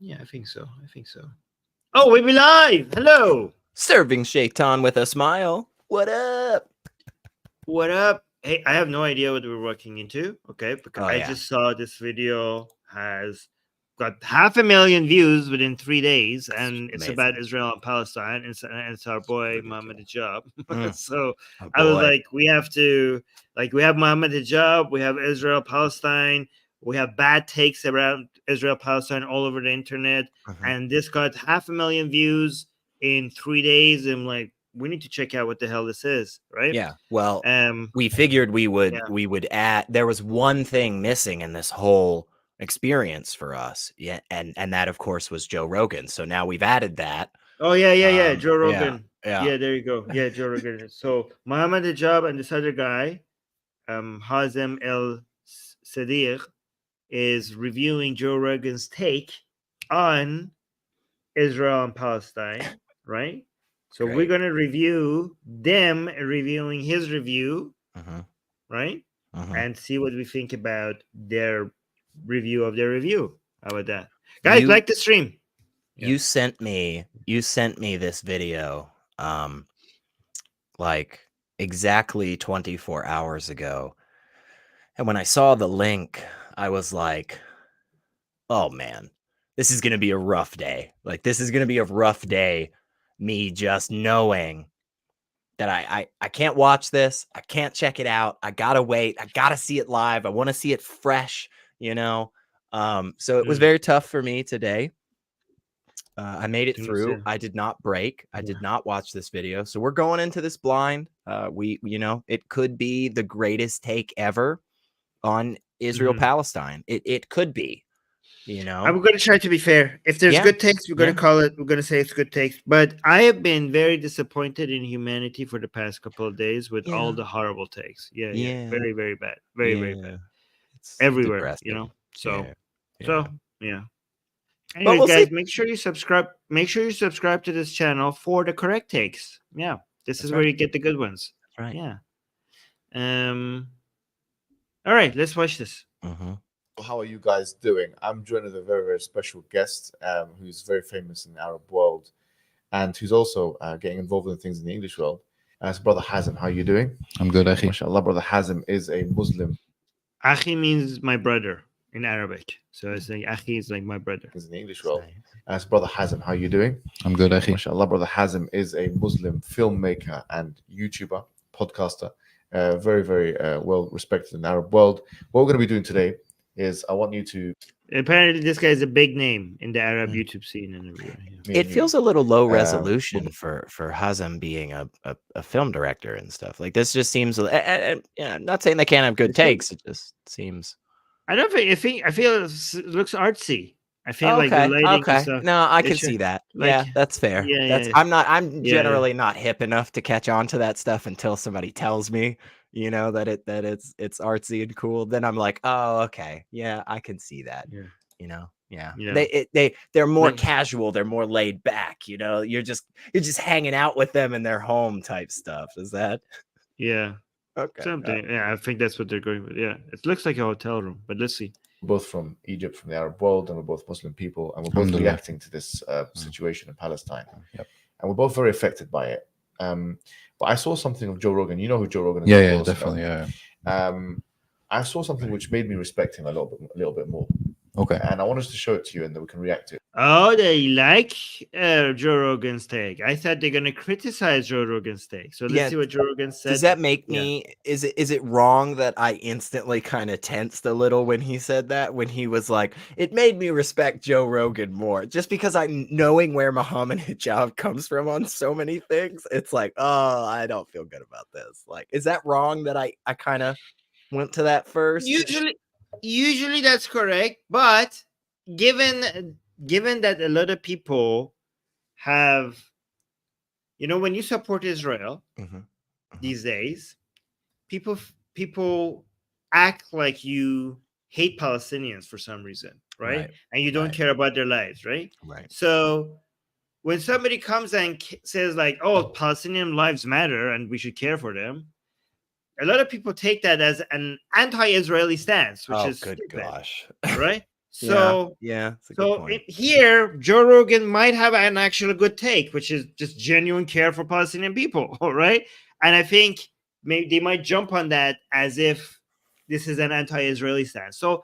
Yeah, I think so. Oh, we'll be live. Hello. Serving Shaitan with a smile. What up? What up? Hey, I have no idea what we're working into. Okay, because I just saw this video has got 500,000 views within 3 days, and it's about Israel and Palestine, and it's our boy Mohammed Hijab. So I was like, we have Mohammed Hijab, we have Israel, Palestine, we have bad takes around Israel, Palestine all over the internet, and this got 500,000 views in 3 days. I'm like, we need to check out what the hell this is, right? Yeah. Well, we figured we would add. There was one thing missing in this whole experience for us. Yeah, and that of course was Joe Rogan. So now we've added that. Oh yeah, Joe Rogan. Yeah, there you go. Yeah, Joe Rogan. So Mohammed Hijab and this other guy, Hazem Seddiq, is reviewing Joe Rogan's take on Israel and Palestine, right? So we're going to review them reviewing his review, right? And see what we think about their review of their review. How about that? Guys, like the stream. You sent me this video like exactly 24 hours ago. And when I saw the link, I was like, oh man, this is going to be a rough day. Like, this is going to be a rough day. Me just knowing that I can't watch this. I can't check it out. I got to wait. I got to see it live. I want to see it fresh, you know? So it was very tough for me today. I made it through. I did not break. I did not watch this video. So we're going into this blind. It could be the greatest take ever on Israel, Palestine. It could be, you know. I'm going to try to be fair. If there's good takes, we're going to call it. We're going to say it's good takes. But I have been very disappointed in humanity for the past couple of days with all the horrible takes. Yeah. Very, very bad. Very bad. It's everywhere, depressing. You know. So. Anyways, guys, make sure you subscribe. Make sure you subscribe to this channel for the correct takes. Yeah, this is where you get the good ones. Right. Yeah. All right, let's watch this. How are you guys doing? I'm joined with a very, very special guest who's very famous in the Arab world and who's also getting involved in things in the English world. It's Brother Hazem. How are you doing? I'm good, Akhi. MashaAllah, Brother Hazem is a Muslim. Akhi means my brother in Arabic. So it's like Akhi is like my brother. In the English world. It's Brother Hazem. How are you doing? I'm good, Akhi. MashaAllah, Brother Hazem is a Muslim filmmaker and YouTuber, podcaster. Very, very well respected in the Arab world. What we're going to be doing today is I want you to... Apparently this guy is a big name in the Arab YouTube scene and everything. It feels a little low resolution for Hazem being a film director and stuff. Like, this just seems... I'm not saying they can't have good takes. It just seems... I don't think... I feel it looks artsy. I feel like the lighting and stuff. No, I can see that. Like, that's fair. I'm generally not hip enough to catch on to that stuff until somebody tells me, you know, that it's artsy and cool. Then I'm like, oh, okay, yeah, I can see that. You know, they're more casual, they're more laid back. You know, you're just hanging out with them in their home type stuff. Is that? Yeah. Okay. Something. Yeah, I think that's what they're going with. Yeah, it looks like a hotel room, but let's see. We're both from Egypt, from the Arab world, and we're both Muslim people, and we're both reacting to this situation in Palestine. Yep. And we're both very affected by it. But I saw something of Joe Rogan. You know who Joe Rogan is? Yeah, definitely. I saw something which made me respect him a little bit more. Okay. And I wanted to show it to you, and then we can react to it. Oh, they like Joe Rogan's take. I thought they're gonna criticize Joe Rogan's take. So let's see what Joe Rogan said. Does that make me? Is it wrong that I instantly kind of tensed a little when he said that? When he was like, it made me respect Joe Rogan more, just because I'm knowing where Mohammed Hijab comes from on so many things. It's like, oh, I don't feel good about this. Like, is that wrong that I kind of went to that first? Usually that's correct, but given that a lot of people have, you know, when you support Israel these days, people act like you hate Palestinians for some reason, right? And you don't care about their lives, right? So when somebody comes and says like, oh, Palestinian lives matter and we should care for them, a lot of people take that as an anti-Israeli stance, which is good stupid, gosh, right? So yeah, that's a good so point. here, Joe Rogan might have an actual good take, which is just genuine care for Palestinian people, right? And I think maybe they might jump on that as if this is an anti-Israeli stance. So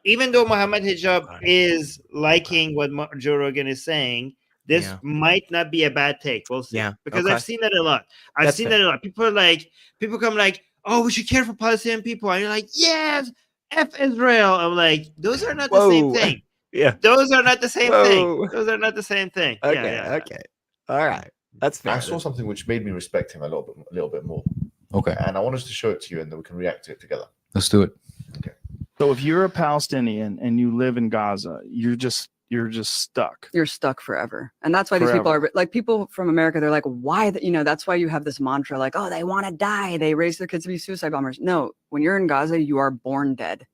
even though Mohammed Hijab is liking what Joe Rogan is saying, this might not be a bad take. We'll see. Because I've seen that a lot. I've seen that a lot. People come like, oh, we should care for Palestinian people. And you're like, yes, F Israel. I'm like, those are not the same thing. Yeah. Those are not the same thing. Those are not the same thing. Okay. All right. That's fair. I saw something which made me respect him a little bit more. Okay. And I want us to show it to you and then we can react to it together. Let's do it. Okay. So if you're a Palestinian and you live in Gaza, you're just stuck. You're stuck forever. And that's why these people are like, people from America, they're like, why, that's why you have this mantra like, oh, they want to die. They raise their kids to be suicide bombers. No, when you're in Gaza, you are born dead.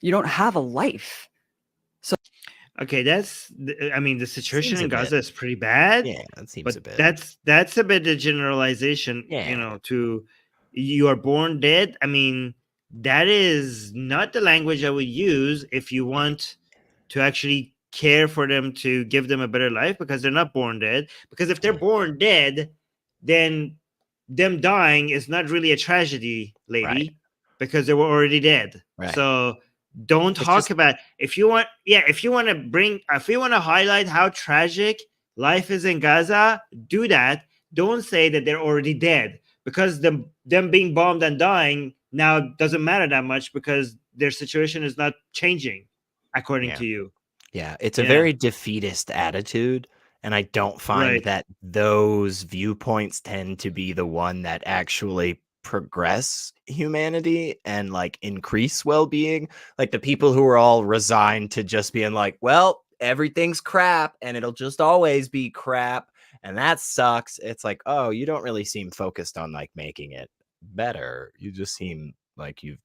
You don't have a life. So, okay, the situation in Gaza is pretty bad. Yeah, that seems a bit. That's a bit of generalization, to you are born dead. I mean, that is not the language I would use if you want to actually care for them, to give them a better life, because they're not born dead. Because if they're born dead, then them dying is not really a tragedy, lady, because they were already dead. Right. So don't talk about, if you want to highlight how tragic life is in Gaza, do that. Don't say that they're already dead, because them being bombed and dying now doesn't matter that much, because their situation is not changing according to you. Yeah, it's a very defeatist attitude, and I don't find that those viewpoints tend to be the one that actually progress humanity and like increase well-being. Like the people who are all resigned to just being like, well, everything's crap and it'll just always be crap and that sucks. It's like, oh, you don't really seem focused on like making it better. You just seem like you've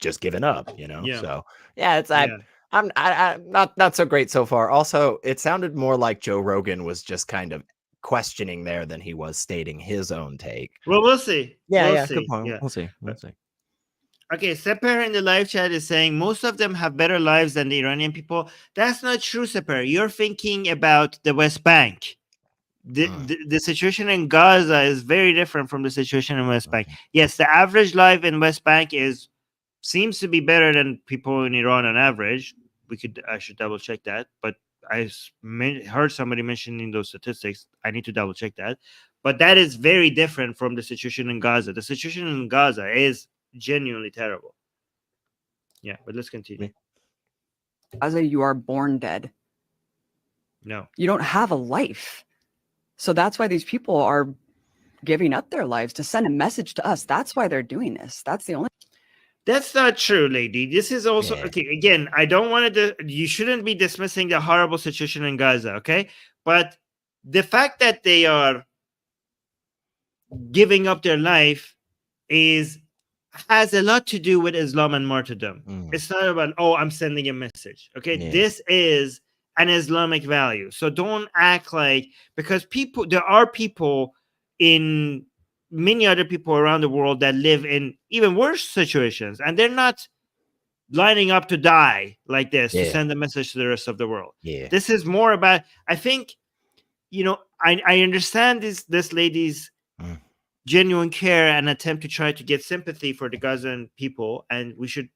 just given up, So I'm not so great so far. Also, it sounded more like Joe Rogan was just kind of questioning there than he was stating his own take. Well, we'll see. We'll see. Good point. Yeah. We'll see. Okay, Seper in the live chat is saying most of them have better lives than the Iranian people. That's not true, Seper. You're thinking about the West Bank. The situation in Gaza is very different from the situation in West Bank. Yes, the average life in West Bank seems to be better than people in Iran on average. I should double check that, but I heard somebody mentioning those statistics. I need to double check that. But that is very different from the situation in Gaza. The situation in Gaza is genuinely terrible. Yeah, but let's continue. Gaza, you are born dead. No. You don't have a life. So that's why these people are giving up their lives to send a message to us. That's why they're doing this. That's the only. That's not true, lady. This is also okay. Again, I don't want to. You shouldn't be dismissing the horrible situation in Gaza, okay? But the fact that they are giving up their life has a lot to do with Islam and martyrdom. It's not about, oh, I'm sending a message. Okay, this is an Islamic value. So don't act like, because there are people in many other people around the world that live in even worse situations, and they're not lining up to die like this to send a message to the rest of the world. This is more about, I think, I understand this lady's genuine care and attempt to try to get sympathy for the Gazan people, and we should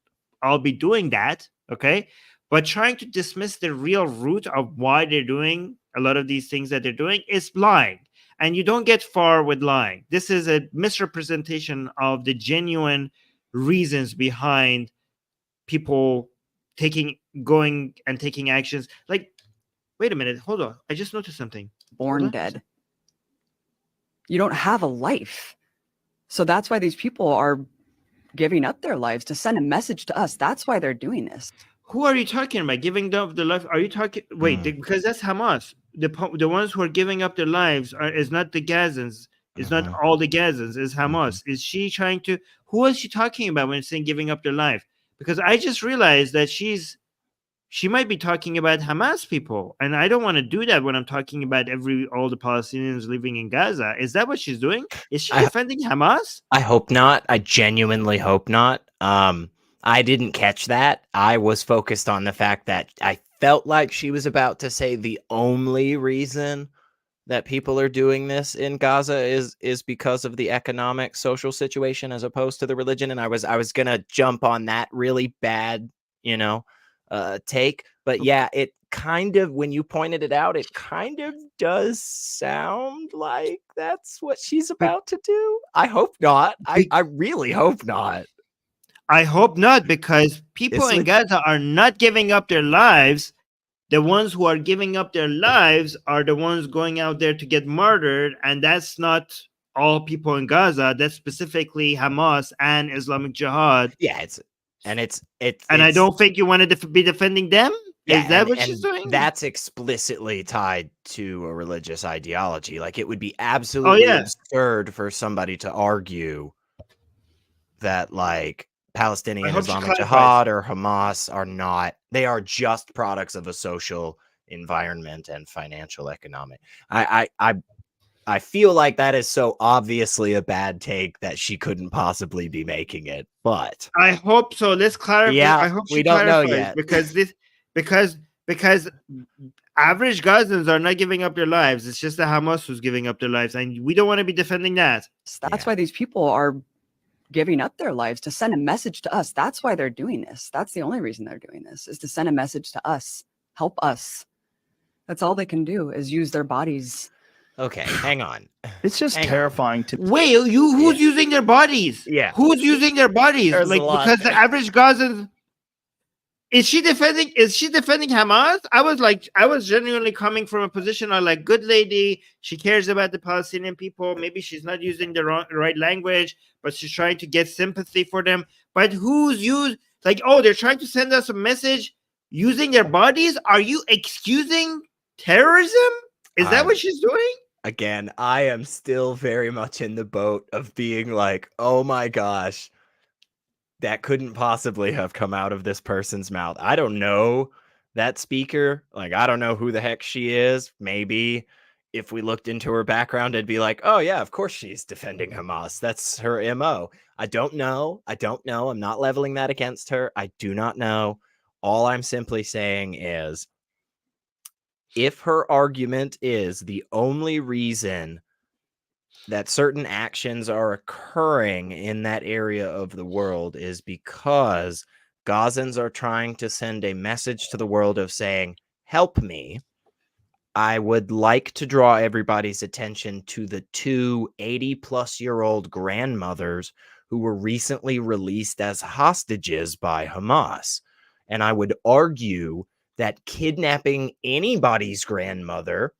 all be doing that, okay? But trying to dismiss the real root of why they're doing a lot of these things that they're doing is lying. And you don't get far with lying. This is a misrepresentation of the genuine reasons behind people going and taking actions. Like, wait a minute, hold on. I just noticed something. Born dead. You don't have a life. So that's why these people are giving up their lives to send a message to us. That's why they're doing this. Who are you talking about? Giving up their life? Are you talking? Wait, because that's Hamas. The ones who are giving up their lives is not the Gazans. It's not all the Gazans. It's Hamas. Is she trying to? Who is she talking about when saying giving up their life? Because I just realized that she might be talking about Hamas people, and I don't want to do that when I'm talking about all the Palestinians living in Gaza. Is that what she's doing? Is she defending Hamas? I hope not. I genuinely hope not. I didn't catch that. I was focused on the fact that I felt like she was about to say the only reason that people are doing this in Gaza is because of the economic social situation as opposed to the religion. And I was gonna jump on that really bad, take. But yeah, it kind of, when you pointed it out, it kind of does sound like that's what she's about to do. I hope not. I really hope not. I hope not, because people in Gaza are not giving up their lives. The ones who are giving up their lives are the ones going out there to get murdered, and that's not all people in Gaza. That's specifically Hamas and Islamic Jihad. Yeah, and I don't think you want to be defending them. Yeah, is that what she's doing? That's explicitly tied to a religious ideology. Like, it would be absolutely absurd for somebody to argue that, like, Palestinian Islamic Jihad or Hamas are not, they are just products of a social environment and financial economic. I feel like that is so obviously a bad take that she couldn't possibly be making it, but I hope so. Let's clarify. Yeah, I hope we don't know yet, because average Gazans are not giving up their lives. It's just the Hamas who's giving up their lives, and we don't want to be defending that. That's why these people are giving up their lives, to send a message to us. That's why they're doing this. That's the only reason they're doing this, is to send a message to us. Help us. That's all they can do, is use their bodies. Okay, hang on. It's just terrifying to wait. Who's using their bodies? Yeah, who's using their bodies? There's like, because the average Gazan. Is she defending Hamas? I was genuinely coming from a position of, like, good lady. She cares about the Palestinian people. Maybe she's not using the right language, but she's trying to get sympathy for them. But who's used, like, oh, they're trying to send us a message using their bodies? Are you excusing terrorism? Is that what she's doing? Again, I am still very much in the boat of being like, oh my gosh, that couldn't possibly have come out of this person's mouth. I don't know that speaker. Like, I don't know who the heck she is. Maybe if we looked into her background, it'd be like, oh yeah, of course she's defending Hamas. That's her MO. I don't know. I'm not leveling that against her. I do not know. All I'm simply saying is, if her argument is the only reason that certain actions are occurring in that area of the world is because Gazans are trying to send a message to the world of saying, help me, I would like to draw everybody's attention to the 2 80-plus-year-old grandmothers who were recently released as hostages by Hamas. And I would argue that kidnapping anybody's grandmother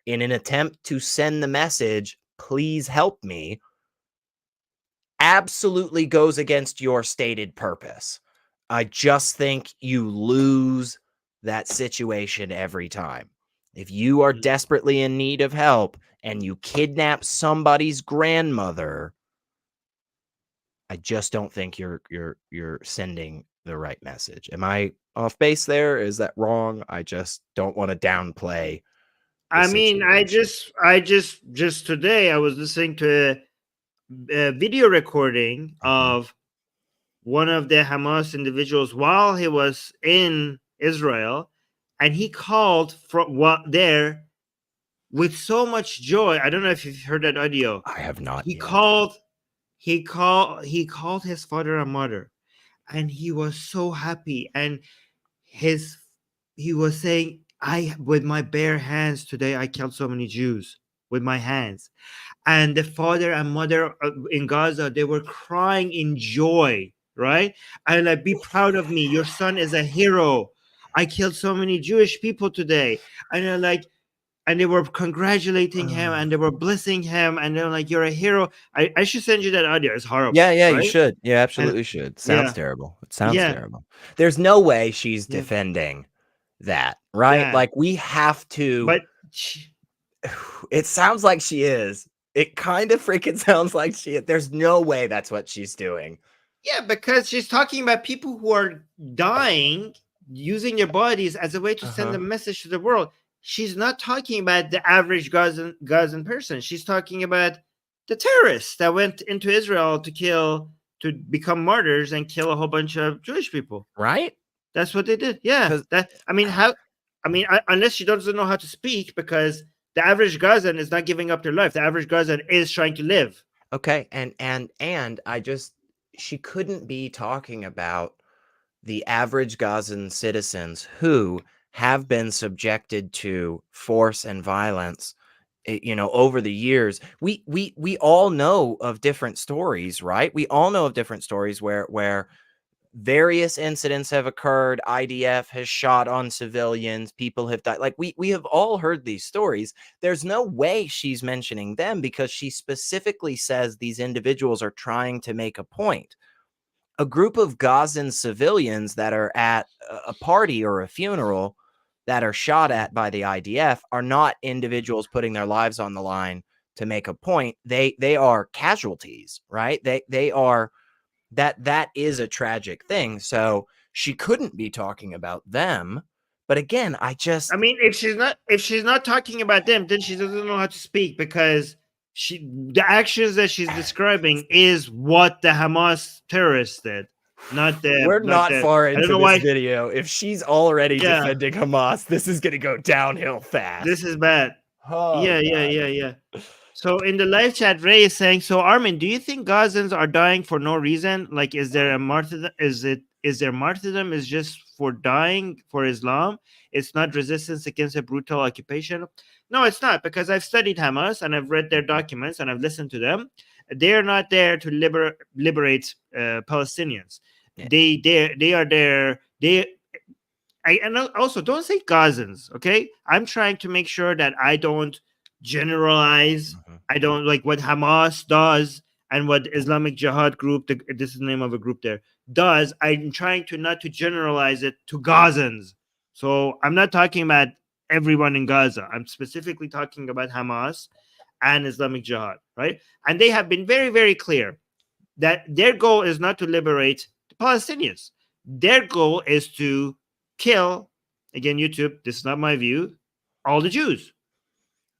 in an attempt to send the message, please help me, absolutely goes against your stated purpose. I just think you lose that situation every time. If you are desperately in need of help and you kidnap somebody's grandmother, I just don't think you're sending the right message. Am I off base there? Is that wrong? I just don't want to downplay. I mean, I just today I was listening to a video recording of one of the Hamas individuals while he was in Israel, and he called from there with so much joy. I don't know if you've heard that audio. I have not. He called his father and mother, and he was so happy, and he was saying, with my bare hands today, I killed so many Jews with my hands. And the father and mother in Gaza, they were crying in joy, right? And like, be proud of me. Your son is a hero. I killed so many Jewish people today. And they're like, and they were congratulating him, and they were blessing him, and they're like, you're a hero. I should send you that audio. It's horrible. Yeah, right? you should. Yeah, absolutely should. Sounds terrible. It sounds terrible. There's no way she's defending that, right? Yeah. Like, we have to. But it sounds like she is. It kind of freaking sounds like she is. There's no way that's what she's doing. Yeah, because she's talking about people who are dying, using their bodies as a way to send a message to the world. She's not talking about the average Gazan person. She's talking about the terrorists that went into Israel to kill to become martyrs and kill a whole bunch of Jewish people. Right? That's what they did. Yeah. Unless she doesn't know how to speak, because the average Gazan is not giving up their life. The average Gazan is trying to live. Okay. And she couldn't be talking about the average Gazan citizens who have been subjected to force and violence, over the years. We all know of different stories, right? We all know of different stories where various incidents have occurred. IDF has shot on civilians. People have died. Like we have all heard these stories. There's no way she's mentioning them, because she specifically says these individuals are trying to make a point. A group of Gazan civilians that are at a party or a funeral that are shot at by the IDF are not individuals putting their lives on the line to make a point. They are casualties, right? They are. That is a tragic thing. So she couldn't be talking about them. But again, if she's not talking about them, then she doesn't know how to speak, because the actions that she's describing is what the Hamas terrorists did. We're not far into this video. If she's already defending Hamas, this is going to go downhill fast. This is bad. Oh, yeah. So in the live chat, Ray is saying, so Armin, do you think Gazans are dying for no reason? Like, is there a martyrdom? Is their martyrdom is just for dying for Islam? It's not resistance against a brutal occupation? No, it's not, because I've studied Hamas and I've read their documents and I've listened to them. They're not there to liberate Palestinians. Yeah. They are there. And also, don't say Gazans, okay? I'm trying to make sure that I don't generalize. I don't like what Hamas does and what Islamic Jihad group, this is the name of a group there, does. I'm trying to not to generalize it to Gazans. So I'm not talking about everyone in Gaza. I'm specifically talking about Hamas and Islamic Jihad, right? And they have been very, very clear that their goal is not to liberate the Palestinians. Their goal is to kill, again, YouTube, this is not my view, all the Jews.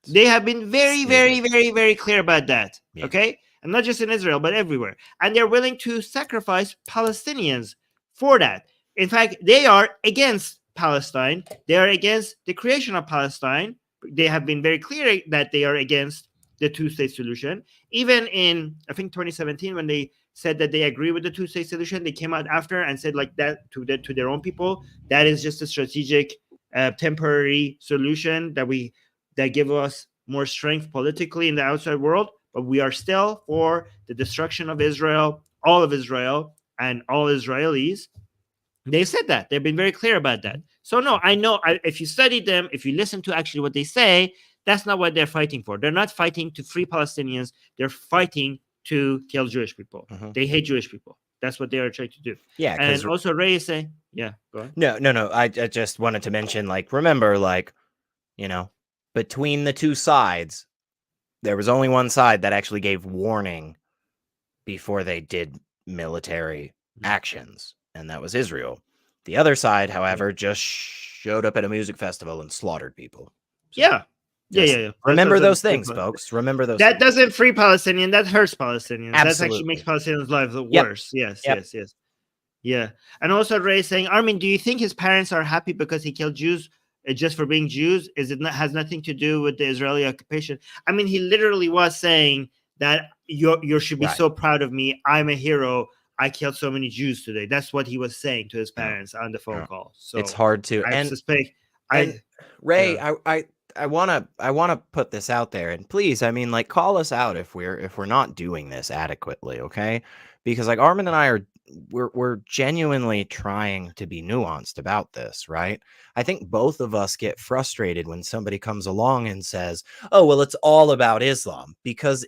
They have been very, very, very, very clear about that, okay? And not just in Israel, but everywhere. And they're willing to sacrifice Palestinians for that. In fact, they are against Palestine. They are against the creation of Palestine. They have been very clear that they are against the two-state solution. Even in, I think, 2017, when they said that they agree with the two-state solution, they came out after and said like that to their own people. That is just a strategic, temporary solution that give us more strength politically in the outside world, but we are still for the destruction of Israel, all of Israel, and all Israelis. They said that. They've been very clear about that. So no, I know if you study them, if you listen to actually what they say, that's not what they're fighting for. They're not fighting to free Palestinians. They're fighting to kill Jewish people. They hate Jewish people. That's what they are trying to do. Yeah. And also Ray is saying, yeah, go ahead. No. I just wanted to mention, like, remember, like, between the two sides, there was only one side that actually gave warning before they did military actions, and that was Israel. The other side, however, just showed up at a music festival and slaughtered people. So yeah. Remember those things, folks. Remember those. That doesn't free Palestinian. That hurts Palestinians. That actually makes Palestinians' lives worse. Yes. Yeah. And also Ray saying, Armin, do you think his parents are happy because he killed Jews just for being Jews? Has nothing to do with the Israeli occupation? I mean, he literally was saying that you should be so proud of me. I'm a hero. I killed so many Jews today. That's what he was saying to his parents on the phone call. So it's hard to. I suspect. Ray, I want to put this out there, and please, I mean, like, call us out if we're not doing this adequately, okay? Because like Armin and I we're genuinely trying to be nuanced about this, right? I think both of us get frustrated when somebody comes along and says, "Oh, well, it's all about Islam," because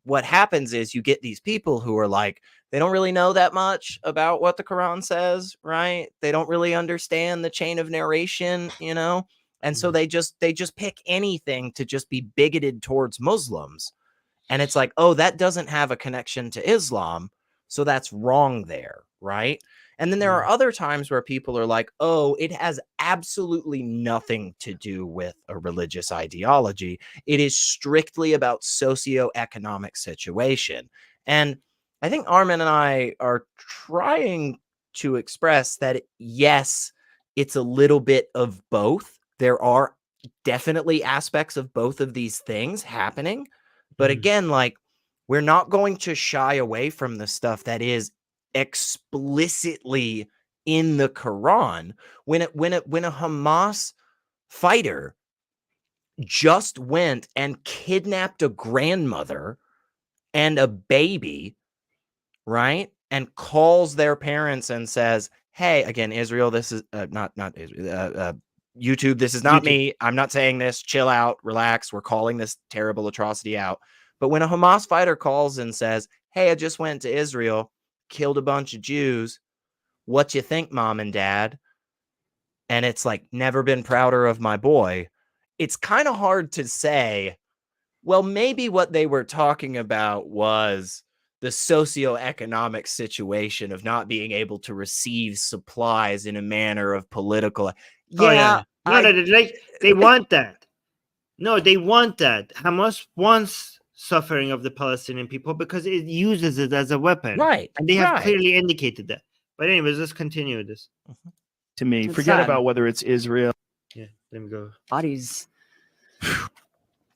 what happens is you get these people who are like, they don't really know that much about what the Quran says, right? They don't really understand the chain of narration, and so they just pick anything to just be bigoted towards Muslims. And it's like, oh, that doesn't have a connection to Islam, so that's wrong there, right? And then there are other times where people are like, oh, it has absolutely nothing to do with a religious ideology. It is strictly about socioeconomic situation. And I think Armin and I are trying to express that, yes, it's a little bit of both. There are definitely aspects of both of these things happening. But again, like, we're not going to shy away from the stuff that is explicitly in the Quran. When a Hamas fighter just went and kidnapped a grandmother and a baby, right? And calls their parents and says, "Hey, again, Israel, this is not Israel, YouTube, this is not me. I'm not saying this. Chill out, relax. We're calling this terrible atrocity out." But when a Hamas fighter calls and says, "Hey, I just went to Israel, killed a bunch of Jews. What you think, mom and dad?" And it's like, "Never been prouder of my boy." It's kind of hard to say, well, maybe what they were talking about was the socioeconomic situation of not being able to receive supplies in a manner of political. Yeah. No, they want that. No, they want that. Hamas wants suffering of the Palestinian people because it uses it as a weapon. Right. And they have clearly indicated that. But anyways, let's continue with this. To me, It's forget sad. about whether it's Israel. Yeah, let me go. Bodies.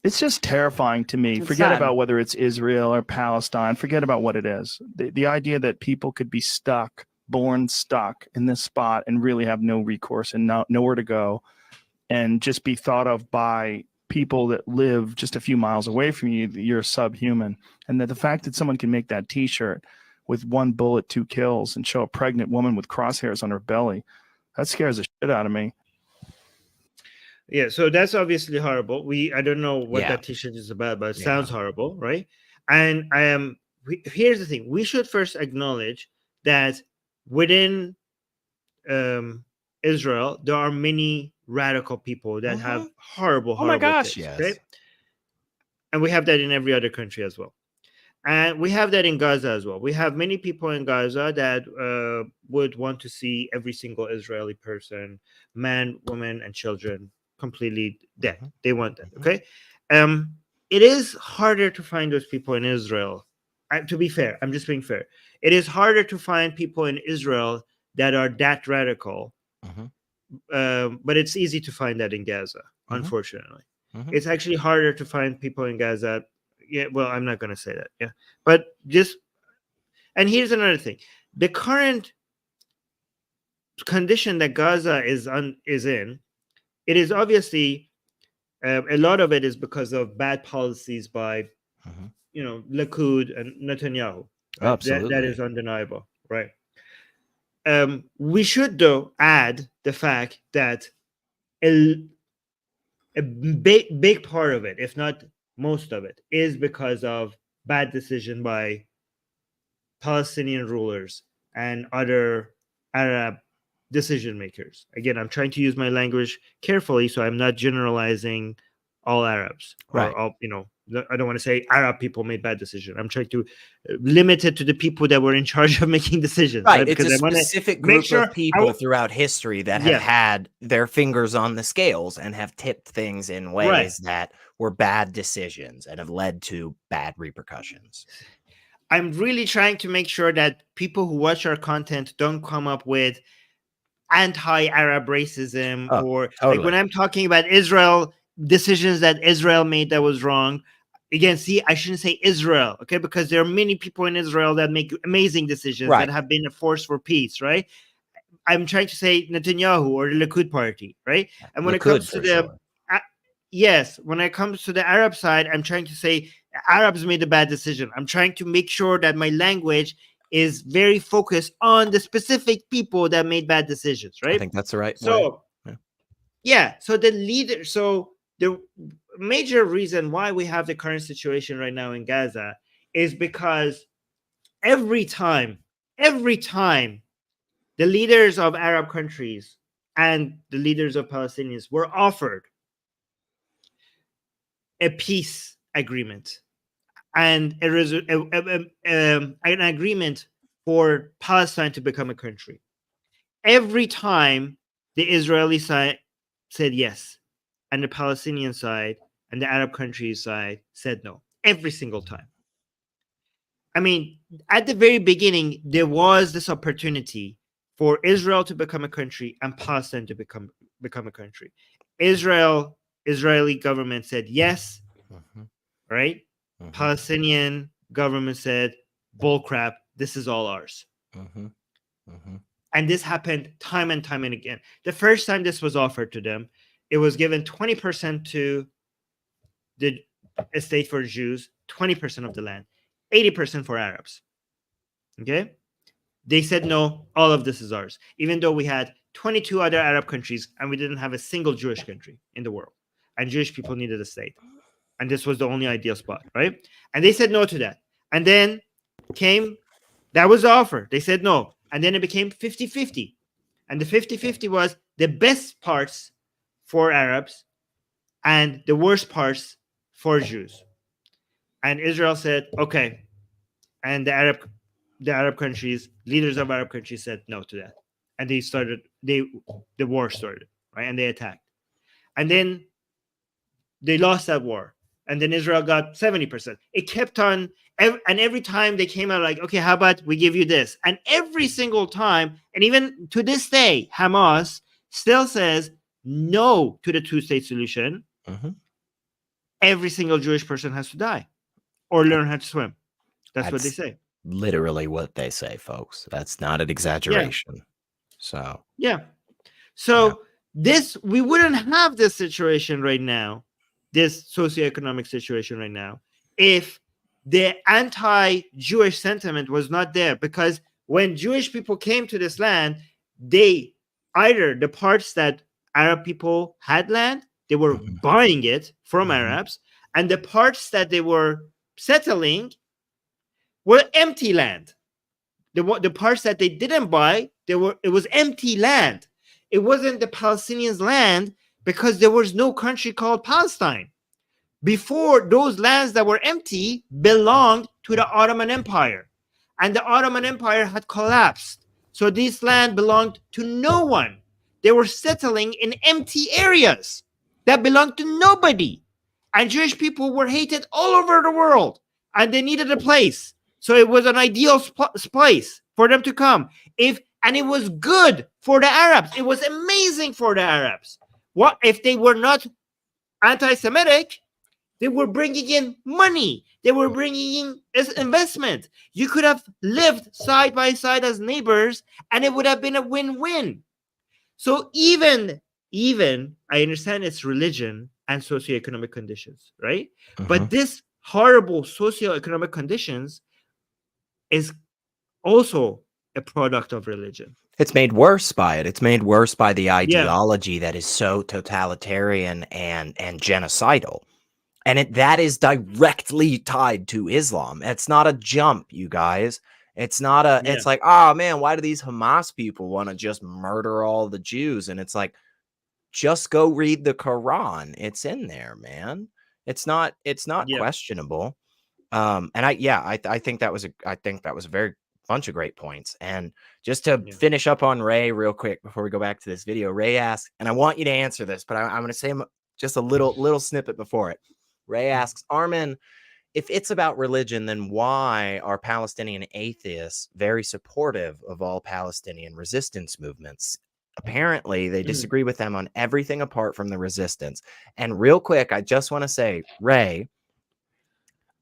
It's just terrifying to me. It's Forget sad. about whether it's Israel or Palestine. Forget about what it is. The idea that people could be stuck, born stuck in this spot and really have no recourse and nowhere to go, and just be thought of by people that live just a few miles away from you, that you're subhuman. And that the fact that someone can make that T-shirt with 1 bullet, 2 kills, and show a pregnant woman with crosshairs on her belly, that scares the shit out of me. Yeah, so that's obviously horrible. I don't know what that T-shirt is about, but it sounds horrible, right? And here's the thing: we should first acknowledge that within Israel, there are many radical people that have horrible things, yes. right? And we have that in every other country as well. And we have that in Gaza as well. We have many people in Gaza that would want to see every single Israeli person, man, woman, and children, completely dead. They want that. Okay. It is harder to find those people in Israel. To be fair, I'm just being fair. It is harder to find people in Israel that are that radical. But it's easy to find that in Gaza, unfortunately. It's actually harder to find people in Gaza. Yeah, well, I'm not going to say that. Yeah. But and here's another thing. The current condition that Gaza is in, it is obviously a lot of it is because of bad policies by, Likud and Netanyahu. Right? Absolutely. That is undeniable, right? We should, though, add the fact that a big part of it, if not most of it, is because of bad decision by Palestinian rulers and other Arab decision makers. Again, I'm trying to use my language carefully, so I'm not generalizing all Arabs or all, I don't want to say Arab people made bad decisions. I'm trying to limit it to the people that were in charge of making decisions. Right. It's a specific group of people throughout history that have had their fingers on the scales and have tipped things in ways that were bad decisions and have led to bad repercussions. I'm really trying to make sure that people who watch our content don't come up with anti-Arab racism or like when I'm talking about Israel, decisions that Israel made that was wrong. Again, see, I shouldn't say Israel, okay? Because there are many people in Israel that make amazing decisions that have been a force for peace, right? I'm trying to say Netanyahu or the Likud party, right? And when it comes to the when it comes to the Arab side, I'm trying to say Arabs made a bad decision. I'm trying to make sure that my language is very focused on the specific people that made bad decisions, right? I think that's the right way. So, so the major reason why we have the current situation right now in Gaza is because every time the leaders of Arab countries and the leaders of Palestinians were offered a peace agreement and an agreement for Palestine to become a country, every time the Israeli side said yes, and the Palestinian side and the Arab countries side said no, every single time. I mean, at the very beginning, there was this opportunity for Israel to become a country and Palestine to become a country. Israeli government said yes, right? Palestinian government said, bull crap, this is all ours. And this happened time and time and again. The first time this was offered to them, it was given 20% to the estate for Jews, 20% of the land, 80% for Arabs. Okay? They said, no, all of this is ours, even though we had 22 other Arab countries and we didn't have a single Jewish country in the world. And Jewish people needed a state. And this was the only ideal spot, right? And they said no to that. And then that was the offer. They said no. And then it became 50-50. And the 50-50 was the best parts for Arabs and the worst parts for Jews. And Israel said, okay. And the Arab countries, leaders of Arab countries said no to that. And the war started, right? And they attacked. And then they lost that war. And then Israel got 70%. It kept on, and every time they came out like, okay, how about we give you this? And every single time, and even to this day, Hamas still says no to the two-state solution. Every single Jewish person has to die or learn how to swim. That's what they say. Literally what they say, folks. That's not an exaggeration. Yeah. So we wouldn't have this situation right now, this socioeconomic situation right now, if the anti-Jewish sentiment was not there. Because when Jewish people came to this land, they either the parts that Arab people had land, they were buying it from Arabs, and the parts that they were settling were empty land. The parts that they didn't buy, it was empty land. It wasn't the Palestinians' land because there was no country called Palestine. Before, those lands that were empty belonged to the Ottoman Empire. And the Ottoman Empire had collapsed. So this land belonged to no one. They were settling in empty areas that belonged to nobody. And Jewish people were hated all over the world. And they needed a place. So it was an ideal place for them to come. And it was good for the Arabs. It was amazing for the Arabs. What if they were not anti-Semitic? They were bringing in money. They were bringing in investment. You could have lived side by side as neighbors, and it would have been a win-win. So even I understand it's religion and socioeconomic conditions, right? But this horrible socioeconomic conditions is also a product of religion. It's made worse by it. It's made worse by the ideology that is so totalitarian and genocidal. And that is directly tied to Islam. It's not a jump, you guys. It's not it's like, oh man, why do these Hamas people want to just murder all the Jews? And it's like, just go read the Quran. It's in there, man. It's not questionable. And I think that was a very bunch of great points. And just to finish up on Ray real quick before we go back to this video, Ray asked, and I want you to answer this, but I'm going to say just a little snippet before it. Ray asks, Armin, if it's about religion, then why are Palestinian atheists very supportive of all Palestinian resistance movements? Apparently, they disagree with them on everything apart from the resistance. And real quick, I just want to say, Ray,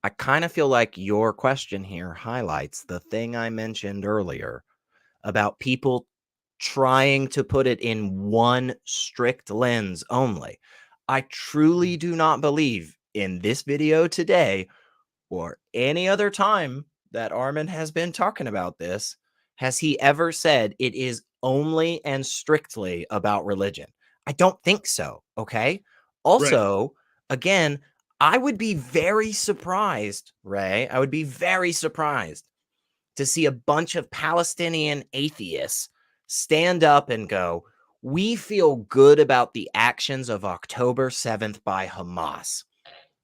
I kind of feel like your question here highlights the thing I mentioned earlier about people trying to put it in one strict lens only. I truly do not believe in this video today or any other time that Armin has been talking about this, has he ever said it is only and strictly about religion? I don't think so. Okay. Also, again, I would be very surprised, Ray. I would be very surprised to see a bunch of Palestinian atheists stand up and go, we feel good about the actions of October 7th by Hamas.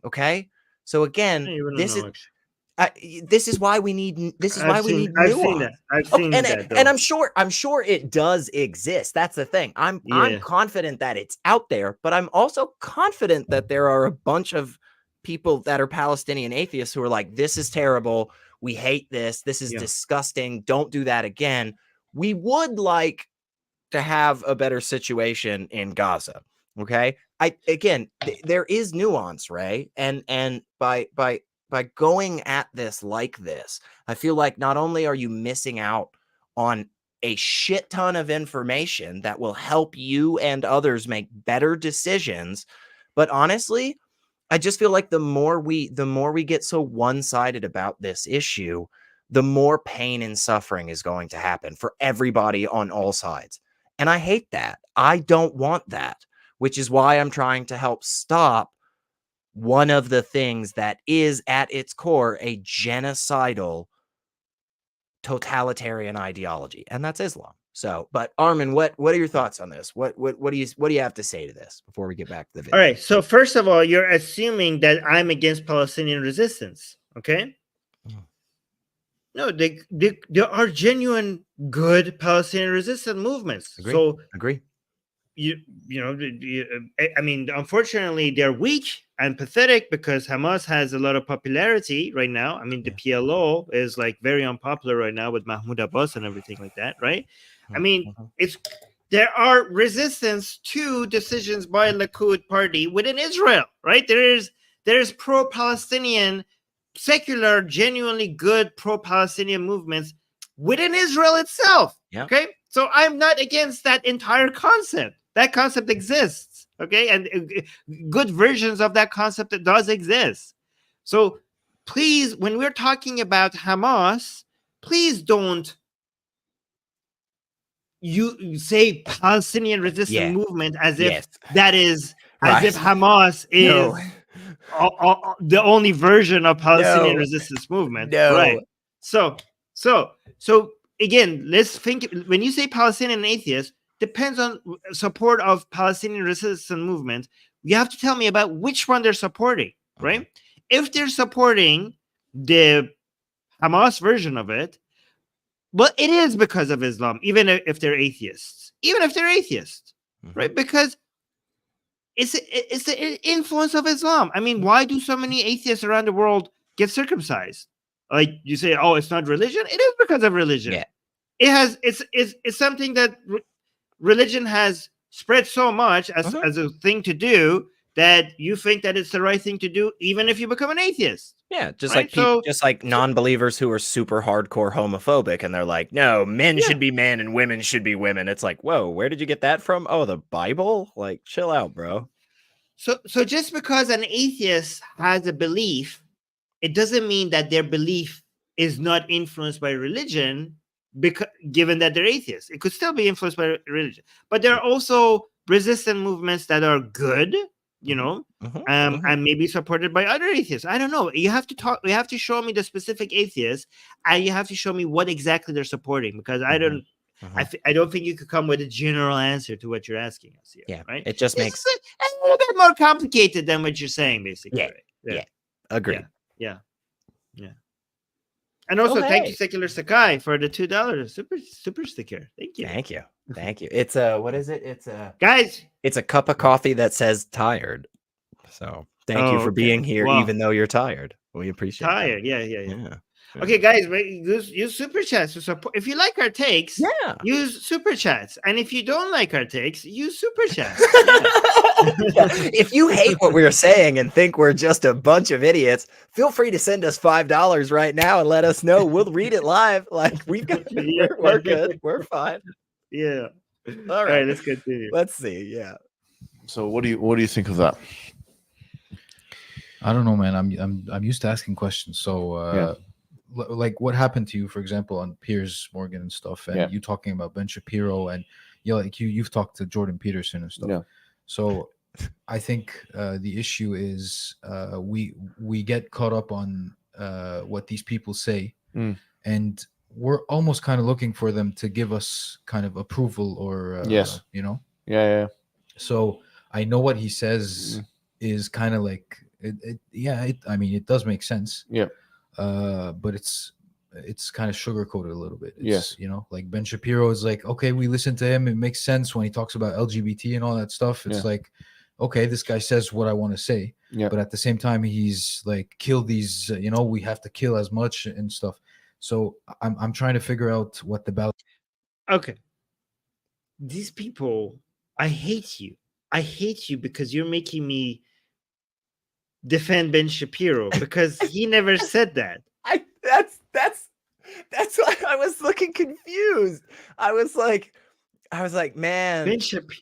Okay. So again, this is why we need nuance. I've seen that. And I'm sure it does exist. That's the thing. I'm confident that it's out there, but I'm also confident that there are a bunch of people that are Palestinian atheists who are like, this is terrible. We hate this. This is disgusting. Don't do that again. We would like to have a better situation in Gaza. Okay. There is nuance, Ray. And by going at this like this, I feel like not only are you missing out on a shit ton of information that will help you and others make better decisions, but honestly, I just feel like the more we get so one-sided about this issue, the more pain and suffering is going to happen for everybody on all sides. And I hate that. I don't want that, which is why I'm trying to help stop one of the things that is at its core a genocidal totalitarian ideology, and that's Islam. So, but Armin, what are your thoughts on this? What do you have to say to this before we get back to the video? All right. So first of all, you're assuming that I'm against Palestinian resistance. Okay. No, there are genuine good Palestinian resistance movements. Agree. I mean, unfortunately, they're weak and pathetic because Hamas has a lot of popularity right now. I mean, the PLO is like very unpopular right now with Mahmoud Abbas and everything like that, right? I mean, there are resistance to decisions by Likud party within Israel, right? There's pro-Palestinian, secular, genuinely good pro-Palestinian movements within Israel itself. Yeah. Okay, so I'm not against that entire concept. That concept exists. Okay, and good versions of that concept that does exist. So please, when we're talking about Hamas, please don't you say Palestinian resistance movement as if that is as if Hamas is the only version of Palestinian resistance movement. Right. So again, let's think, when you say Palestinian atheist, depends on support of Palestinian resistance movement. You have to tell me about which one they're supporting, right? If they're supporting the Hamas version of it, well, it is because of Islam, even if they're atheists, right? Because it's the influence of Islam. I mean, why do so many atheists around the world get circumcised? Like you say, oh, it's not religion. It is because of religion. Yeah. It's something that religion has spread so much as a thing to do that you think that it's the right thing to do, even if you become an atheist. Yeah, just right? like non-believers who are super hardcore homophobic, and they're like, no, men should be men and women should be women. It's like, whoa, where did you get that from? Oh, the Bible? Like, chill out, bro. So just because an atheist has a belief, it doesn't mean that their belief is not influenced by religion, because given that they're atheists. It could still be influenced by religion. But there are also resistant movements that are good, and maybe supported by other atheists. I don't know. You have to show me the specific atheists, and you have to show me what exactly they're supporting, because I don't think you could come with a general answer to what you're asking us here. Yeah, right. It just makes it a little bit more complicated than what you're saying, basically. Yeah. Right? Yeah. Agree. Yeah. And also, thank you, Secular Sakai, for the $2 super sticker. Thank you. Thank you. It's what is it? It's a cup of coffee that says tired. So thank you for being here, even though you're tired. We appreciate tired. Yeah. Okay, guys, use super chats to support. If you like our takes, use super chats, and if you don't like our takes, use super chats. If you hate what we're saying and think we're just a bunch of idiots, feel free to send us $5 right now and let us know. We'll read it live. Like, we've got we're good. We're fine. Yeah. All right, let's continue. Let's see. Yeah. So what do you think of that? I don't know, man. I'm used to asking questions. So like, what happened to you, for example, on Piers Morgan and stuff, and you talking about Ben Shapiro, and you've talked to Jordan Peterson and stuff. So I think the issue is we get caught up on what these people say, and we're almost kind of looking for them to give us kind of approval or So I know what he says is kind of like I mean, it does make sense. But it's kind of sugar-coated a little bit. Like Ben Shapiro is like, okay, we listen to him, it makes sense when he talks about LGBT and all that stuff. It's like, okay, this guy says what I want to say, but at the same time, he's like, kill these, we have to kill as much and stuff. So I'm trying to figure out what the balance. Okay. These people, I hate you. I hate you because you're making me defend Ben Shapiro because he never said that. That's why I was looking confused. I was like, man, Ben Shapiro.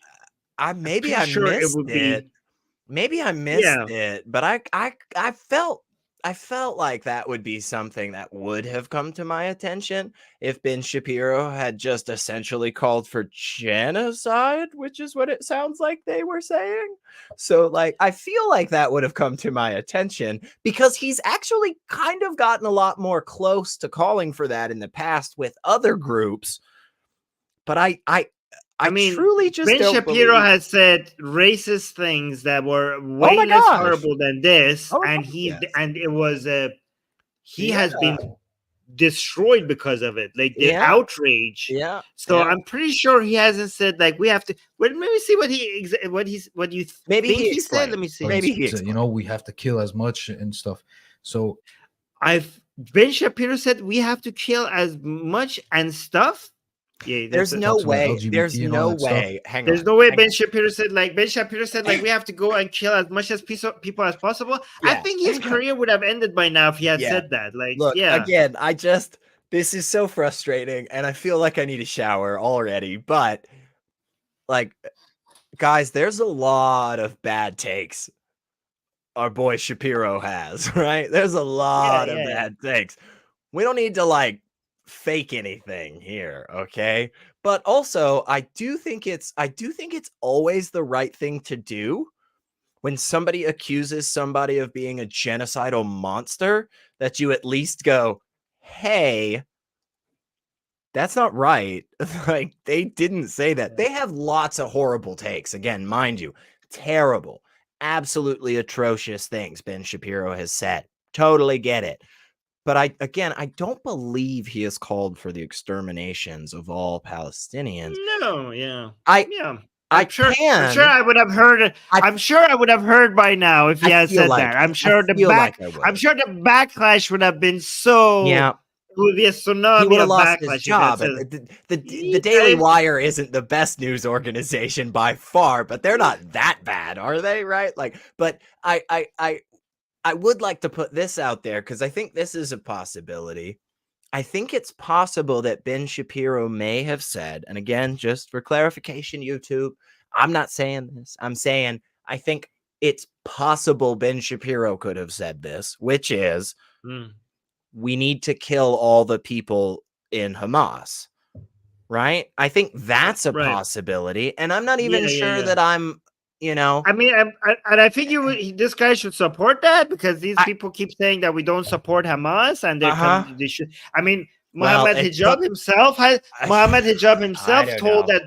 Maybe I missed it. Maybe I missed it, but I felt like that would be something that would have come to my attention if Ben Shapiro had just essentially called for genocide, which is what it sounds like they were saying. So like, I feel like that would have come to my attention because he's actually kind of gotten a lot more close to calling for that in the past with other groups. But I mean, truly just Ben Shapiro has said racist things that were way less horrible than this, and it was he has been destroyed because of it, like the outrage. Yeah. So I'm pretty sure he hasn't said like we have to. Well, let me see what you maybe think he said. Let me see. Maybe we have to kill as much and stuff. So Ben Shapiro said we have to kill as much and stuff. Yeah, there's no way. There's no way. Hang on. There's no way. Ben Shapiro said we have to go and kill as much as people as possible. Yeah, I think his career would have ended by now if he had said that. Like, look, again, this is so frustrating, and I feel like I need a shower already. But like, guys, there's a lot of bad takes our boy Shapiro has. Right? There's a lot of bad takes. We don't need to like fake anything here, okay? But also I do think it's always the right thing to do when somebody accuses somebody of being a genocidal monster, that you at least go, hey, that's not right. Like, they didn't say that. They have lots of horrible takes, again, mind you, terrible, absolutely atrocious things Ben Shapiro has said. Totally get it. But I don't believe he has called for the exterminations of all Palestinians. No, yeah. I'm sure I would have heard. I'm sure I would have heard by now if he had said that. I'm sure the backlash would have been so. Yeah. It would be a tsunami. He would have lost his job. The Daily Wire isn't the best news organization by far, but they're not that bad, are they? Right? Like, but I would like to put this out there because I think this is a possibility. I think it's possible that Ben Shapiro may have said, and again, just for clarification, YouTube, I'm not saying this. I'm saying I think it's possible Ben Shapiro could have said this, which is we need to kill all the people in Hamas, right? I think that's a possibility, and I'm not even sure that I'm. I mean, I think this guy should support that because these people keep saying that we don't support Hamas, and they should. I mean, Mohammed Hijab himself told that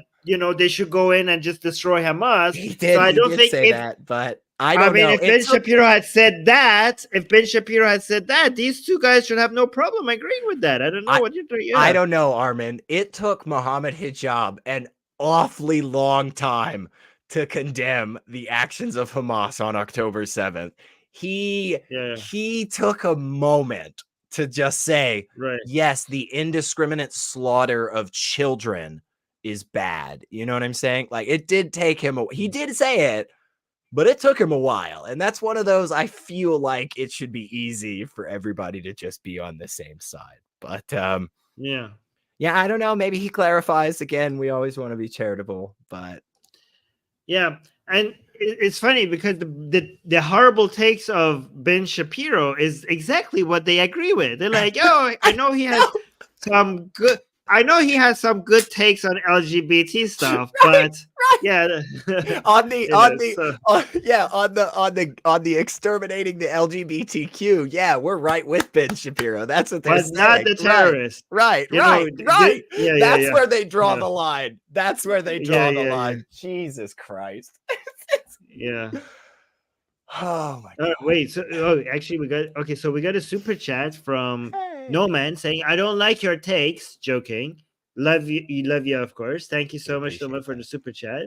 they should go in and just destroy Hamas. He did. So I don't think that, but I don't know. If Ben Shapiro had said that, these two guys should have no problem agreeing with that. I don't know what you're doing. I don't know, Armin. It took Mohammed Hijab an awfully long time to condemn the actions of Hamas on October 7th. He took a moment to just say, yes, the indiscriminate slaughter of children is bad. You know what I'm saying? Like, it did take him, he did say it, but it took him a while. And that's one of those, I feel like it should be easy for everybody to just be on the same side. But yeah, I don't know. Maybe he clarifies again. We always want to be charitable, but yeah, and it's funny because the horrible takes of Ben Shapiro is exactly what they agree with. They're like, "Oh, I know he has some good takes on LGBT stuff, but yeah, on the exterminating the LGBTQ, yeah, we're right with Ben Shapiro. That's what they're saying. Not the terrorist, right. That's where they draw the line. That's where they draw the line. Jesus Christ. Yeah. Oh my God. Wait. So, actually, we got a super chat from No Man saying, "I don't like your takes." Joking. Love you, of course. Thank you so much, No Man, for the super chat.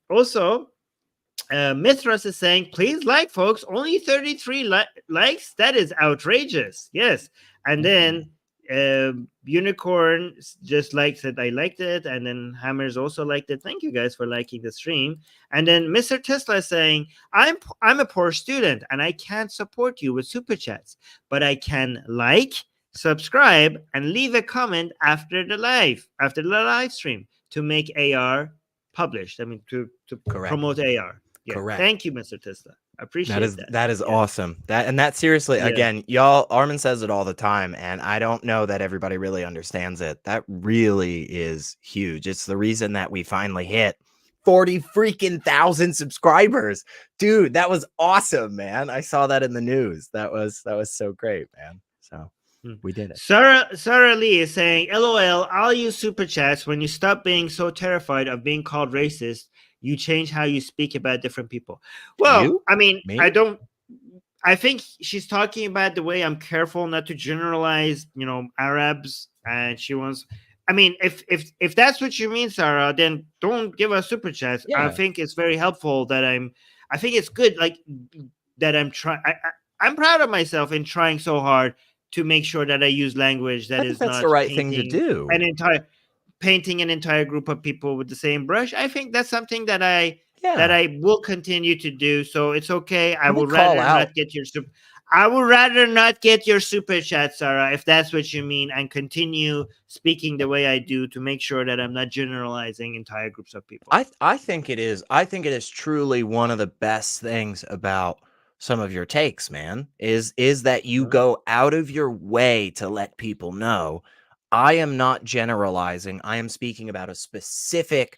Also, Mithras is saying, please like, folks. Only 33 likes. That is outrageous. Yes. And then Unicorn just likes it. I liked it. And then Hammers also liked it. Thank you guys for liking the stream. And then Mr. Tesla is saying, I'm a poor student and I can't support you with super chats, but I can like, subscribe, and leave a comment after the live stream to make AR published. I mean, to promote AR. Yeah. Correct. Thank you, Mr. Tesla. I appreciate that. That is awesome. That seriously, again, y'all, Armin says it all the time, and I don't know that everybody really understands it. That really is huge. It's the reason that we finally hit 40 freaking thousand subscribers. Dude, that was awesome, man. I saw that in the news. That was so great, man. So we did it. Sarah Lee is saying, LOL, I'll use super chats when you stop being so terrified of being called racist. You change how you speak about different people. Well, I mean, me? I think she's talking about the way I'm careful not to generalize, Arabs. And she wants, I mean, if that's what you mean, Sarah, then don't give us super chats. Yeah. I think it's very helpful that I think it's good, like, that I'm trying. I'm proud of myself in trying so hard to make sure that I use language that is not the right thing to do. Painting an entire group of people with the same brush. I think that's something that I will continue to do. So it's okay. I would rather not get your super chat, Sarah, if that's what you mean, and continue speaking the way I do to make sure that I'm not generalizing entire groups of people. I think it is. I think it is truly one of the best things about some of your takes, man, is that you go out of your way to let people know I am not generalizing. I am speaking about a specific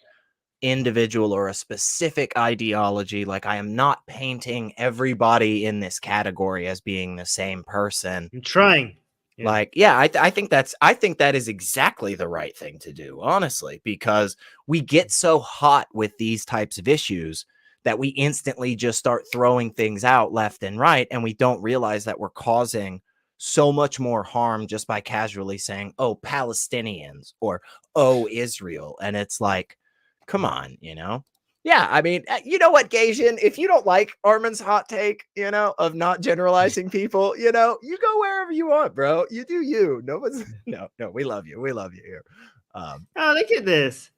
individual or a specific ideology. Like, I am not painting everybody in this category as being the same person. I'm trying. Yeah. Like, yeah, I think that is exactly the right thing to do, honestly, because we get so hot with these types of issues that we instantly just start throwing things out left and right, and we don't realize that we're causing so much more harm just by casually saying, oh, Palestinians, or oh, Israel. And it's like, come on, Yeah, I mean, you know what, Gasian, if you don't like Armin's hot take, of not generalizing people, you go wherever you want, bro. You do you. No, we love you. We love you here. Oh, look at this.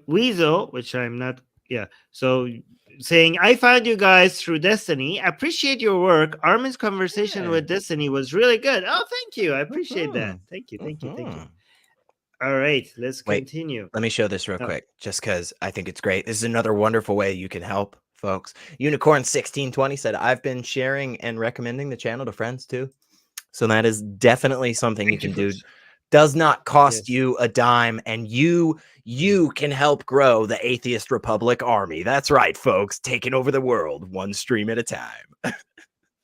Weasel, which I'm not. Yeah. So saying, I found you guys through Destiny. Appreciate your work. Armin's conversation with Destiny was really good. Oh, thank you. I appreciate that. Thank you. All right, let's continue. Let me show this real quick, just because I think it's great. This is another wonderful way you can help, folks. Unicorn1620 said, I've been sharing and recommending the channel to friends too. So that is definitely something you can do. Does not cost you a dime, and you can help grow the Atheist Republic army. That's right, folks. Taking over the world one stream at a time.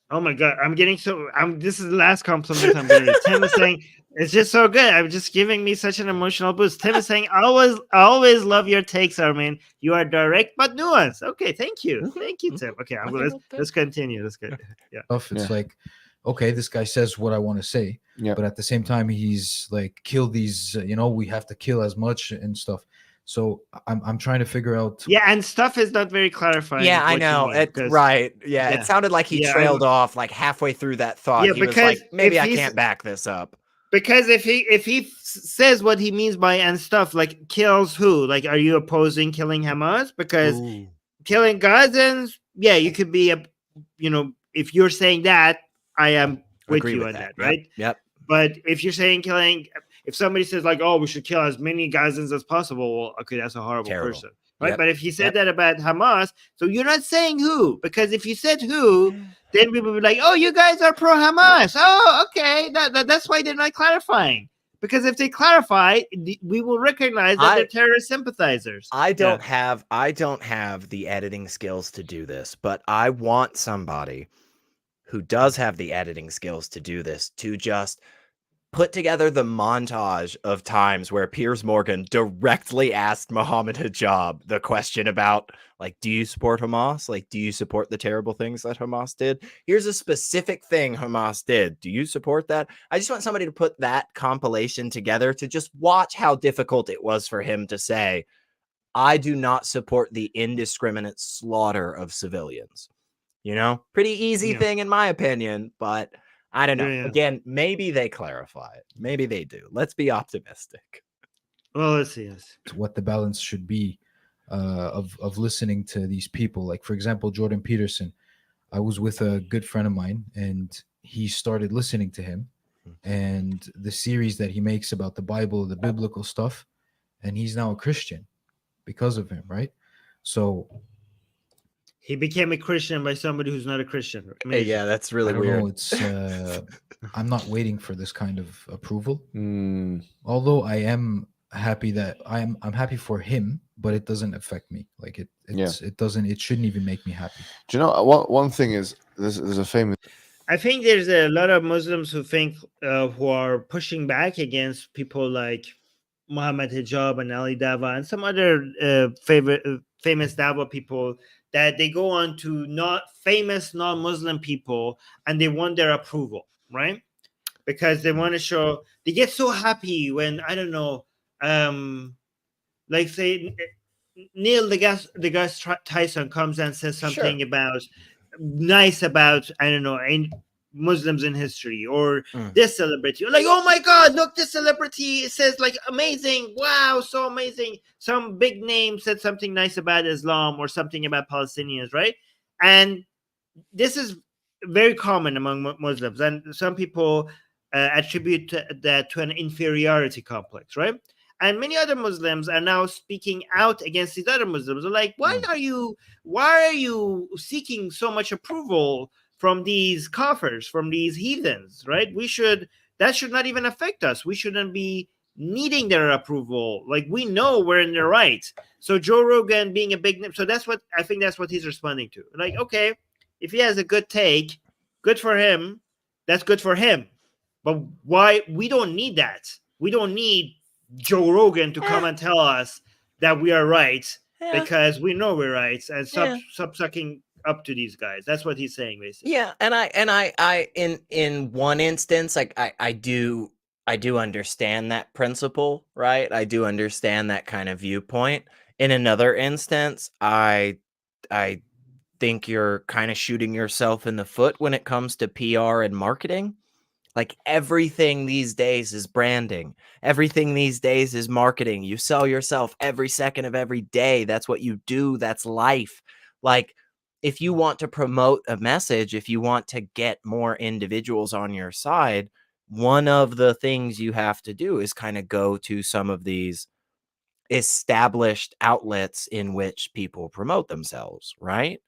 Oh my God, I'm getting so. This is the last compliment I'm getting. Tim is saying it's just so good. I'm just giving me such an emotional boost. Tim is saying, I always love your takes, Armin. You are direct but nuanced. Okay, thank you, Tim. Okay, let's continue. Let's go. Yeah, it's like, okay, this guy says what I want to say, but at the same time, he's like, kill these. We have to kill as much and stuff. So I'm trying to figure out. Yeah, and stuff is not very clarifying. Yeah, I know. Right. Yeah, it sounded like he trailed off like halfway through that thought. Yeah, he was like, maybe I can't back this up. Because if he says what he means by and stuff, like kills who? Like, are you opposing killing Hamas? Because killing Gazans, you could be if you're saying that, I am with you on that, right? Yep. But if you're saying if somebody says like, oh, we should kill as many Gazans as possible, well, okay, that's a horrible person, right? But if he said that about Hamas, so you're not saying who, because if you said who, then we would be like, oh, you guys are pro-Hamas. Oh, okay, that's why they're not clarifying. Because if they clarify, we will recognize that they're terrorist sympathizers. I don't have the editing skills to do this, but I want somebody who does have the editing skills to do this to just put together the montage of times where Piers Morgan directly asked Mohammed Hijab the question about, like, do you support Hamas? Like, do you support the terrible things that Hamas did? Here's a specific thing Hamas did. Do you support that? I just want somebody to put that compilation together to just watch how difficult it was for him to say, I do not support the indiscriminate slaughter of civilians. You know, pretty easy thing in my opinion, but I don't know. Again, maybe they clarify it. Maybe they do. Let's be optimistic. Well, let's see. What the balance should be of listening to these people. Like, for example, Jordan Peterson. I was with a good friend of mine, and he started listening to him and the series that he makes about the Bible, the biblical stuff, and he's now a Christian because of him, right? So he became a Christian by somebody who's not a Christian. Amazing. Yeah, that's really weird. Know, it's I'm not waiting for this kind of approval. Although I am happy that I'm happy for him, but it doesn't affect me. Like it shouldn't even make me happy. Do you know one thing is there's a famous. I think there's a lot of Muslims who think who are pushing back against people like Mohammed Hijab and Ali Dava and some other famous Dava people, that they go on to not famous non-Muslim people and they want their approval, right? Because they want to show, they get so happy when, I don't know, like say Neil deGrasse Tyson comes and says something nice about, I don't know, Muslims in history, or this celebrity. You're like, oh my God, look, this celebrity says like amazing, wow, so amazing. Some big name said something nice about Islam or something about Palestinians, right? And this is very common among Muslims, and some people attribute that to an inferiority complex, right? And many other Muslims are now speaking out against these other Muslims. They're like, why are you seeking so much approval from these kafirs, from these heathens, right? That should not even affect us. We shouldn't be needing their approval. Like, we know we're in the right. So Joe Rogan being a big name. So I think that's what he's responding to. Like, okay, if he has a good take, good for him. That's good for him. But why? We don't need that. We don't need Joe Rogan to come and tell us that we are right, because we know we're right, and stop sucking up to these guys. That's what he's saying, basically. Yeah, and I in one instance, like I do understand that principle, right? I do understand that kind of viewpoint. In another instance, I think you're kind of shooting yourself in the foot when it comes to PR and marketing. Like, everything these days is branding. Everything these days is marketing. You sell yourself every second of every day. That's what you do. That's life. Like, if you want to promote a message, if you want to get more individuals on your side, one of the things you have to do is kind of go to some of these established outlets in which people promote themselves, right?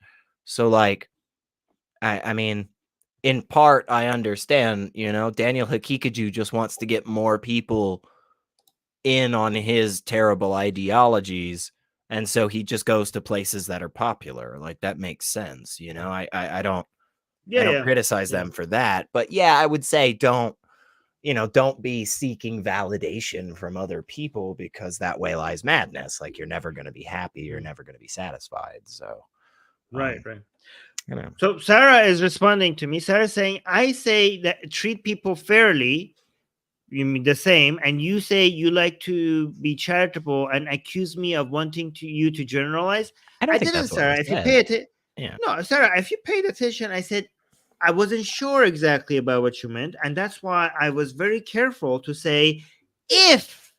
So, like, I mean, in part, I understand, Daniel Hakikaju just wants to get more people in on his terrible ideologies. And so he just goes to places that are popular. Like, that makes sense. I don't criticize them for that. But yeah, I would say don't be seeking validation from other people, because that way lies madness. Like, you're never going to be happy. You're never going to be satisfied. So, right. So Sarah is responding to me. Sarah's saying, I say that treat people fairly, you mean the same, and you say you like to be charitable and accuse me of wanting you to generalize. I didn't, Sarah. If you pay attention, no, Sarah, if you paid attention, I said I wasn't sure exactly about what you meant, and that's why I was very careful to say if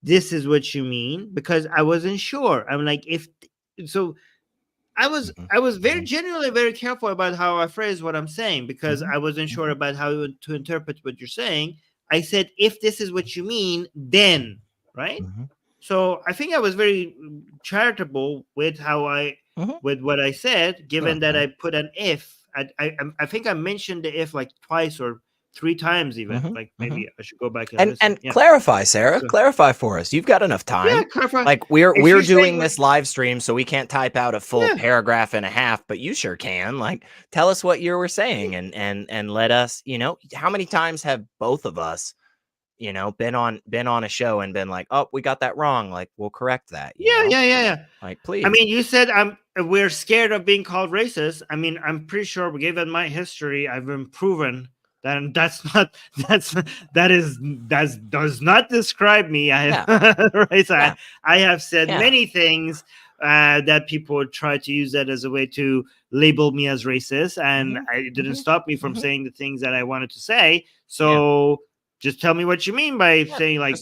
this is what you mean, because I wasn't sure. I'm like, if so. I was very genuinely very careful about how I phrase what I'm saying, because I wasn't sure about how to interpret what you're saying. I said, if this is what you mean, then, right? So I think I was very charitable with with what I said, given that I put an if. I think I mentioned the if like twice or 3 times even. Like, maybe I should go back and clarify, Sarah. Clarify for us. You've got enough time. Yeah, clarify. Like, we're doing this live stream, so we can't type out a full paragraph and a half, but you sure can. Like, tell us what you were saying, and let us. How many times have both of us, been on a show and been like, oh, we got that wrong. Like, we'll correct that. Yeah. Like, please. I mean, you said we're scared of being called racist. I mean, I'm pretty sure, given my history, I've been proven then that's not that does not describe me. Right? So I have said many things that people try to use that as a way to label me as racist, and it didn't stop me from saying the things that I wanted to say. So just tell me what you mean by saying like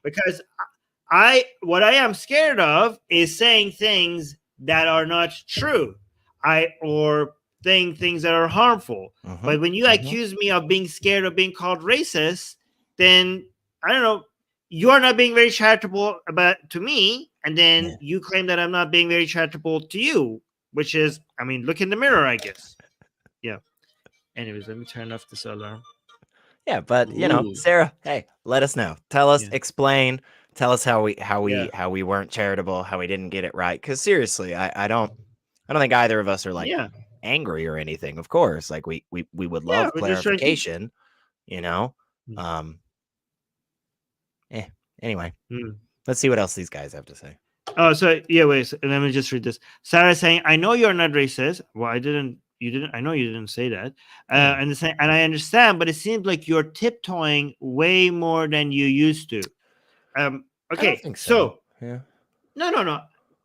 because what I am scared of is saying things that are not true. Or saying things that are harmful. But when you accuse me of being scared of being called racist, then I don't know, you are not being very charitable to me, and then you claim that I'm not being very charitable to you, which is, I mean, look in the mirror, I guess. Yeah. Anyways, let me turn off this alarm. Yeah, but you know, Sarah, hey, let us know. Tell us, explain, tell us how we weren't charitable, how we didn't get it right. Because seriously, I don't think either of us are like angry or anything. Of course, like we would love clarification, you know. Anyway, let's see what else these guys have to say. Oh, so wait. So let me just read this. Sarah saying, "I know you're not racist." Well, I didn't. You didn't. I know you didn't say that. And I understand, but it seems like you're tiptoeing way more than you used to. Okay. I don't think so. Yeah. No.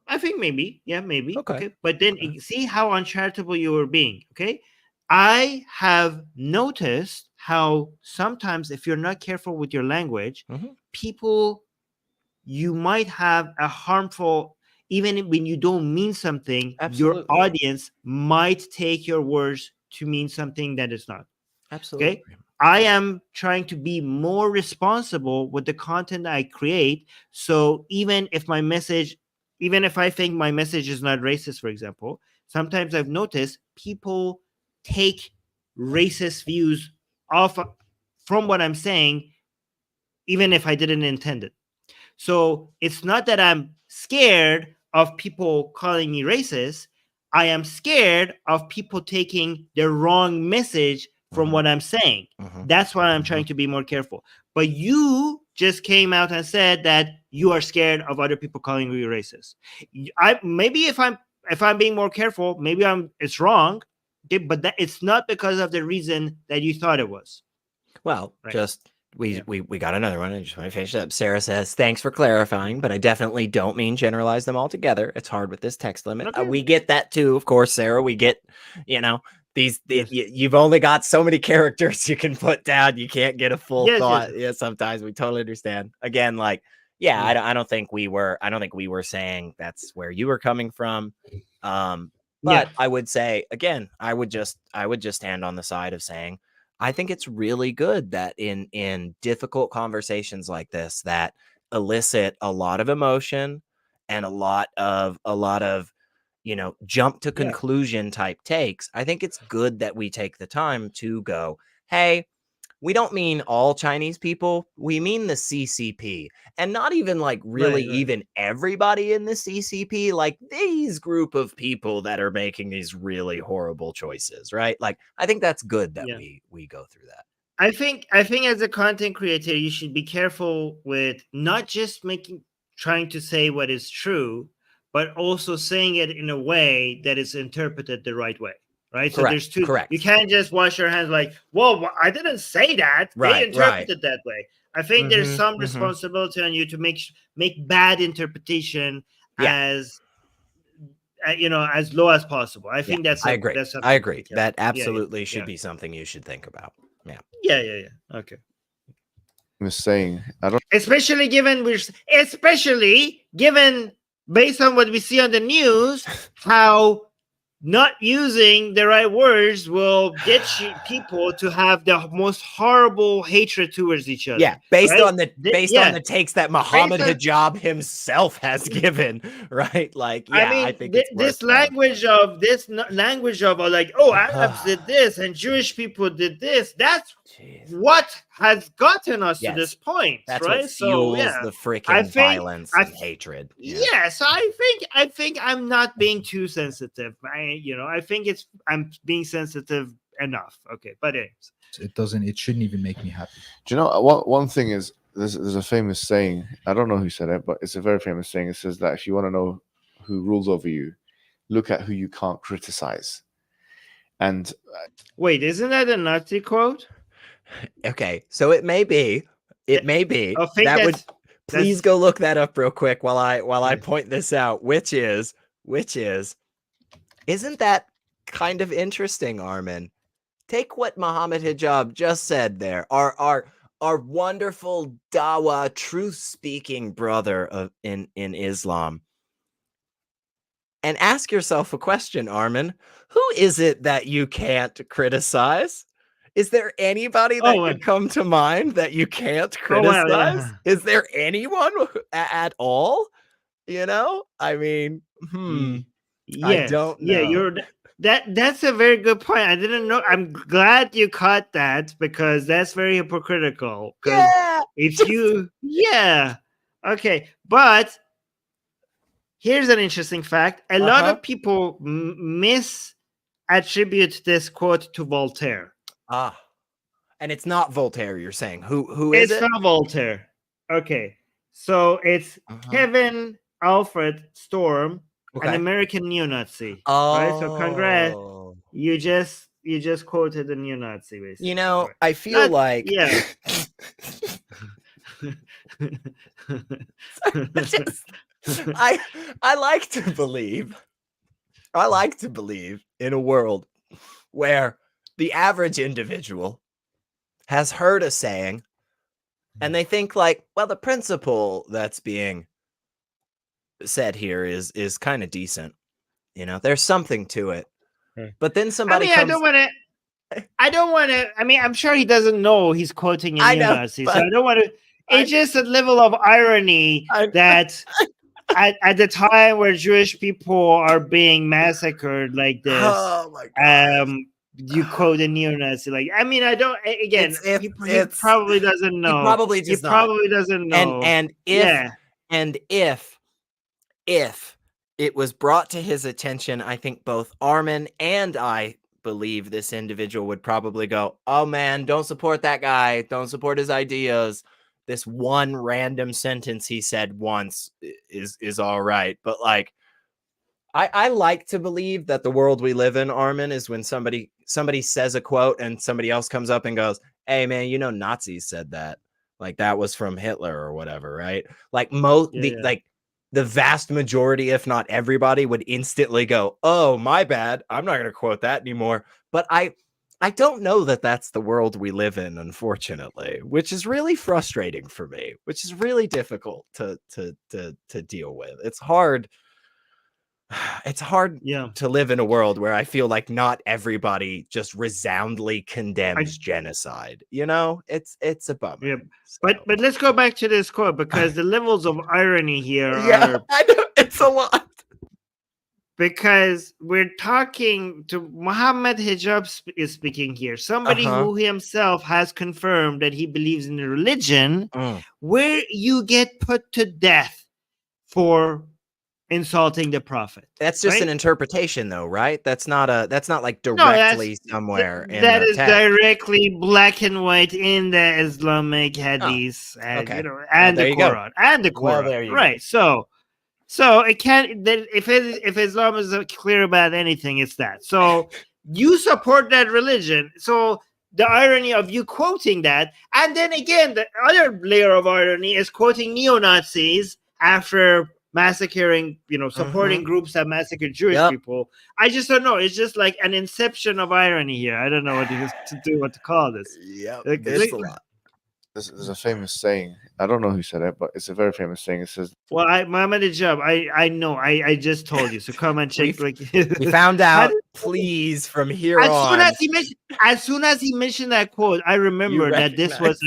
I think maybe. Yeah, maybe. Okay. But then see how uncharitable you were being. Okay. I have noticed how sometimes if you're not careful with your language, people, you might have a harmful, even when you don't mean something, your audience might take your words to mean something that is not. Absolutely. Okay. I am trying to be more responsible with the content I create. So even if I think my message is not racist, for example, sometimes I've noticed people take racist views off from what I'm saying, even if I didn't intend it. So it's not that I'm scared of people calling me racist. I am scared of people taking the wrong message from what I'm saying. That's why I'm trying to be more careful. But you just came out and said that you are scared of other people calling you racist. Maybe if I'm being more careful, maybe it's wrong, but it's not because of the reason that you thought it was. Well, just we got another one. I just want to finish up. Sarah says, "Thanks for clarifying, but I definitely don't mean generalize them all together. It's hard with this text limit." Okay. We get that too, of course, Sarah. We get, you know, you've only got so many characters you can put down. You can't get a full thought. Yeah, sometimes we totally understand. Again, like, I don't think we were saying that's where you were coming from. But I would say, again, I would just stand on the side of saying, I think it's really good that in difficult conversations like this that elicit a lot of emotion and a lot of you know, jump to conclusion type takes. I think it's good that we take the time to go, hey, we don't mean all Chinese people. We mean the CCP, and not even like really even everybody in the CCP, like these group of people that are making these really horrible choices, right? Like, I think that's good that we go through that. I think as a content creator, you should be careful with not just trying to say what is true, but also saying it in a way that is interpreted the right way. Right. So there's two. Correct. You can't just wash your hands like, well, I didn't say that. They interpreted that way. I think there's some responsibility on you to make bad interpretation as as low as possible. I think I agree. I agree. That absolutely should be something you should think about. Yeah. Okay. I'm saying, I don't. Especially given based on what we see on the news, how not using the right words will get people to have the most horrible hatred towards each other. Yeah, based on the takes that Mohammed Hijab himself has given, right? Like, I think this language of like, oh, Arabs did this and Jewish people did this. That's what has gotten us to this point. That's right? What fuels the freaking violence and hatred. So I think I'm not being too sensitive. I think I'm being sensitive enough. Okay, but anyways. It shouldn't even make me happy. Do you know one thing is there's a famous saying, I don't know who said it, but it's a very famous saying. It says that if you want to know who rules over you, look at who you can't criticize. And wait, isn't that a Nazi quote? Okay, so it may be. It may be. I think That would please that's- go look that up real quick while I point this out, which is isn't that kind of interesting, Armin? Take what Mohammed Hijab just said there. Our wonderful Dawa, truth-speaking brother in Islam. And ask yourself a question, Armin. Who is it that you can't criticize? Is there anybody that could come to mind that you can't criticize? Well, yeah. Is there anyone at all? You know? I mean, yes. I don't know. Yeah, that's a very good point. I didn't know. I'm glad you caught that because that's very hypocritical. Yeah. If you, okay, but here's an interesting fact. A lot of people misattribute this quote to Voltaire. And it's not Voltaire, you're saying. Who is it? It's not Voltaire. Okay. So it's Kevin Alfred Storm, an American neo-Nazi. Right? So congrats. You just quoted a neo-Nazi, basically. You know, I feel like I like to believe in a world where the average individual has heard a saying and they think like, well, the principle that's being said here is kind of decent. You know, there's something to it. But then somebody comes... I don't want to. I mean, I'm sure he doesn't know he's quoting a neo-Nazi, so I don't want to. It's just a level of irony that at the time where Jewish people are being massacred like this, you quote a neo-Nazi. Like, I mean, I don't. Again, he probably doesn't know. He probably doesn't know. And if it was brought to his attention, I think both Armin and I believe this individual would probably go, oh man, don't support that guy. Don't support his ideas. This one random sentence he said once is all right. But like, I like to believe that the world we live in, Armin, is when somebody says a quote and somebody else comes up and goes, hey man, you know, Nazis said that. Like that was from Hitler or whatever, right? Like like the vast majority, if not everybody, would instantly go, oh, my bad. I'm not going to quote that anymore. But I don't know that that's the world we live in, unfortunately, which is really frustrating for me, which is really difficult to deal with. It's hard. It's hard to live in a world where I feel like not everybody just resoundly condemns genocide. You know, it's a bummer. Yeah. So. But let's go back to this quote because the levels of irony here are... I know, it's a lot. Because we're talking to Mohammed Hijab is speaking here, somebody who himself has confirmed that he believes in a religion where you get put to death for insulting the prophet. That's just an interpretation, though, right? That's not like directly somewhere. That is directly black and white in the Islamic hadith, and the Quran, and the Quran. Well, there you go. So it can't. If Islam is clear about anything, it's that. So you support that religion. So the irony of you quoting that, and then again, the other layer of irony is quoting neo-Nazis after massacring, supporting groups that massacred Jewish people. I just don't know. It's just like an inception of irony here. I don't know what to call this. Yeah, it's a lot. There's a famous saying. I don't know who said it, but it's a very famous saying. It says, "Well, Mohammed Hijab, I know. I just told you. So come and check." We found out. Please, from here on. As soon as he mentioned that quote, I remember that this was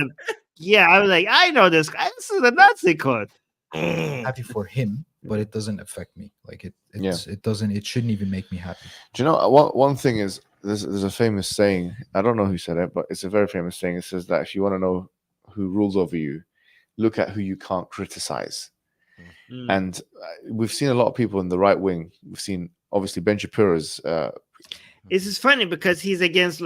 I was like, I know this guy. This is a Nazi quote. Happy for him, but it doesn't affect me. Like it doesn't. It shouldn't even make me happy. Do you know one thing is there's a famous saying. I don't know who said it, but it's a very famous saying. It says that if you want to know who rules over you, look at who you can't criticize. And we've seen a lot of people in the right wing. We've seen obviously Ben Shapiro's. This is funny because he's against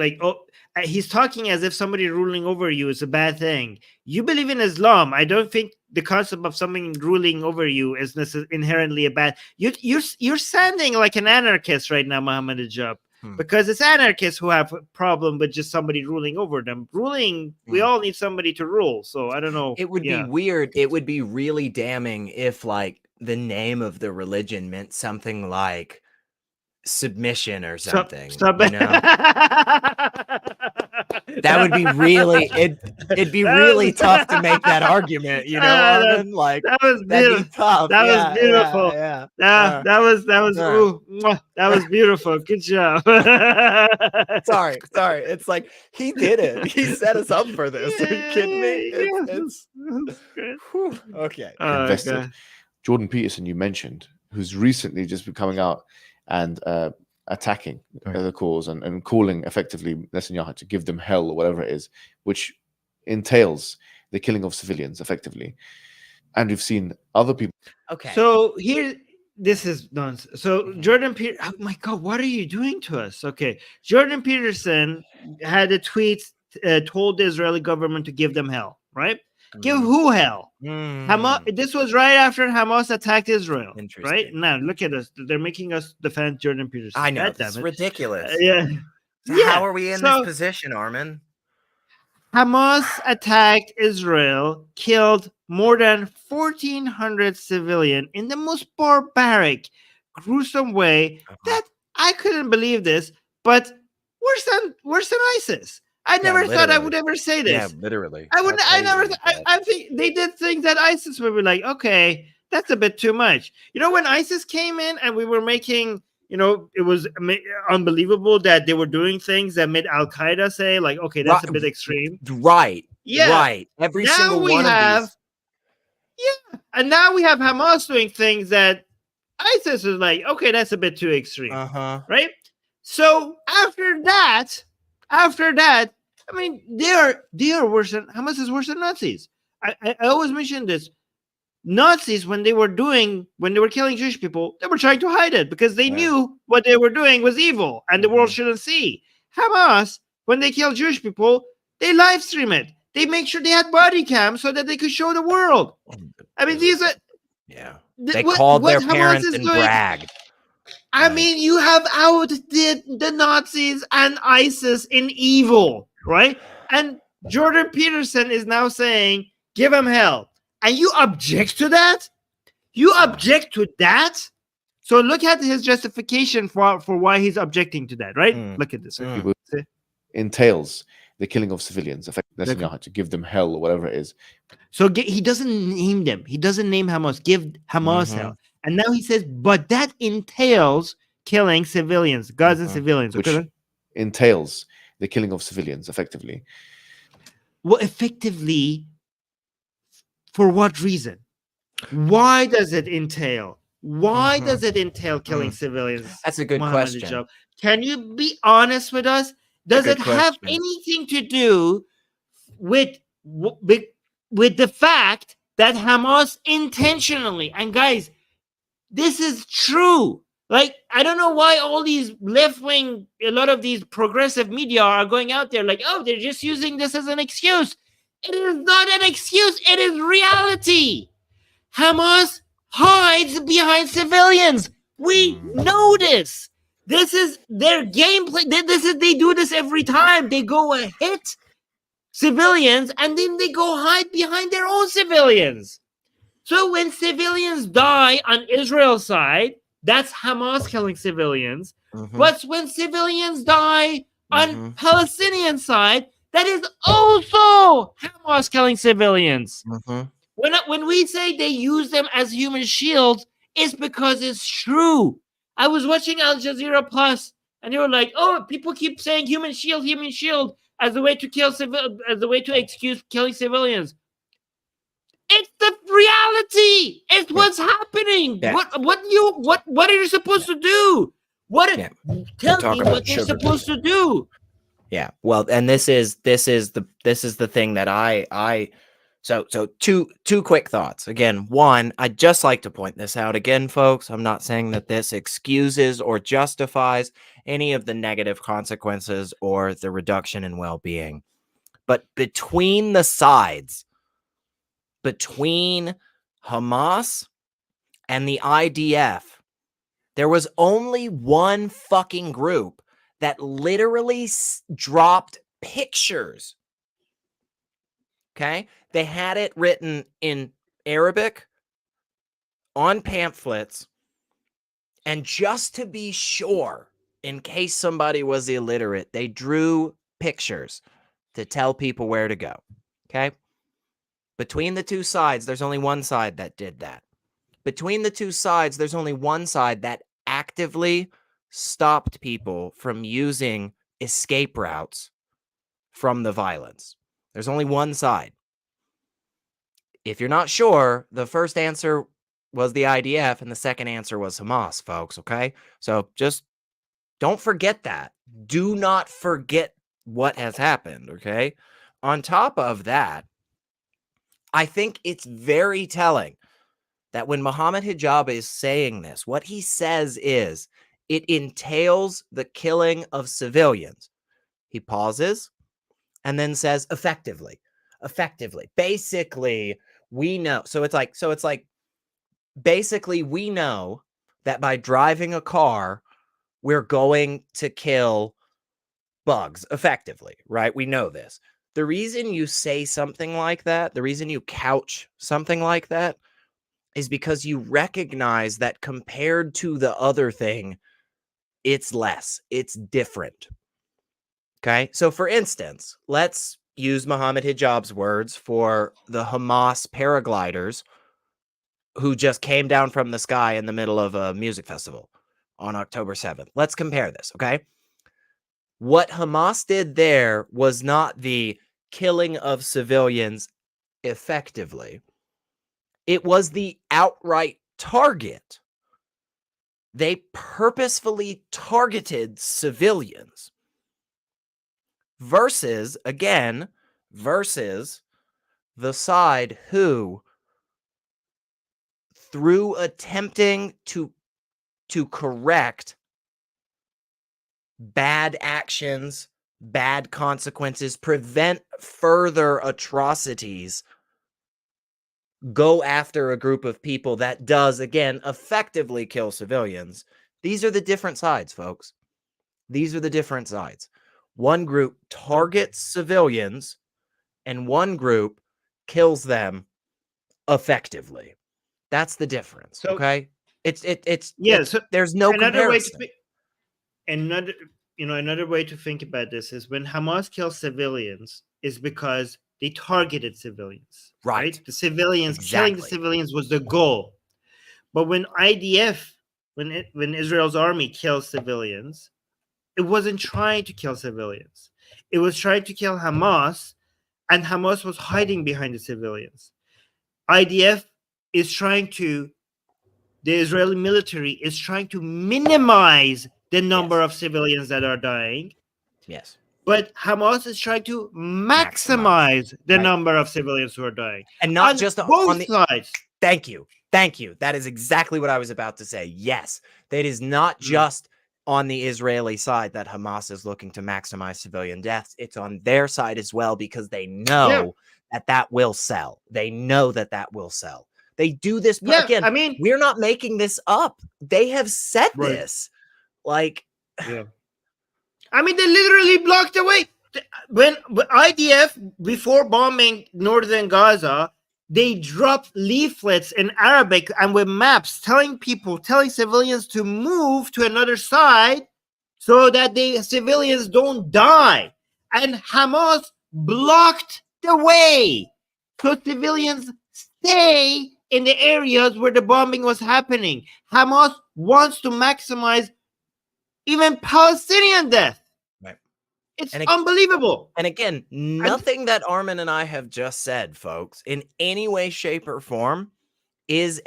he's talking as if somebody ruling over you is a bad thing. You believe in Islam. I don't think the concept of something ruling over you is inherently a bad. You're sounding like an anarchist right now, Mohammed Hijab. because it's anarchists who have a problem with just somebody ruling over them. We all need somebody to rule. So I don't know. It would be weird. It would be really damning if like the name of the religion meant something like submission or something. You know? That would be really it'd be really tough to make that argument, you know, Armin? Like that was that'd be tough. That was beautiful. That was beautiful. Good job. Sorry. It's like he did it. He set us up for this. Are you kidding me? Okay. Invested. Jordan Peterson, you mentioned, who's recently just been coming out and attacking the cause and calling effectively Netanyahu to give them hell or whatever it is, which entails the killing of civilians effectively. And we've seen other people. Okay. So this is nonsense. So Jordan Peterson, oh my God, what are you doing to us? Okay. Jordan Peterson had a tweet, told the Israeli government to give them hell, right? Give who hell? Hamas. This was right after Hamas attacked Israel. Right now, look at us. They're making us defend Jordan Peterson. I know. That's ridiculous. So how are we in this position, Armin? Hamas attacked Israel, killed more than 1,400 civilians in the most barbaric, gruesome way that I couldn't believe this, but worse than ISIS. I never thought I would ever say this. Yeah, literally. I think they did things that ISIS would be like, okay, that's a bit too much. You know, when ISIS came in and we were making, you know, it was unbelievable that they were doing things that made Al-Qaeda say, like, okay, that's a bit extreme. Right. Yeah. Right. Every single one of these. Yeah. And now we have Hamas doing things that ISIS is like, okay, that's a bit too extreme. Right? So after that, I mean, they are worse than Hamas is worse than Nazis. I always mention this. Nazis, when they were killing Jewish people, they were trying to hide it because they knew what they were doing was evil and the world shouldn't see. Hamas, when they kill Jewish people, they live stream it. They make sure they had body cams so that they could show the world. I mean, these are they called their parents and bragged. I mean, you have outdid the Nazis and ISIS in evil, right? And Jordan Peterson is now saying, give them hell. And you object to that? You object to that? So look at his justification for why he's objecting to that, right? Look at this. Entails the killing of civilians, Netanyahu to give them hell or whatever it is. So he doesn't name them. He doesn't name Hamas. Give Hamas hell. And now he says, but that entails killing civilians, Gazan civilians. Which entails the killing of civilians, effectively. Well, effectively, for what reason? Why does it entail? Why does it entail killing civilians? That's a good question. Joe? Can you be honest with us? Does it have anything to do with the fact that Hamas intentionally, and guys, this is true. Like, I don't know why all these left-wing, a lot of these progressive media are going out there like, oh, they're just using this as an excuse. It is not an excuse. It is reality. Hamas hides behind civilians. We know this. This is their gameplay. They do this every time. They go and hit civilians and then they go hide behind their own civilians. So when civilians die on Israel's side, that's Hamas killing civilians. But when civilians die on Palestinian side, that is also Hamas killing civilians. When we say they use them as human shields, it's because it's true. I was watching Al Jazeera Plus, and they were like, "Oh, people keep saying human shield as a way to kill as a way to excuse killing civilians." It's the reality. It's what's happening. Yeah. What are you supposed to do? Tell me what you're supposed to do. Yeah. Well, and this is the thing that I so two quick thoughts. Again, one, I'd just like to point this out again, folks. I'm not saying that this excuses or justifies any of the negative consequences or the reduction in well-being. But between the sides, between Hamas and the IDF, there was only one fucking group that literally dropped pictures. Okay? They had it written in Arabic on pamphlets, and just to be sure, in case somebody was illiterate, they drew pictures to tell people where to go. Okay? Between the two sides, there's only one side that did that. Between the two sides, there's only one side that actively stopped people from using escape routes from the violence. There's only one side. If you're not sure, the first answer was the IDF and the second answer was Hamas, folks, okay? So just don't forget that. Do not forget what has happened, okay? On top of that, I think it's very telling that when Mohammed Hijab is saying this, what he says is it entails the killing of civilians. He pauses and then says effectively. Basically, we know. So it's like basically we know that by driving a car, we're going to kill bugs effectively, right? We know this. The reason you say something like that, the reason you couch something like that is because you recognize that compared to the other thing, it's less, it's different. Okay. So for instance, let's use Mohammed Hijab's words for the Hamas paragliders who just came down from the sky in the middle of a music festival on October 7th. Let's compare this. Okay. What Hamas did there was not the killing of civilians effectively. It was the outright target. They purposefully targeted civilians versus the side who, through attempting to correct bad actions, bad consequences, prevent further atrocities, go after a group of people that does, again, effectively kill civilians. These are the different sides, folks. These are the different sides. One group targets civilians and one group kills them effectively. That's the difference. So, okay? There's no comparison. Another way to think about this is when Hamas kills civilians is because they targeted civilians, right? The civilians, killing the civilians was the goal. But when IDF, when Israel's army kills civilians, it wasn't trying to kill civilians. It was trying to kill Hamas, and Hamas was hiding behind the civilians. IDF is the Israeli military is trying to minimize the number of civilians that are dying. Yes. But Hamas is trying to maximize the number of civilians who are dying. And not on just both on the sides. Thank you. That is exactly what I was about to say. Yes. That is not just on the Israeli side that Hamas is looking to maximize civilian deaths. It's on their side as well because they know that will sell. They know that will sell. They do this. Again, I mean, we're not making this up. They have said this. Like, I mean, they literally blocked the way. When IDF, before bombing northern Gaza, they dropped leaflets in Arabic and with maps telling civilians to move to another side so that the civilians don't die. And Hamas blocked the way so civilians stay in the areas where the bombing was happening. Hamas wants to maximize even Palestinian death. Right. It's unbelievable. And again, nothing that Armin and I have just said, folks, in any way, shape, or form is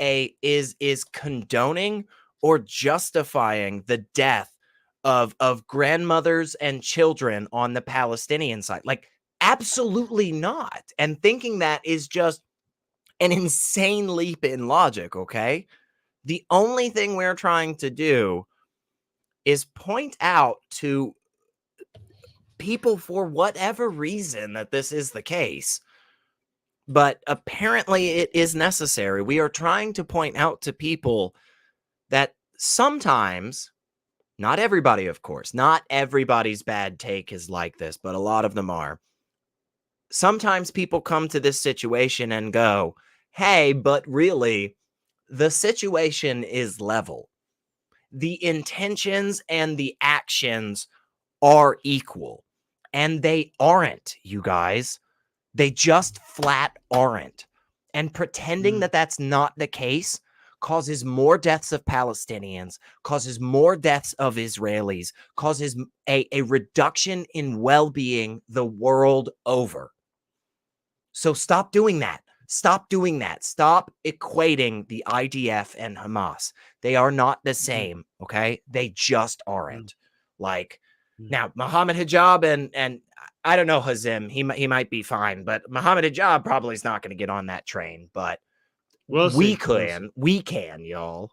condoning or justifying the death of grandmothers and children on the Palestinian side. Like, absolutely not. And thinking that is just an insane leap in logic, okay? The only thing we're trying to do is point out to people, for whatever reason, that this is the case. But apparently it is necessary. We are trying to point out to people that sometimes, Not everybody, of course. Not everybody's bad take is like this, but a lot of them are. Sometimes people come to this situation and go, hey, but really, the situation is level. The intentions and the actions are equal. And they aren't, you guys. They just flat aren't. And pretending that that's not the case causes more deaths of Palestinians, causes more deaths of Israelis, causes a reduction in well-being the world over. So stop doing that. Stop doing that. Stop equating the IDF and Hamas. They are not the same, okay? They just aren't. Like, now, Mohammed Hijab and I don't know, Hazem, he might be fine, but Mohammed Hijab probably is not going to get on that train, but we can, y'all.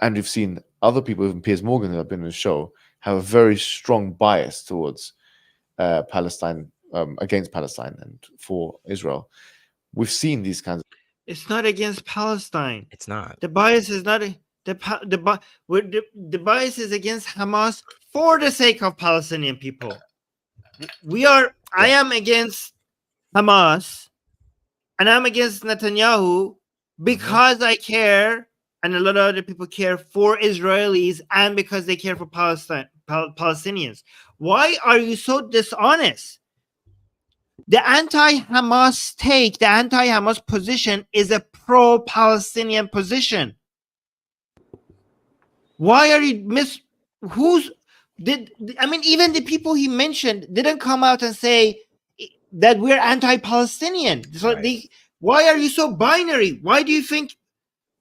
And we've seen other people, even Piers Morgan, that have been on the show, have a very strong bias towards Palestine, against Palestine and for Israel. We've seen these kinds of... It's not against Palestine. It's not. The bias is not the bias is against Hamas for the sake of Palestinian people. I am against Hamas and I'm against Netanyahu because I care, and a lot of other people care for Israelis, and because they care for Palestinians. Why are you so dishonest? The anti-Hamas take, the anti-Hamas position is a pro-Palestinian position. Why are you even the people he mentioned didn't come out and say that we're anti-Palestinian. So why are you so binary? Why do you think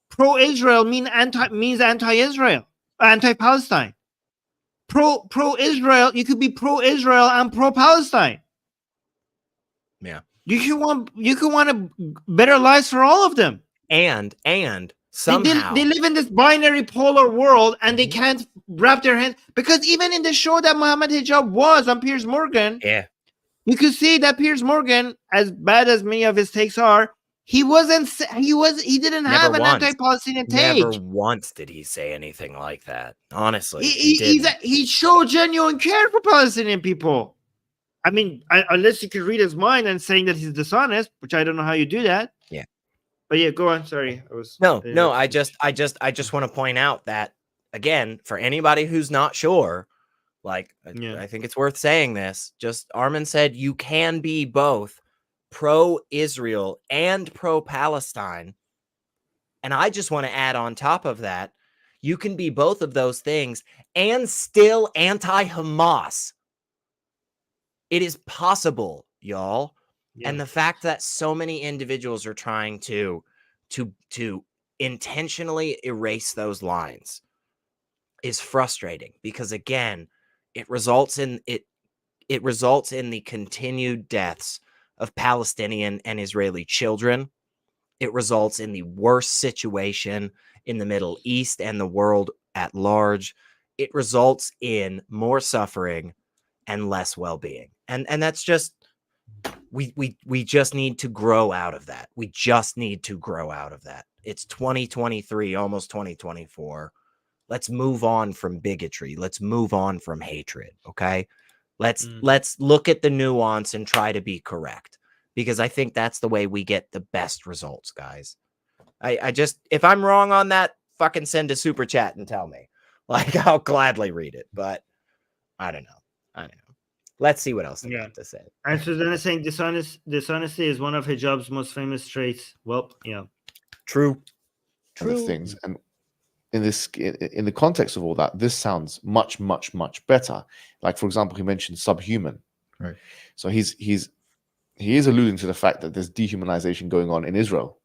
pro-Israel means anti-Israel, anti-Palestine? Pro-Israel, you could be pro-Israel and pro-Palestine. Yeah. You can want a better lives for all of them. And somehow they live in this binary polar world, and they can't wrap their hands, because even in the show that Mohammed Hijab was on Piers Morgan, you could see that Piers Morgan, as bad as many of his takes are, he didn't have an anti-Palestinian take. Never once did he say anything like that. Honestly, he showed genuine care for Palestinian people. I mean, unless you could read his mind and saying that he's dishonest, which I don't know how you do that. Yeah. But yeah, go on. Sorry. I just want to point out that, again, for anybody who's not sure, like, I think it's worth saying this. Just Armin said you can be both pro-Israel and pro-Palestine. And I just want to add on top of that, you can be both of those things and still anti-Hamas. It is possible, y'all. Yeah. And the fact that so many individuals are trying to intentionally erase those lines is frustrating, because, again, it results in the continued deaths of Palestinian and Israeli children. It results in the worst situation in the Middle East and the world at large. It results in more suffering and less well-being. And that's just, we just need to grow out of that. We just need to grow out of that. It's 2023, almost 2024. Let's move on from bigotry. Let's move on from hatred. Okay. Let's look at the nuance and try to be correct, because I think that's the way we get the best results, guys. I just, if I'm wrong on that, fucking send a super chat and tell me. Like, I'll gladly read it, but I don't know. Let's see what else they have to say. And Susanna is saying dishonesty is one of Hijab's most famous traits. Well, yeah. True. Things. And in the context of all that, this sounds much, much, much better. Like, for example, he mentioned subhuman. Right. So he is alluding to the fact that there's dehumanization going on in Israel.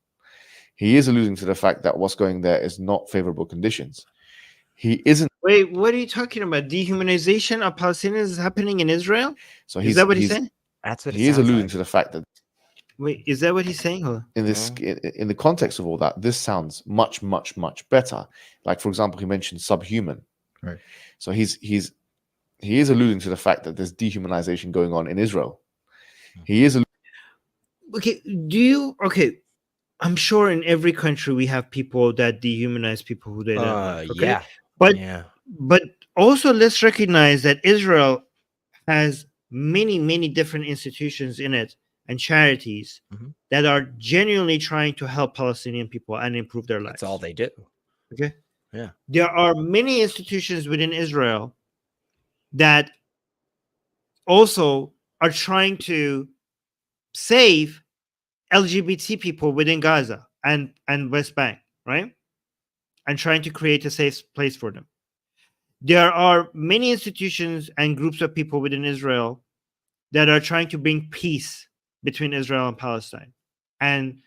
He is alluding to the fact that what's going there is not favorable conditions. He isn't. Wait, what are you talking about? Dehumanization of Palestinians is happening in Israel? So is that what he's saying? That's what he is alluding to the fact that. Wait, is that what he's saying? In the context of all that, this sounds much, much, much better. Like, for example, he mentioned subhuman. Right. So he is alluding to the fact that there's dehumanization going on in Israel. He is. Okay. I'm sure in every country we have people that dehumanize people who they don't. Okay? Yeah. But But also, let's recognize that Israel has many different institutions in it and charities that are genuinely trying to help Palestinian people and improve their lives. That's all they do. Okay. Yeah. There are many institutions within Israel that also are trying to save LGBT people within Gaza and West Bank, right? And trying to create a safe place for them. There are many institutions and groups of people within Israel that are trying to bring peace between Israel and Palestine, and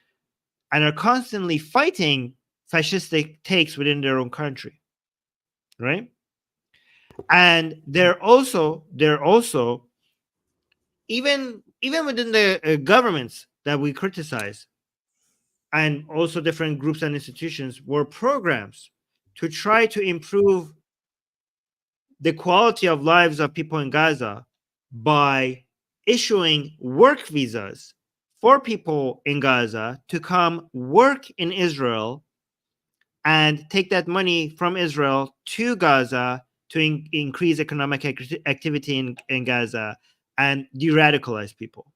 are constantly fighting fascistic takes within their own country, right? And they're also even within the governments that we criticize, and also different groups and institutions, were programs to try to improve the quality of lives of people in Gaza by issuing work visas for people in Gaza to come work in Israel and take that money from Israel to Gaza to increase economic activity in Gaza and de-radicalize people,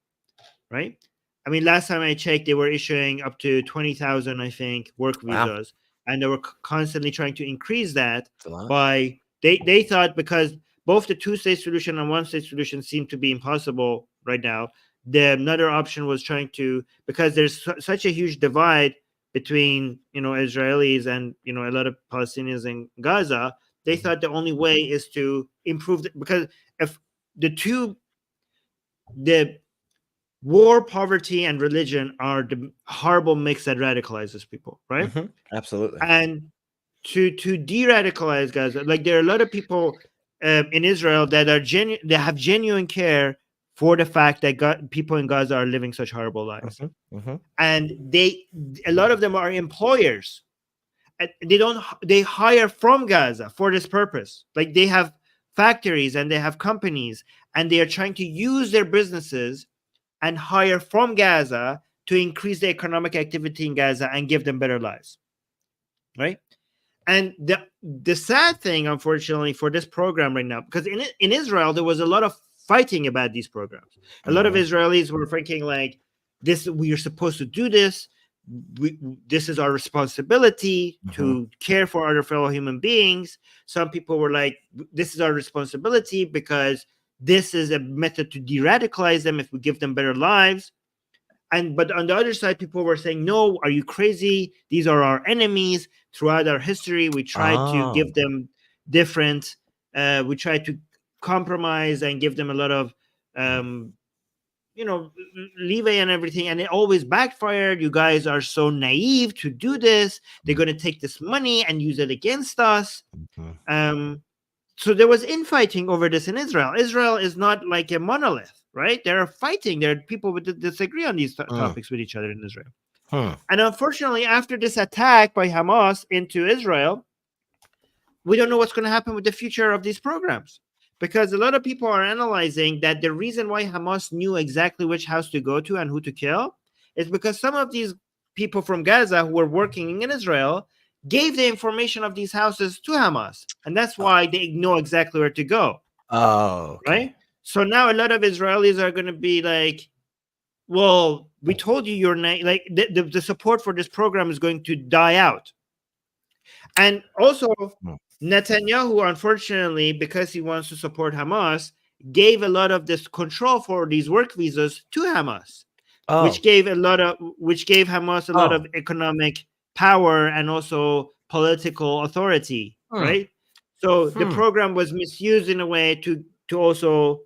right? I mean, last time I checked, they were issuing up to 20,000, I think, work visas, and they were constantly trying to increase that by they thought, because both the two-state solution and one-state solution seem to be impossible right now. Another option was trying to, because there's such a huge divide between Israelis and a lot of Palestinians in Gaza. They thought the only way is to improve because if the war, poverty, and religion are the horrible mix that radicalizes people, right? Absolutely. And to de-radicalize Gaza, like there are a lot of people in Israel that are that have genuine care for the fact that people in Gaza are living such horrible lives, and a lot of them are employers. They hire from Gaza for this purpose. Like they have factories and they have companies, and they are trying to use their businesses and hire from Gaza to increase the economic activity in Gaza and give them better lives, right? And the sad thing, unfortunately, for this program right now, because in Israel, there was a lot of fighting about these programs. A lot of Israelis were thinking like, we are supposed to do this. This is our responsibility to care for other fellow human beings. Some people were like, this is our responsibility because this is a method to de-radicalize them if we give them better lives. But on the other side, people were saying, no, are you crazy? These are our enemies. Throughout our history, we tried to give them different, we tried to compromise and give them a lot of, leeway and everything. And it always backfired. You guys are so naive to do this. They're going to take this money and use it against us. So there was infighting over this in Israel. Israel is not like a monolith, right? There are fighting. There are people that disagree on these topics with each other in Israel. And unfortunately, after this attack by Hamas into Israel, we don't know what's going to happen with the future of these programs. Because a lot of people are analyzing that the reason why Hamas knew exactly which house to go to and who to kill is because some of these people from Gaza who were working in Israel gave the information of these houses to Hamas. And that's why they know exactly where to go. Right? So now a lot of Israelis are going to be like, well, we told you your name. Like the support for this program is going to die out. And also, Netanyahu, unfortunately, because he wants to support Hamas, gave a lot of this control for these work visas to Hamas, which gave Hamas a lot of economic power and also political authority, right? So the program was misused in a way to also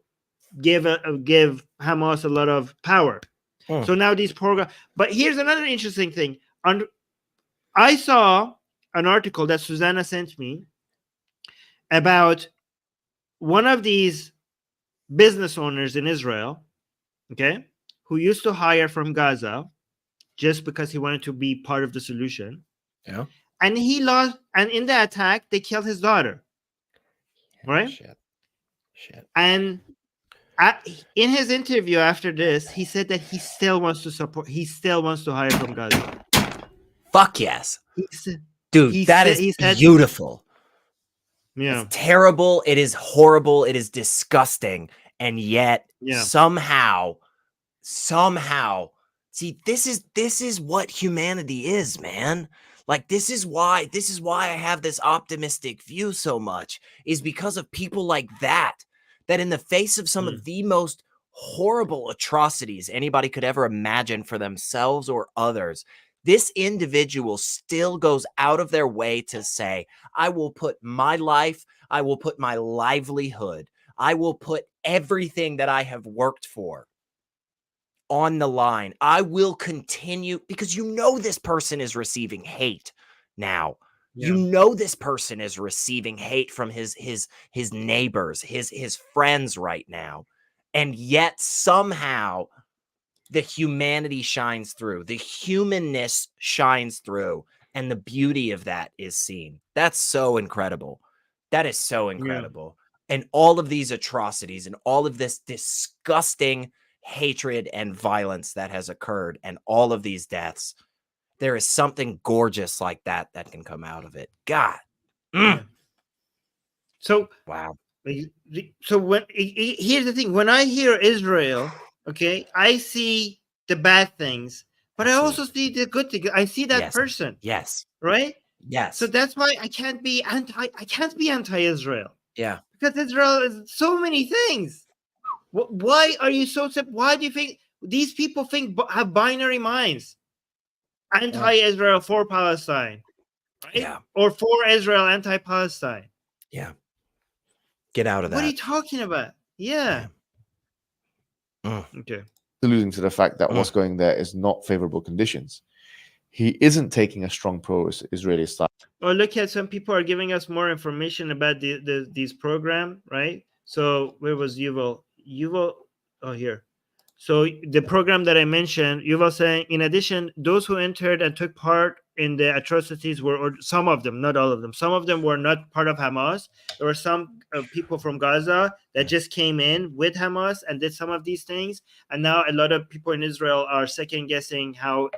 give Hamas a lot of power. So now these programs. But here's another interesting thing. I saw an article that Susanna sent me about one of these business owners in Israel, okay, who used to hire from Gaza just because he wanted to be part of the solution. Yeah. And he lost, and in the attack, they killed his daughter. Right? Shit. And in his interview after this, he said that he still wants to hire from Gaza. Fuck yes. Dude, that is beautiful. Yeah. It's terrible. It is horrible. It is disgusting. And yet somehow, see, this is what humanity is, man. Like, this is why I have this optimistic view so much, is because of people like that in the face of some of the most horrible atrocities anybody could ever imagine for themselves or others, this individual still goes out of their way to say, I will put my life, I will put my livelihood, I will put everything that I have worked for on the line. I will continue, because you know this person is receiving hate now. You know this person is receiving hate from his neighbors, his friends right now. And yet somehow the humanity shines through. The humanness shines through. And the beauty of that is seen. That's so incredible. That is so incredible. And all of these atrocities and all of this disgusting hatred and violence that has occurred and all of these deaths, there is something gorgeous like that can come out of it. God. So wow. So here's the thing: when I hear Israel, okay, I see the bad things, but I also see the good things. I see that person. Yes. Right. Yes. So that's why I can't be anti-Israel. Yeah. Because Israel is so many things. Why are you so? Why do you think these people have binary minds? Anti-Israel, for Palestine, right? Yeah. Or for Israel, anti-Palestine. Yeah. Get out of that. What are you talking about? Yeah. Okay. Alluding to the fact that what's going there is not favorable conditions. He isn't taking a strong pro-Israeli side. Well, look at some people are giving us more information about these program, right? So where was Yuval? Oh, here. So the program that I mentioned, Yuval saying, in addition, those who entered and took part in the atrocities were, or some of them, not all of them, some of them were not part of Hamas. There were some people from Gaza that just came in with Hamas and did some of these things. And now a lot of people in Israel are second guessing how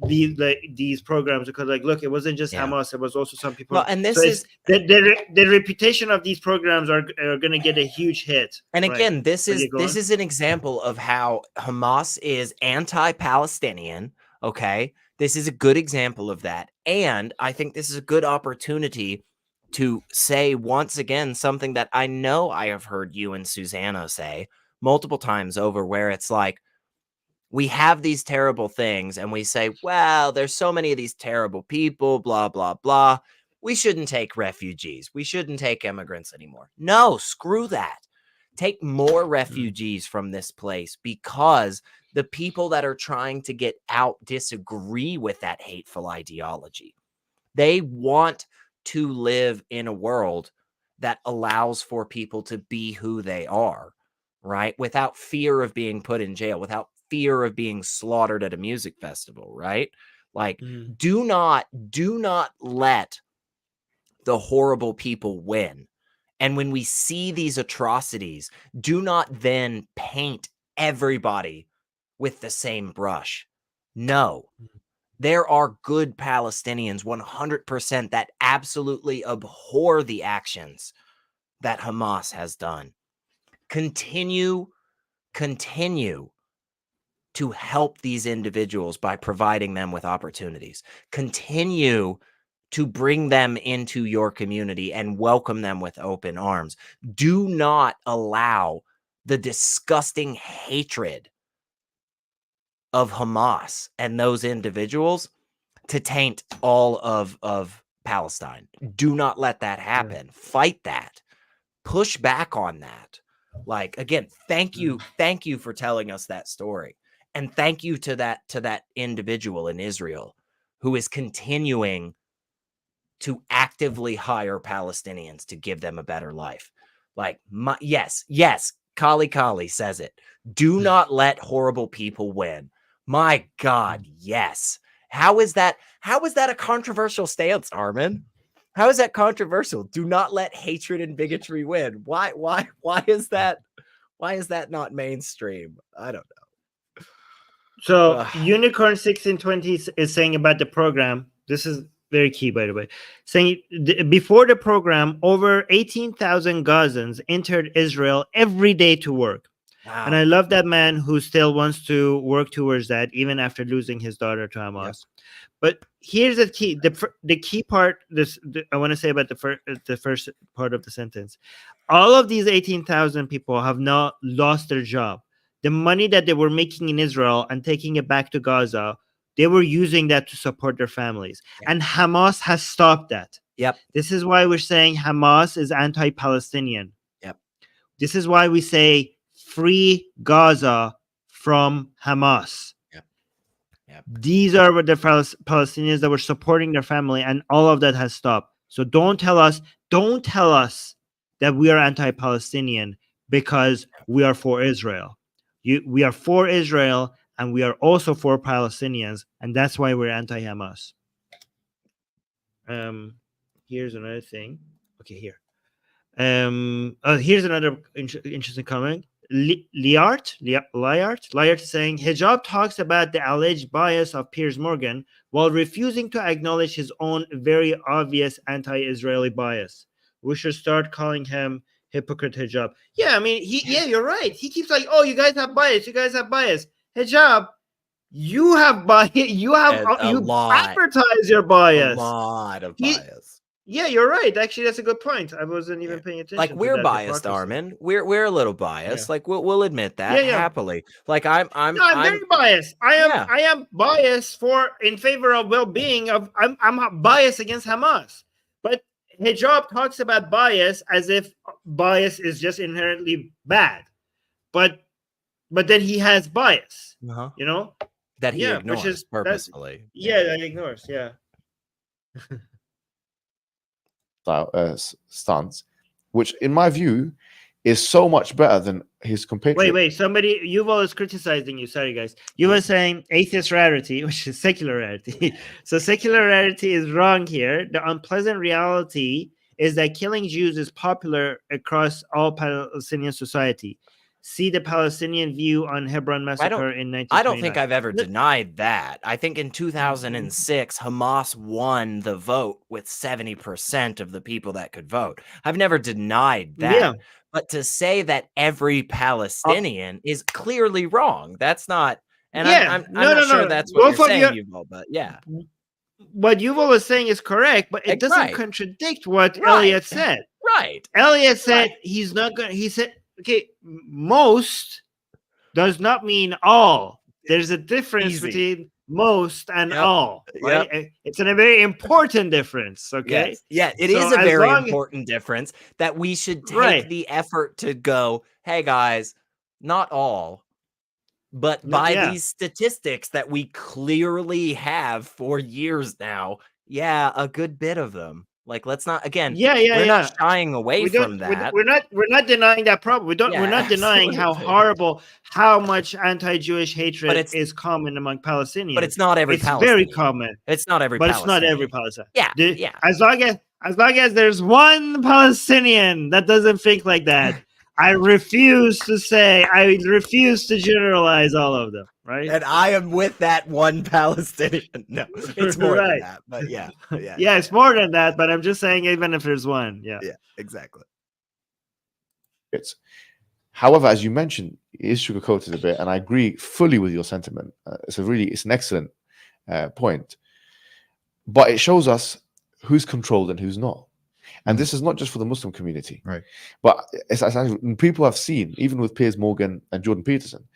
these programs, because look, it wasn't just Hamas, it was also some people. Well, and this is the reputation of these programs are going to get a huge hit. And again, this is an example of how Hamas is anti-Palestinian. Okay, this is a good example of that, and I think this is a good opportunity to say once again something that I know I have heard you and Susanna say multiple times over, where it's like, we have these terrible things and we say, well, there's so many of these terrible people, blah, blah, blah. We shouldn't take refugees. We shouldn't take immigrants anymore. No, screw that. Take more refugees from this place, because the people that are trying to get out disagree with that hateful ideology. They want to live in a world that allows for people to be who they are, right? Without fear of being put in jail, without fear of being slaughtered at a music festival, right? Like, do not let the horrible people win. And when we see these atrocities, do not then paint everybody with the same brush. No, there are good Palestinians 100% that absolutely abhor the actions that Hamas has done. Continue to help these individuals by providing them with opportunities. Continue to bring them into your community and welcome them with open arms. Do not allow the disgusting hatred of Hamas and those individuals to taint all of Palestine. Do not let that happen. Fight that. Push back on that. Like, again, thank you for telling us that story. And thank you to that individual in Israel who is continuing to actively hire Palestinians to give them a better life. Like, yes, Kali says it. Do not let horrible people win. My God, yes. How is that a controversial stance, Armin? How is that controversial? Do not let hatred and bigotry win. Why is that? Why is that not mainstream? I don't know. So Unicorn 1620 is saying about the program. This is very key, by the way, saying before the program, over 18,000 Gazans entered Israel every day to work. Wow. And I love that man who still wants to work towards that, even after losing his daughter to Hamas. Yep. But here's the key. The key part, I want to say about the first part of the sentence. All of these 18,000 people have not lost their job. The money that they were making in Israel and taking it back to Gaza, they were using that to support their families. Yep. And Hamas has stopped that. Yep. This is why we're saying Hamas is anti-Palestinian. Yep. This is why we say free Gaza from Hamas. Yep. Yep. These are the Palestinians that were supporting their family, and all of that has stopped. So don't tell us that we are anti-Palestinian because we are for Israel. We are for Israel, and we are also for Palestinians, and that's why we're anti-Hamas. Here's another thing. Okay, here. Here's another interesting comment. Liart is saying Hijab talks about the alleged bias of Piers Morgan while refusing to acknowledge his own very obvious anti-Israeli bias. We should start calling him hypocrite Hijab. Yeah, I mean, you're right. He keeps like, oh, you guys have bias. Hijab, you have bias. You advertise your bias. A lot of bias. Yeah, you're right. Actually, that's a good point. I wasn't even paying attention. Like, we're biased, Armin. We're a little biased. Yeah. Like, we'll admit that happily. Like, I'm very biased. I am biased in favor of well-being of. I'm biased against Hamas, but Hijab talks about bias as if bias is just inherently bad, but then he has bias. You know that he ignores purposefully. That ignores. Yeah. Stance, which in my view is so much better than his compatriot. Wait, somebody, Yuval is criticizing you. Sorry, guys. Yuval is saying atheist rarity, which is secular rarity. So secular rarity is wrong here. The unpleasant reality is that killing Jews is popular across all Palestinian society. See the Palestinian view on Hebron massacre in 1929. I don't think I've ever denied that. I think in 2006, Hamas won the vote with 70% of the people that could vote. I've never denied that. Yeah. But to say that every Palestinian is clearly wrong, that's not. And I'm not sure that's what you're saying, Yuval, but yeah. What Yuval is saying is correct, but it doesn't contradict what Elliot said. Right. Elliot said he's not going to, he said, okay, most does not mean all. There's a difference between most and all, right? Yep. It's a very important difference, okay? Yes. Yeah, it is a very important difference that we should take the effort to go, hey, guys, not all, but by these statistics that we clearly have for years now, a good bit of them. Like, let's not we're not shying away from that. We're not denying that problem. We're not denying how horrible, how much anti-Jewish hatred is common among Palestinians. But it's not every Palestinian. It's very common. It's not every Palestinian. But it's not every Palestinian. Yeah. As long as there's one Palestinian that doesn't think like that, I refuse to generalize all of them, right? And I am with that one Palestinian. No, it's more than that, but yeah, it's more than that, but I'm just saying even if there's one, yeah, exactly. However, as you mentioned, it is sugarcoated a bit, and I agree fully with your sentiment. It's an excellent point, but it shows us who's controlled and who's not. And this is not just for the Muslim community, right? But it's people have seen, even with Piers Morgan and Jordan Peterson.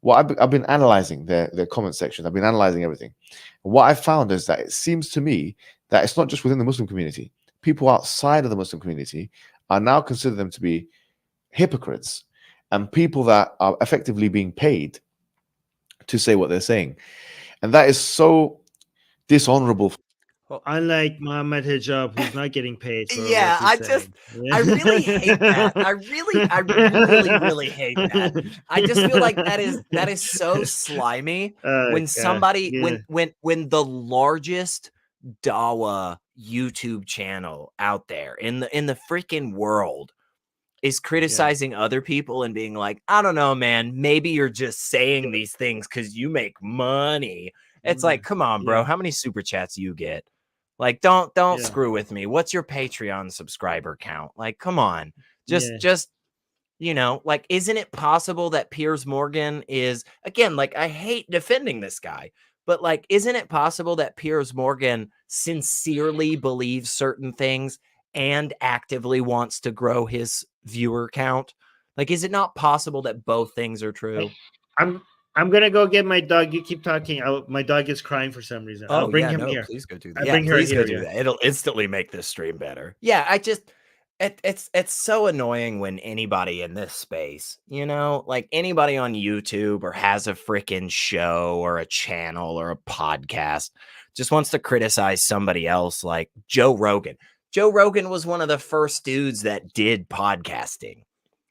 Well, I've been analyzing their comment section. I've been analyzing everything. And what I found is that it seems to me that it's not just within the Muslim community. People outside of the Muslim community are now consider them to be hypocrites and people that are effectively being paid to say what they're saying, and that is so dishonorable. Unlike Mohammed Hijab, who's not getting paid. For I really hate that. I really hate that. I just feel like that is so slimy when somebody when the largest Dawa YouTube channel out there in the freaking world is criticizing other people and being like, I don't know, man, maybe you're just saying these things because you make money. It's like, come on, bro, how many super chats you get? Like, don't screw with me. What's your Patreon subscriber count? Like, come on. Just you know, like, isn't it possible that Piers Morgan is, again, like, I hate defending this guy, but like, isn't it possible that Piers Morgan sincerely believes certain things and actively wants to grow his viewer count? Like, is it not possible that both things are true? I'm gonna go get my dog. You keep talking. My dog is crying for some reason. I'll bring him here. Please go do that. Please go do that. It'll instantly make this stream better. Yeah, it's so annoying when anybody in this space, you know, like anybody on YouTube or has a freaking show or a channel or a podcast just wants to criticize somebody else, like Joe Rogan. Joe Rogan was one of the first dudes that did podcasting.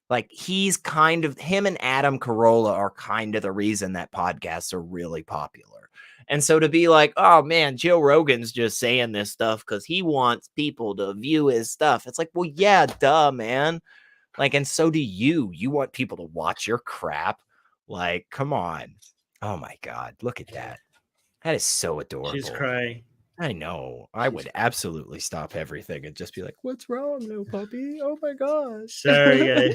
Like, he's kind of, him and Adam Carolla are kind of the reason that podcasts are really popular. And so to be like, oh man, Joe Rogan's just saying this stuff because he wants people to view his stuff. It's like, well, yeah, duh, man. Like, and so do you. You want people to watch your crap. Like, come on. Oh my God. Look at that. That is so adorable. She's crying. I know. I would absolutely stop everything and just be like, what's wrong, little puppy? Oh my gosh. Sorry, guys.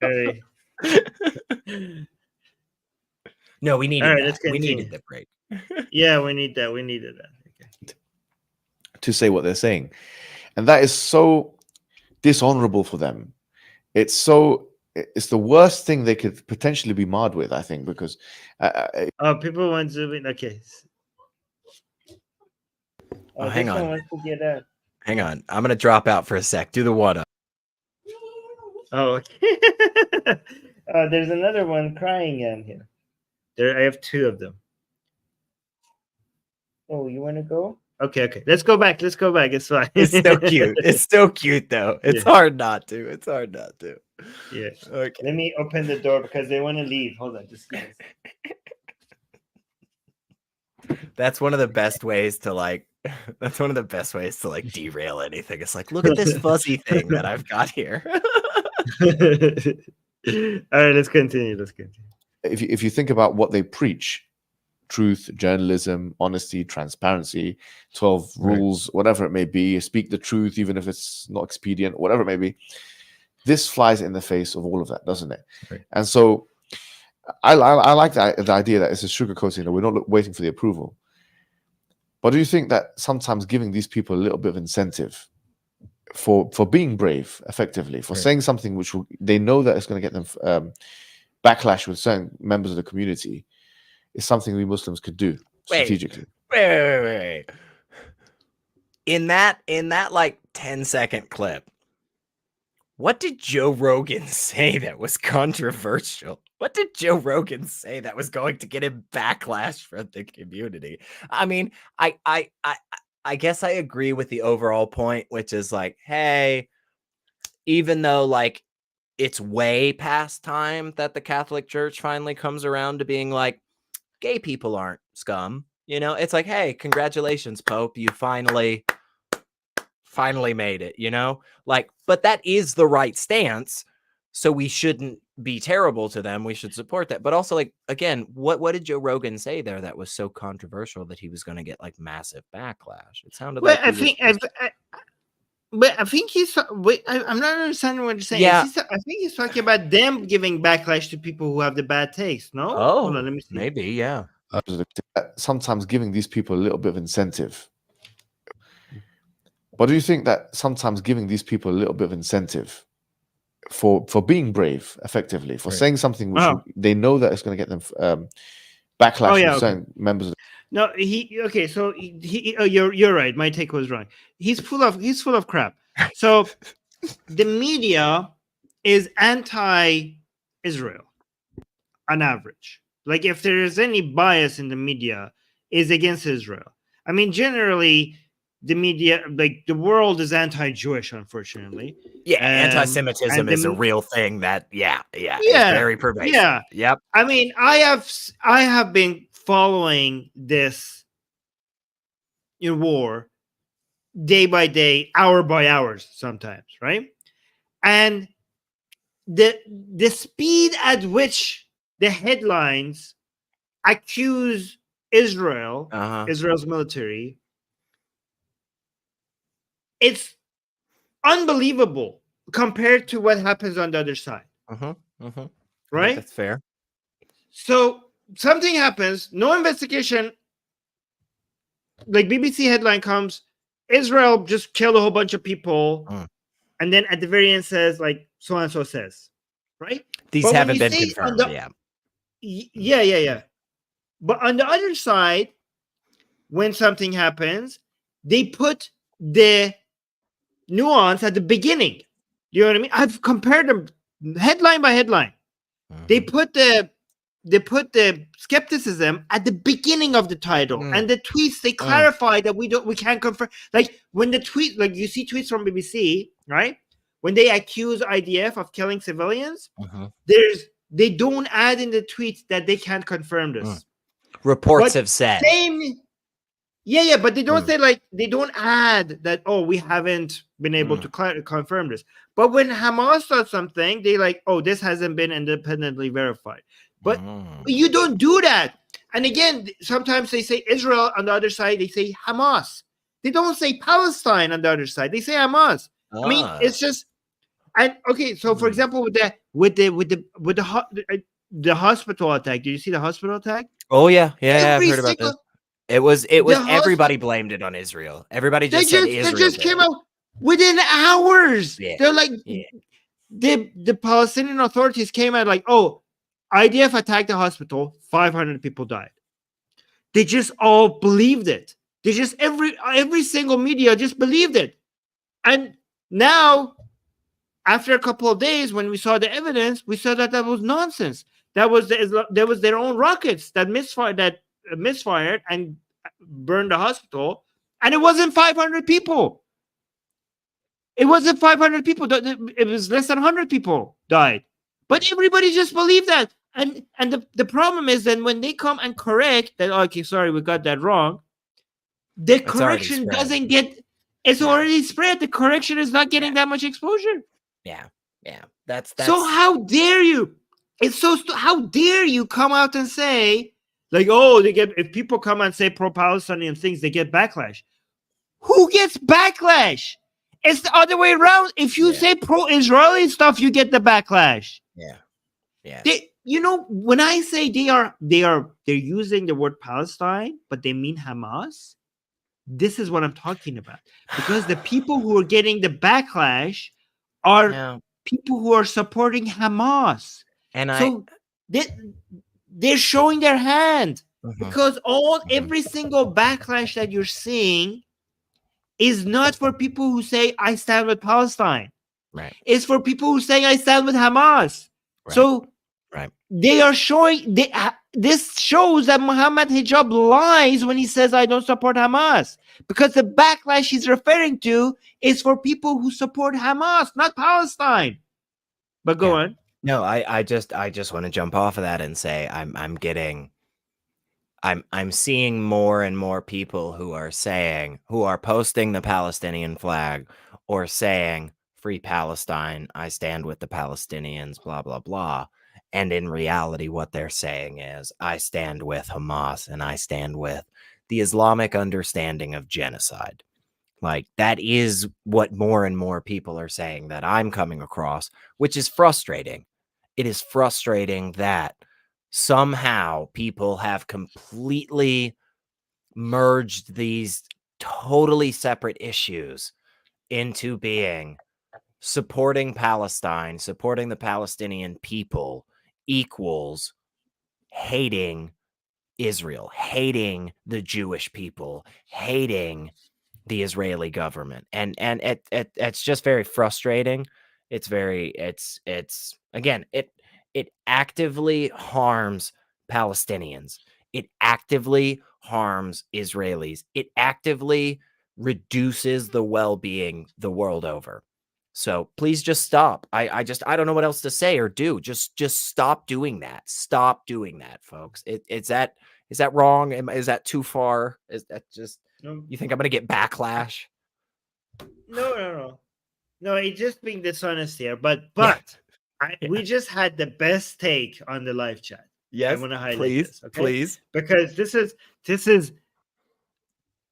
Sorry. No, we needed that. We needed the break. Yeah, we need that. We needed that. Okay. To say what they're saying. And that is so dishonorable for them. It's the worst thing they could potentially be marred with, I think, because people want to okay. Hang on. Hang on. I'm going to drop out for a sec. Do the one up. Oh, okay. There's another one crying in here. I have two of them. Oh, you want to go? Okay. Let's go back. It's fine. It's so cute. It's so cute, though. It's hard not to. Yeah. Okay. Let me open the door because they want to leave. Hold on. Just That's one of the best ways to like derail anything. It's like, look at this fuzzy thing that I've got here. All right, let's continue. If you think about what they preach, truth, journalism, honesty, transparency, 12 rules, whatever it may be, speak the truth, even if it's not expedient, whatever it may be, this flies in the face of all of that, doesn't it? Right. And so I like the idea that it's a sugarcoating, that we're not waiting for the approval. But do you think that sometimes giving these people a little bit of incentive for being brave, effectively, for saying something which they know that it's going to get them backlash with certain members of the community, is something we Muslims could do strategically? Wait. In that like 10-second clip, what did Joe Rogan say that was controversial? What did Joe Rogan say that was going to get him backlash from the community? I mean, I guess I agree with the overall point, which is like, hey, even though like it's way past time that the Catholic Church finally comes around to being like, gay people aren't scum. You know, it's like, hey, congratulations, Pope. You finally made it, you know, like, but that is the right stance. So we shouldn't be terrible to them. We should support that. But also, like, again, what did Joe Rogan say there that was so controversial that he was going to get like massive backlash? It sounded like I think he's. Wait, I'm not understanding what you're saying. Yeah. I think he's talking about them giving backlash to people who have the bad taste. No. Oh, hold on, let me see. Maybe, yeah. Sometimes giving these people a little bit of incentive. But do you think that sometimes giving these people a little bit of incentive for being brave, effectively, for saying something which they know that it's going to get them backlash from certain members of No, so you're right. My take was wrong. He's full of crap. So the media is anti-Israel on average. Like, if there is any bias in the media, is against Israel. I mean, generally, the media, like, the world is anti-Jewish, unfortunately. Yeah, anti-Semitism is a real thing that, it's very pervasive. Yeah. Yep. I mean, I have been following this war day by day, hour by hour, sometimes, right? And the speed at which the headlines accuse Israel's military it's unbelievable compared to what happens on the other side. Right? That's fair. So something happens, no investigation. Like BBC headline comes, Israel just killed a whole bunch of people, and then at the very end says like so and so says, right? These haven't been confirmed. Yeah. But on the other side, when something happens, they put the nuance at the beginning. You know what I mean? I've compared them headline by headline. They put the skepticism at the beginning of the title, and the tweets they clarify that we can't confirm. Like when the tweet, like you see tweets from BBC, right? When they accuse IDF of killing civilians, they don't add in the tweets that they can't confirm this. Reports have said. But they don't say, like, they don't add that, oh, we haven't been able to confirm this. But when Hamas does something, they like, oh, this hasn't been independently verified. But you don't do that. And again, sometimes they say Israel on the other side, they say Hamas. They don't say Palestine on the other side. They say Hamas. I mean, it's just, and okay. So for example, with the hospital attack, did you see the hospital attack? Oh yeah, I've heard about this. It was everybody blamed it on Israel. Everybody just said Israel. They just came out within hours. Yeah. They're like, the Palestinian authorities came out like, oh, IDF attacked the hospital, 500 people died. They just all believed it. They just every single media just believed it. And now, after a couple of days, when we saw the evidence, we saw that was nonsense. That was their own rockets that misfired and burned the hospital, and it wasn't 500 people. It wasn't 500 people. It was less than 100 people died. But everybody just believed that. And the problem is that when they come and correct that, okay, sorry, we got that wrong, the correction doesn't get, it's already spread. The correction is not getting that much exposure. Yeah. That's so how dare you? It's so how dare you come out and say, like, oh, if people come and say pro-Palestinian things, they get backlash. Who gets backlash? It's the other way around. If you say pro-Israeli stuff, you get the backlash. Yeah. When I say they're using the word Palestine, but they mean Hamas, this is what I'm talking about. Because the people who are getting the backlash are people who are supporting Hamas. And they're showing their hand because every single backlash that you're seeing is not for people who say I stand with Palestine. Right. It's for people who say I stand with Hamas. Right. So they are showing this shows that Mohammed Hijab lies when he says I don't support Hamas, because the backlash he's referring to is for people who support Hamas, not Palestine. But go on. No, I just want to jump off of that and say I'm seeing more and more people who are posting the Palestinian flag or saying free Palestine, I stand with the Palestinians, blah blah blah. And in reality, what they're saying is I stand with Hamas and I stand with the Islamic understanding of genocide. Like, that is what more and more people are saying that I'm coming across, which is frustrating. It is frustrating that somehow people have completely merged these totally separate issues into being supporting Palestine, supporting the Palestinian people equals hating Israel, hating the Jewish people, hating the Israeli government. And it's just very frustrating. It actively harms Palestinians. It actively harms Israelis. It actively reduces the well-being the world over. So please just stop. I don't know what else to say or do. Just stop doing that. Stop doing that, folks. Is that wrong? Is that too far? Is that just, you think I'm going to get backlash? No. It's just being dishonest here. But we just had the best take on the live chat. Yes, I want to highlight this, okay? Please. Because this is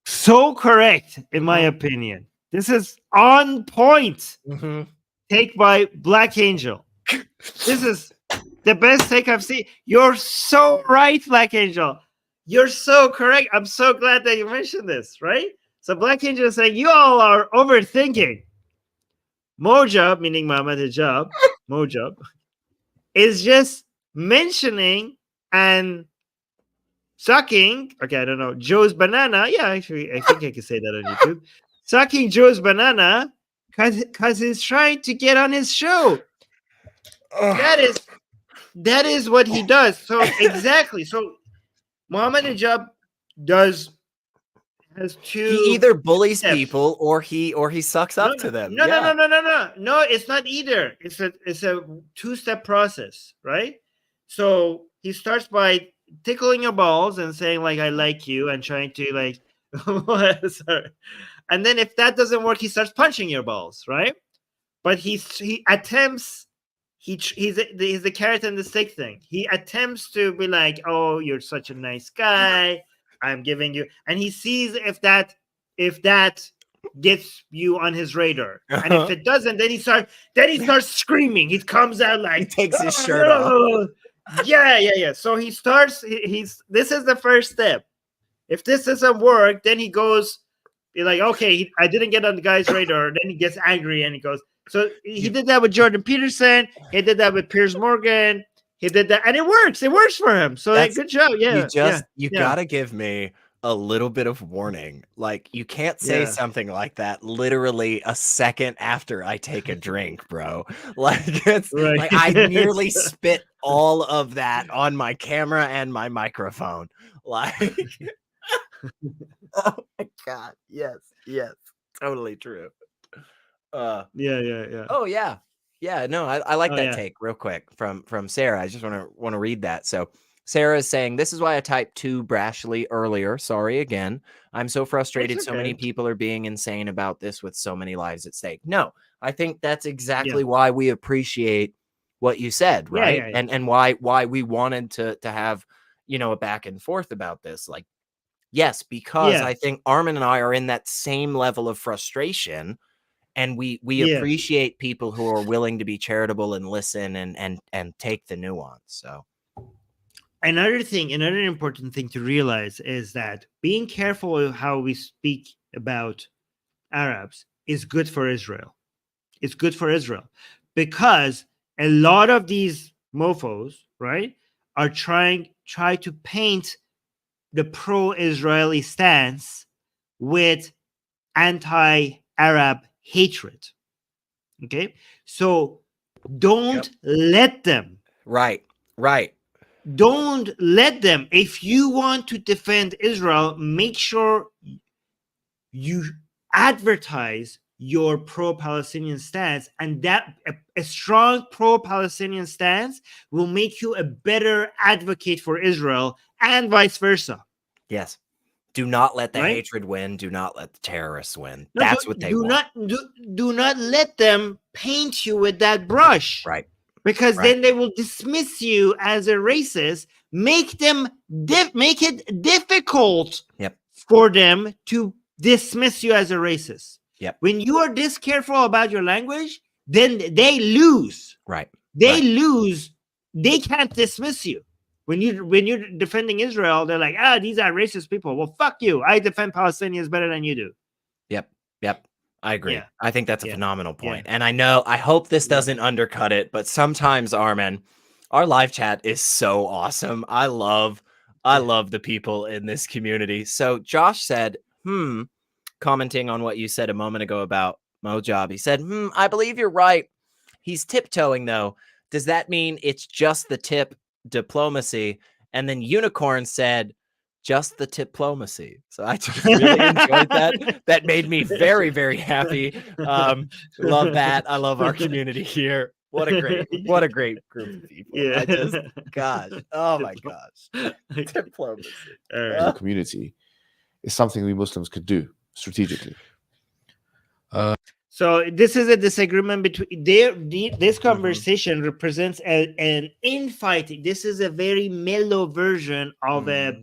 so correct, in my opinion. This is on point. Mm-hmm. Take by Black Angel. This is the best take I've seen. You're so right, Black Angel. You're so correct. I'm so glad that you mentioned this, right? So Black Angel is saying, you all are overthinking. Mojab, meaning Mohammed Hijab, Mojab, is just mentioning and sucking, okay, I don't know, Joe's banana. Yeah, actually, I think I can say that on YouTube. Sucking Joe's banana because he's trying to get on his show. That is what he does. So exactly. So Mohammed Hijab has two. He either bullies steps. People or he sucks up to them. No, it's not either. It's a two-step process, right? So he starts by tickling your balls and saying like I like you and trying to like sorry. And then if that doesn't work, he starts punching your balls, right? But he attempts. He's the carrot and the stick thing. He attempts to be like, oh, you're such a nice guy. I'm giving you, and he sees if that gets you on his radar, and if it doesn't, then he starts screaming. He comes out like he takes his shirt off. Yeah. So he starts. This is the first step. If this doesn't work, then he goes, be like, okay, I didn't get on the guy's radar. Then he gets angry and he goes. So he did that with Jordan Peterson. He did that with Piers Morgan. He did that, and it works. It works for him. So good job. Yeah, you gotta give me a little bit of warning. Like you can't say something like that literally a second after I take a drink, bro. Like it's right. like I nearly spit all of that on my camera and my microphone. Like, oh my god, yes, totally true. Yeah. Oh yeah. Yeah, no, I like that yeah. take real quick from Sarah. I just want to read that. So Sarah is saying, this is why I typed too brashly earlier. Sorry again. I'm so frustrated. So many people are being insane about this with so many lives at stake. No, I think that's exactly why we appreciate what you said, right? Yeah. And why we wanted to have, a back and forth about this. Like, yes, because I think Armin and I are in that same level of frustration. And we appreciate people who are willing to be charitable and listen and take the nuance. So another important thing to realize is that being careful of how we speak about Arabs is good for Israel. It's good for Israel because a lot of these mofos, right, are try to paint the pro-Israeli stance with anti-Arab hatred. Okay, so don't let them. Right. Don't let them. If you want to defend Israel, make sure you advertise your pro-Palestinian stance, and that a strong pro-Palestinian stance will make you a better advocate for Israel, and vice versa. Yes. Do not let the hatred win. Do not let the terrorists win. That's what they want. Do not let them paint you with that brush. Right. Because then they will dismiss you as a racist. Make it difficult for them to dismiss you as a racist. Yep. When you are this careful about your language, then they lose. Right. They lose. They can't dismiss you. When you're defending Israel, they're like, these are racist people. Well, fuck you. I defend Palestinians better than you do. Yep. I agree. Yeah. I think that's a phenomenal point. And I hope this doesn't undercut it, but sometimes, Armin, our live chat is so awesome. I love the people in this community. So Josh said, commenting on what you said a moment ago about Mojab, he said, I believe you're right. He's tiptoeing though. Does that mean it's just the tip diplomacy? And then Unicorn said, just the diplomacy. So I just really enjoyed that. That made me very, very happy. Love that. I love our community here. What a great group of people. Yeah. Oh my gosh. Diplomacy. The community is something we Muslims could do strategically. So this is a disagreement between this conversation represents an infighting. This is a very mellow version of a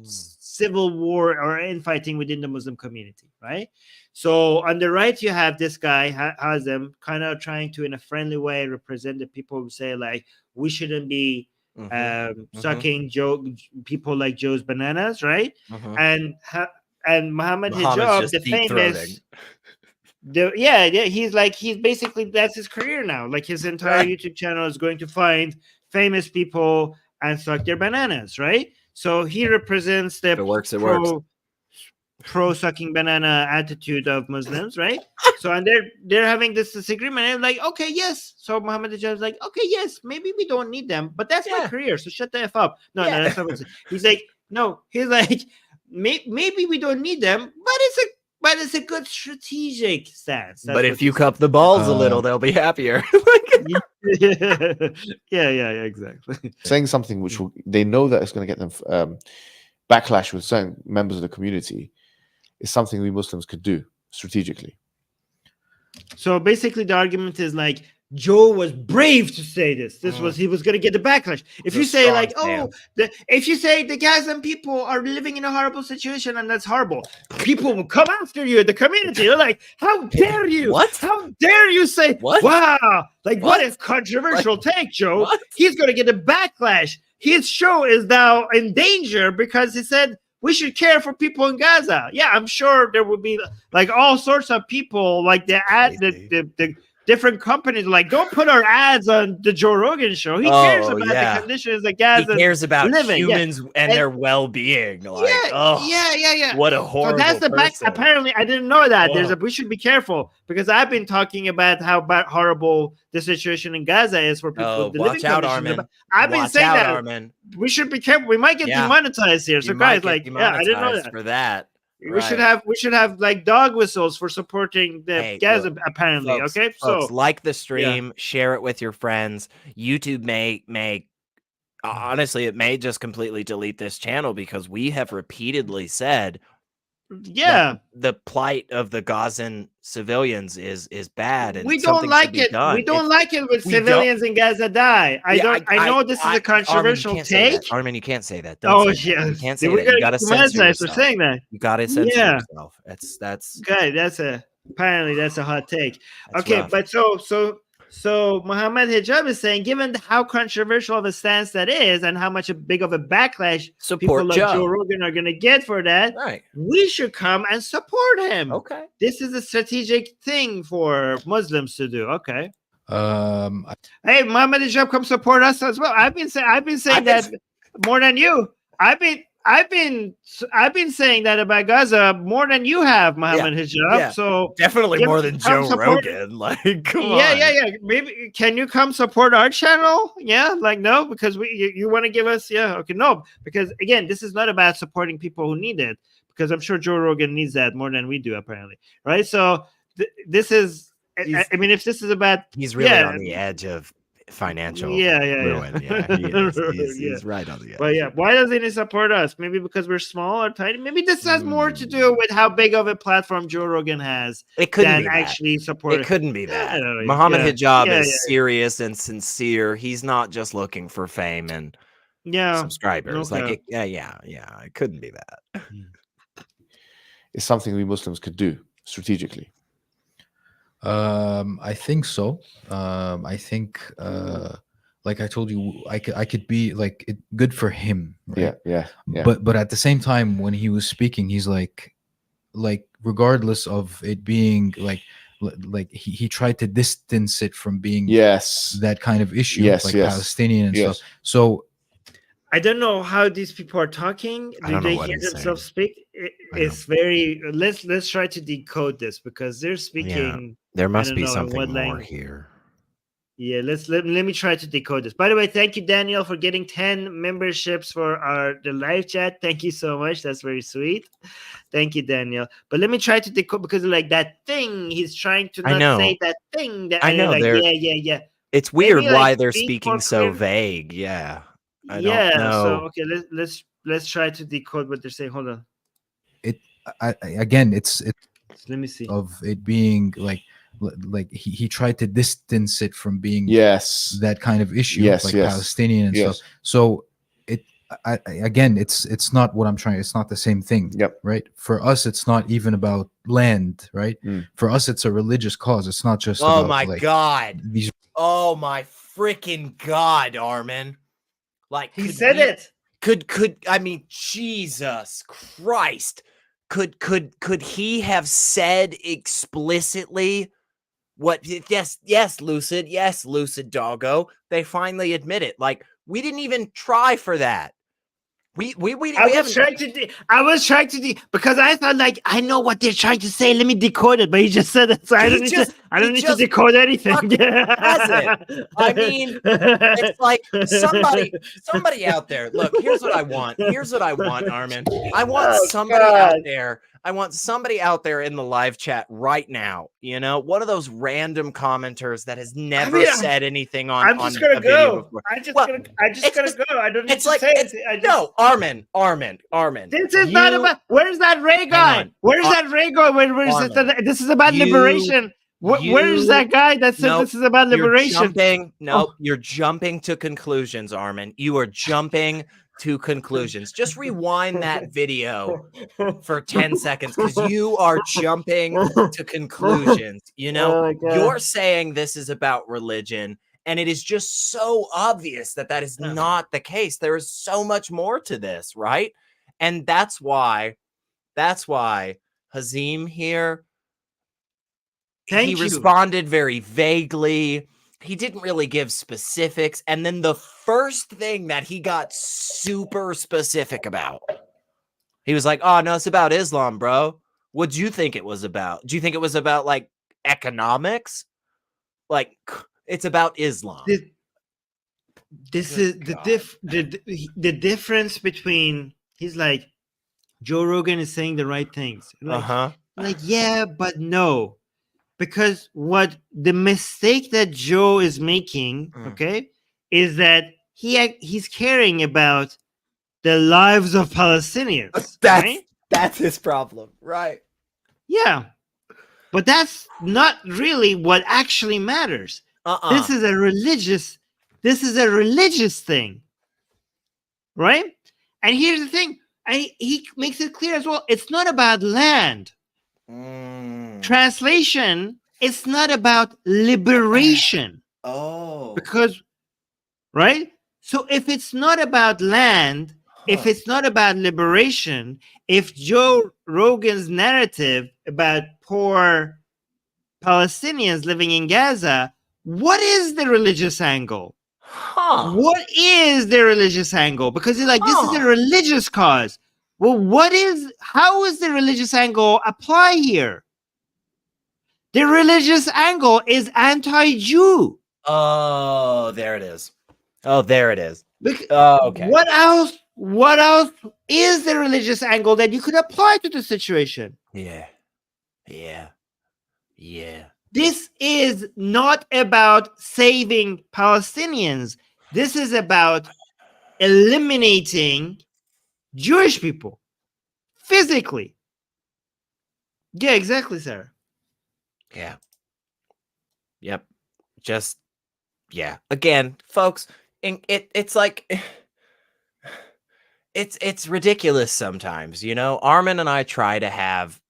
civil war or infighting within the Muslim community, right? So on the right, you have this guy, Hazem, kind of trying to, in a friendly way, represent the people who say, like, we shouldn't be sucking people like Joe's bananas, right? And Mohammed Hijab, the famous... he's basically, that's his career now. Like, his entire YouTube channel is going to find famous people and suck their bananas, right? So he represents the pro sucking banana attitude of Muslims, right? So, and they're having this disagreement, and like, okay, yes. So Mohammed Hijab is like, okay, yes, maybe we don't need them, but that's my career, so shut the F up. No, that's not what he's like. No, he's like, maybe we don't need them, but it's a good strategic stance. But if you cup the balls a little, they'll be happier. yeah, exactly. Saying something which they know that it's going to get them backlash with certain members of the community is something we Muslims could do strategically. So basically, the argument is like, Joe was brave to say this. He was going to get the backlash. If you say like, if you say the Gazan people are living in a horrible situation and that's horrible, people will come after you in the community. They're like, how dare you? What? How dare you say, wow, like what a controversial take, Joe? He's going to get a backlash. His show is now in danger because he said we should care for people in Gaza. Yeah, I'm sure there would be like all sorts of people like the different companies like, don't put our ads on the Joe Rogan show. He cares about the conditions that Gaza. He cares about living. humans and their well-being. Like, what a horrible. So that's the back. Apparently, I didn't know that. We should be careful because I've been talking about how horrible the situation in Gaza is for people. Watch out, Armin. I've been saying that. Armin. We should be careful. We might get demonetized here. So guys, like, I didn't know that. For that. We should have like dog whistles for supporting the Gaza, apparently. Folks, okay, so like the stream, share it with your friends. YouTube may honestly, it may just completely delete this channel because we have repeatedly said, the plight of the Gazan civilians is bad, and we don't like it. We don't like it when civilians in Gaza die. I know this is a controversial take. Armin, you can't say that. You can't say that. You gotta censor yourself. For saying that. You gotta censor yourself. That's okay. Apparently that's a hot take. Okay, rough. But so Mohammed Hijab is saying, given how controversial of a stance that is, and how much big of a backlash people like Joe Rogan are going to get for that, we should come and support him. Okay, this is a strategic thing for Muslims to do. Okay. Hey, Mohammed Hijab, come support us as well. I've been saying that more than you. I've been saying that about Gaza more than you have, Mohammed Hijab. Yeah. So definitely more than Joe Rogan. Like, come on. Yeah. Maybe can you come support our channel? Yeah, like no, because you want to give us okay, no, because again, this is not about supporting people who need it, because I'm sure Joe Rogan needs that more than we do, apparently, right? So this is, I mean, if this is about, he's really on the edge of financial ruin. He's right on the edge. But why doesn't he support us? Maybe because we're small or tiny. Maybe this has more to do with how big of a platform Joe Rogan has. It couldn't be actually support. It couldn't be that. Mohammed Hijab is serious and sincere. He's not just looking for fame and subscribers. Okay. Like it couldn't be that. It's something we Muslims could do strategically. I think so. I think, like I told you, I could be like good for him. Right? Yeah. But at the same time, when he was speaking, he's like regardless of it being like he tried to distance it from being that kind of issue, Palestinian and stuff. So I don't know how these people are talking. Do they hear themselves speak? It's very. Let's try to decode this, because they're speaking. Yeah. There must be something more here. Yeah, let me try to decode this. By the way, thank you, Daniel, for getting 10 memberships for the live chat. Thank you so much. That's very sweet. Thank you, Daniel. But let me try to decode, because like that thing, he's trying to not say that thing. That I know. Like, yeah. It's weird why they're speaking so vague. Yeah. I don't know. So okay, let's try to decode what they're saying. Hold on. It's let me see. Of it being like he tried to distance it from being that kind of issue, Palestinian and stuff. So again, it's not what I'm trying. It's not the same thing. Yep. Right. For us, it's not even about land. Right. For us, it's a religious cause. It's not just. Oh about, my like, God. These. Oh my freaking God, Armin. Like he said it. Could I mean, Jesus Christ. Could he have said explicitly what? Yes, Lucid Doggo. They finally admit it. Like, we didn't even try for that. I was trying to because I thought, like, I know what they're trying to say. Let me decode it, but he just said it, so I don't need to decode anything. I mean, it's like somebody out there. Look, here's what I want. Armin. I want somebody out there. I want somebody out there in the live chat right now. You know, one of those random commenters that has never said anything on. I'm just gonna go. I'm just gonna go. I don't need to say anything. No, Armin. This is not about. Where's that Ray guy? Where's that Ray guy? This is about liberation. Where's that guy that says this is about liberation? You're jumping to conclusions, Armin. You are jumping to conclusions. Just rewind that video for 10 seconds because you are jumping to conclusions. You know, you're saying this is about religion, and it is just so obvious that that is not the case. There is so much more to this, right? And that's why Hazem here, he responded very vaguely. He didn't really give specifics. And then the first thing that he got super specific about, he was like, oh, no, it's about Islam, bro. What do you think it was about? Do you think it was about, like, economics? Like, it's about Islam. This is the difference between, he's like, Joe Rogan is saying the right things. Like, like, yeah, but no. Because what the mistake that Joe is making, is that he's caring about the lives of Palestinians. That's his problem, right? Yeah, but that's not really what actually matters. This is a religious thing, right? And here's the thing, he makes it clear as well. It's not about land. Translation, it's not about liberation. Because, right? So if it's not about land, if it's not about liberation, if Joe Rogan's narrative about poor Palestinians living in Gaza, what is the religious angle? What is the religious angle? Because it's like, this is a religious cause. Well, how is the religious angle apply here? The religious angle is anti-Jew. Oh, there it is. Okay. What else is the religious angle that you could apply to the situation? Yeah. This is not about saving Palestinians. This is about eliminating Jewish people physically. Yeah, exactly, Sarah. Yeah. Yep. Just, yeah. Again, folks, it's like, it's ridiculous sometimes, you know? Armin and I try to have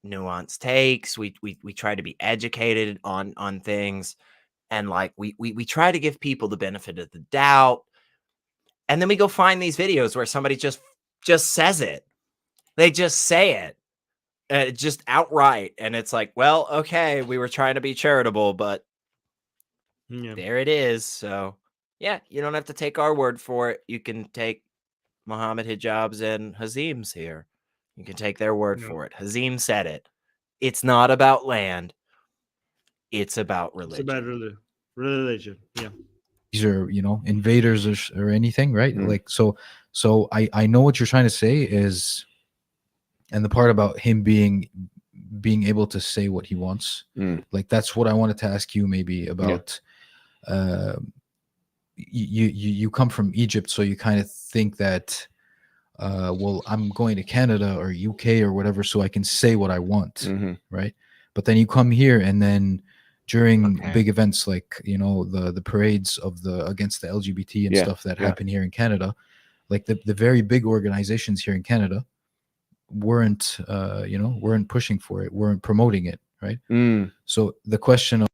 nuanced takes. We try to be educated on things, and like we try to give people the benefit of the doubt. And then we go find these videos where somebody just says it. They just say it. Just outright, and it's like, well, okay, we were trying to be charitable, but there it is. So yeah, you don't have to take our word for it. You can take Mohammed, Hijab's, and Hazem's here. You can take their word for it. Hazem said it. It's not about land. It's about religion. It's about religion. Yeah. These are, you know, invaders or anything, right? Like, so I know what you're trying to say is. And the part about him being able to say what he wants, like that's what I wanted to ask you maybe about. You come from Egypt, so you kind of think that, well, I'm going to Canada or UK or whatever, so I can say what I want, right? But then you come here, and then during big events like, you know, the parades against the LGBT and stuff that happen here in Canada, like the very big organizations here in Canada weren't pushing for it, weren't promoting it, right? So the question of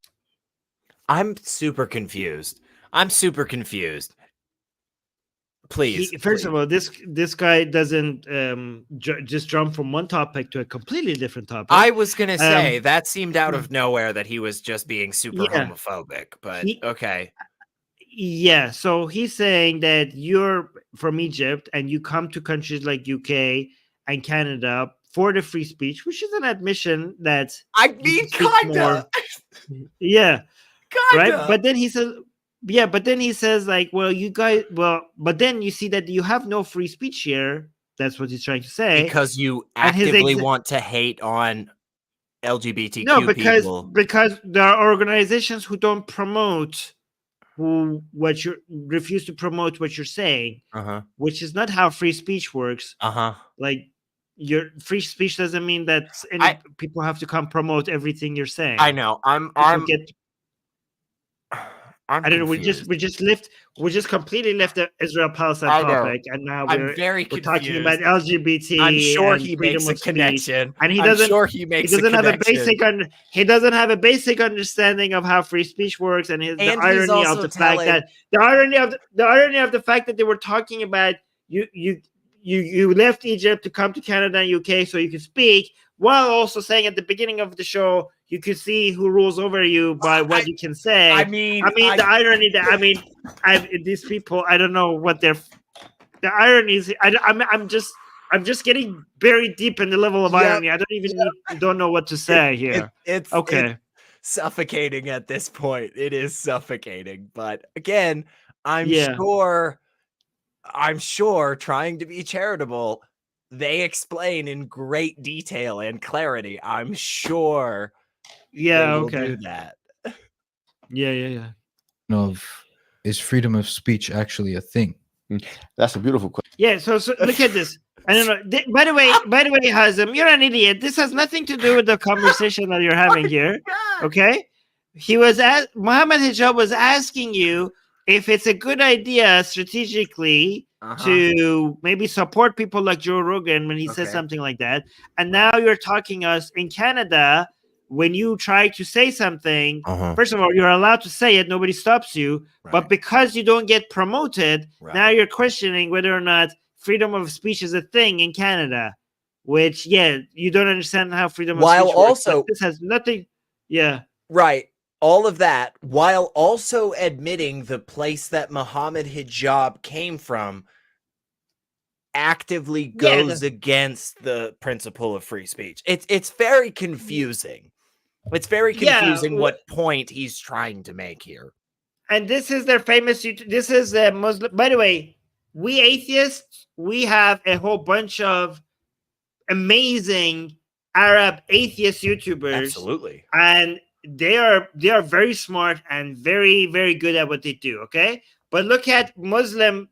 I'm super confused. Please. First of all, this guy doesn't just jump from one topic to a completely different topic. I was gonna say that seemed out of nowhere that he was just being super homophobic, but okay. Yeah, so he's saying that you're from Egypt and you come to countries like UK and Canada for the free speech, which is an admission that I mean, kinda. Yeah, kinda. Right. But then he says, like, well, you guys, but then you see that you have no free speech here. That's what he's trying to say. Because you actively want to hate on LGBTQ people. Because there are organizations who don't promote refuse to promote what you're saying, which is not how free speech works. Like, your free speech doesn't mean that people have to come promote everything you're saying. I know. I don't know. We just completely left the Israel-Palestine topic, and now we're talking about LGBT. I'm sure and he freedom makes a of speech. connection. And he doesn't have a basic he doesn't have a basic understanding of how free speech works, and the irony of the fact that they were talking about you left Egypt to come to Canada and UK so you could speak, while also saying at the beginning of the show you could see who rules over you by what you can say. I mean, the irony that these people, I don't know what the irony is. I'm just getting very deep in the level of irony. I don't know what to say here. It's okay. It's suffocating at this point. It is suffocating. But again, I'm sure trying to be charitable, they explain in great detail and clarity. I'm sure. Do that. Yeah. Is freedom of speech actually a thing? That's a beautiful question. Yeah. So look at this. I don't know. By the way, Hazem, you're an idiot. This has nothing to do with the conversation that you're having here. Okay. Mohammed Hijab was asking you if it's a good idea strategically to maybe support people like Joe Rogan when he says something like that. And now you're talking us in Canada, when you try to say something, first of all, you're allowed to say it. Nobody stops you. Right. But because you don't get promoted, now you're questioning whether or not freedom of speech is a thing in Canada, which, you don't understand how freedom of speech works. But this has nothing. Yeah. Right. All of that, while also admitting the place that Mohammed Hijab came from actively goes against the principle of free speech. It's very confusing. It's very confusing what point he's trying to make here. And this is their famous. This is a Muslim. By the way, we atheists, we have a whole bunch of amazing Arab atheist YouTubers. Absolutely. And they are very smart and very, very good at what they do. Okay. But look at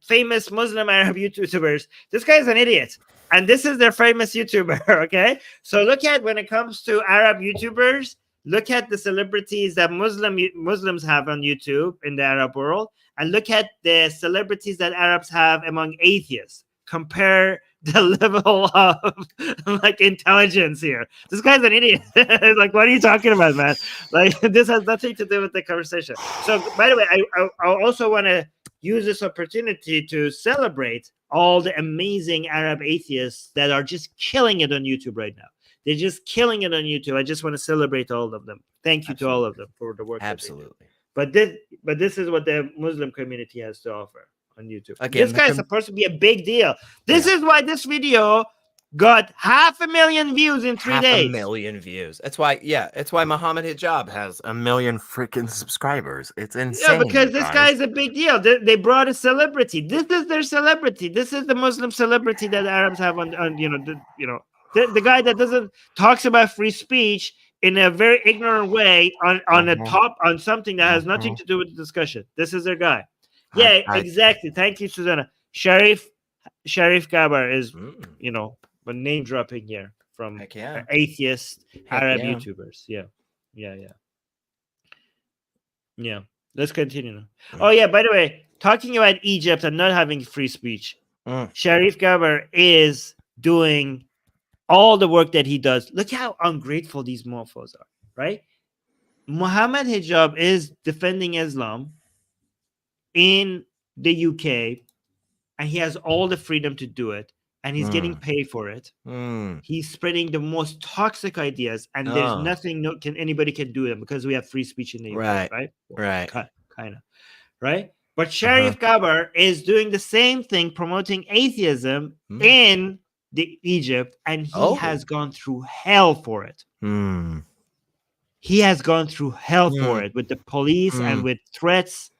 famous Muslim Arab YouTubers. This guy is an idiot. And this is their famous YouTuber. Okay. So look at, when it comes to Arab YouTubers, look at the celebrities that Muslims have on YouTube in the Arab world, and look at the celebrities that Arabs have among atheists. Compare the level of intelligence here. This guy's an idiot. Like, what are you talking about, man? Like, this has nothing to do with the conversation. So, by the way, I also want to use this opportunity to celebrate all the amazing Arab atheists that are just killing it on YouTube right now. They're just killing it on YouTube. I just want to celebrate all of them. Thank you to all of them for the work. Absolutely. But this is what the Muslim community has to offer on YouTube. Again, this guy is supposed to be a big deal. This is why this video got 500,000 views in 3 days. 500,000 views. That's why. Yeah, it's why Mohammed Hijab has 1 million freaking subscribers. It's insane. Yeah, because this guy is a big deal. They brought a celebrity. This is their celebrity. This is the Muslim celebrity that Arabs have on the guy that talks about free speech in a very ignorant way on something that has nothing to do with the discussion. This is their guy. Yeah, exactly. Thank you, Susanna. Sharif Gabar is, a name dropping here from atheist Arab YouTubers. Yeah. Let's continue now. Oh yeah, by the way, talking about Egypt and not having free speech. Sharif Gabar is doing all the work that he does. Look how ungrateful these mofos are, right? Mohammed Hijab is defending Islam in the UK, and he has all the freedom to do it, and he's getting paid for it. He's spreading the most toxic ideas, and there's nothing anybody can do them because we have free speech in the UK, right? Kind of, right? But Sharif Gabar is doing the same thing, promoting atheism in the Egypt, and he has gone through hell for it. He has gone through hell for it with the police and with threats.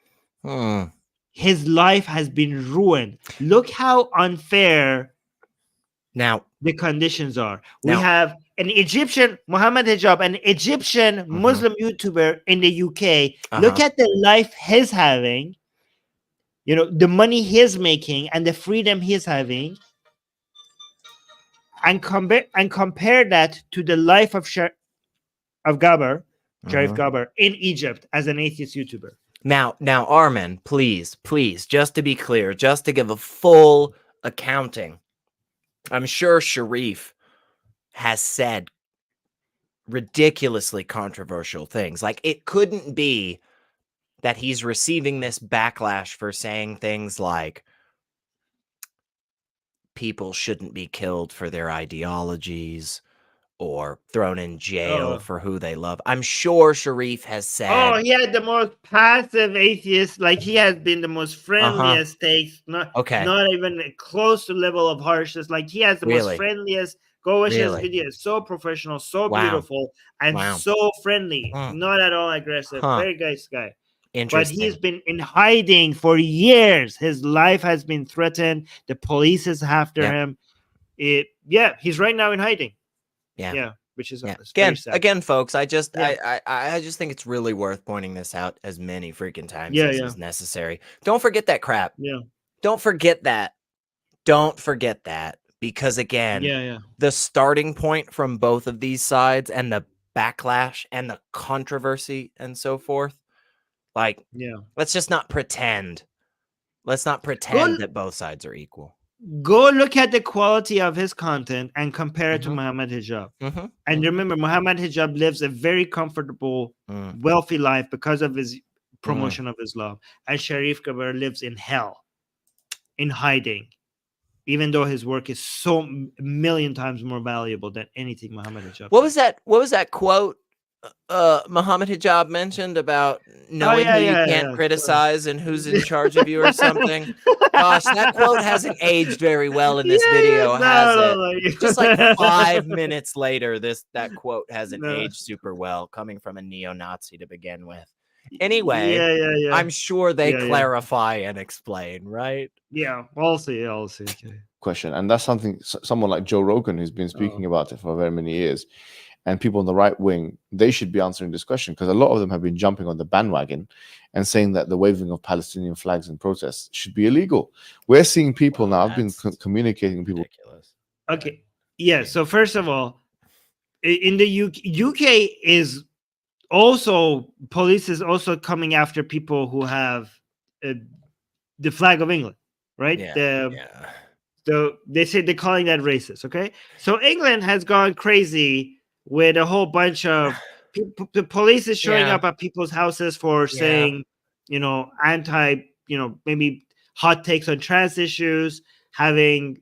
His life has been ruined. Look how unfair now the conditions are. We have an Egyptian, Mohammed Hijab, an Egyptian Muslim YouTuber in the UK. Look at the life he's having, you know, the money he's making and the freedom he's having, and compare that to the life of Gabar, Sharif Gabar in Egypt as an atheist YouTuber. Now, Armin, please, just to be clear, just to give a full accounting, I'm sure Sharif has said ridiculously controversial things. Like, it couldn't be that he's receiving this backlash for saying things like people shouldn't be killed for their ideologies or thrown in jail for who they love. I'm sure Sharif has said... he had the most passive atheist, like he has been the most friendliest takes, not even close to level of harshness. Like he has the most friendliest. Go watch his videos. So professional, so beautiful, and so friendly. Not at all aggressive. Very nice guy. But he's been in hiding for years. His life has been threatened. The police is after him. He's right now in hiding. Which is again, folks. I just think it's really worth pointing this out as many freaking times as is necessary. Don't forget that crap. Don't forget that. Don't forget that, because again, the starting point from both of these sides and the backlash and the controversy and so forth. Like, let's just not pretend. Let's not pretend that both sides are equal. Go look at the quality of his content and compare it to Mohammed Hijab. And remember, Mohammed Hijab lives a very comfortable, wealthy life because of his promotion of Islam. And Sharif Gabar lives in hell, in hiding, even though his work is so a million times more valuable than anything Mohammed Hijab. What was that quote Mohammed Hijab mentioned about knowing who you can't criticize and who's in charge of you or something? Gosh, that quote hasn't aged very well in this video, has it? Just like 5 minutes later, that quote hasn't aged super well, coming from a neo-Nazi to begin with. Anyway, I'm sure they clarify and explain, right? Yeah, we'll see. Okay. Question, and that's something someone like Joe Rogan, who's been speaking about it for very many years, and people on the right wing, they should be answering this question, because a lot of them have been jumping on the bandwagon and saying that the waving of Palestinian flags in protests should be illegal. We're seeing people now. I've been communicating with people. Ridiculous. Okay, yeah. So first of all, in the UK is also, police is also coming after people who have the flag of England, right? They say they're calling that racist. Okay, so England has gone crazy with a whole bunch of people. The police is showing up at people's houses for saying, maybe hot takes on trans issues, having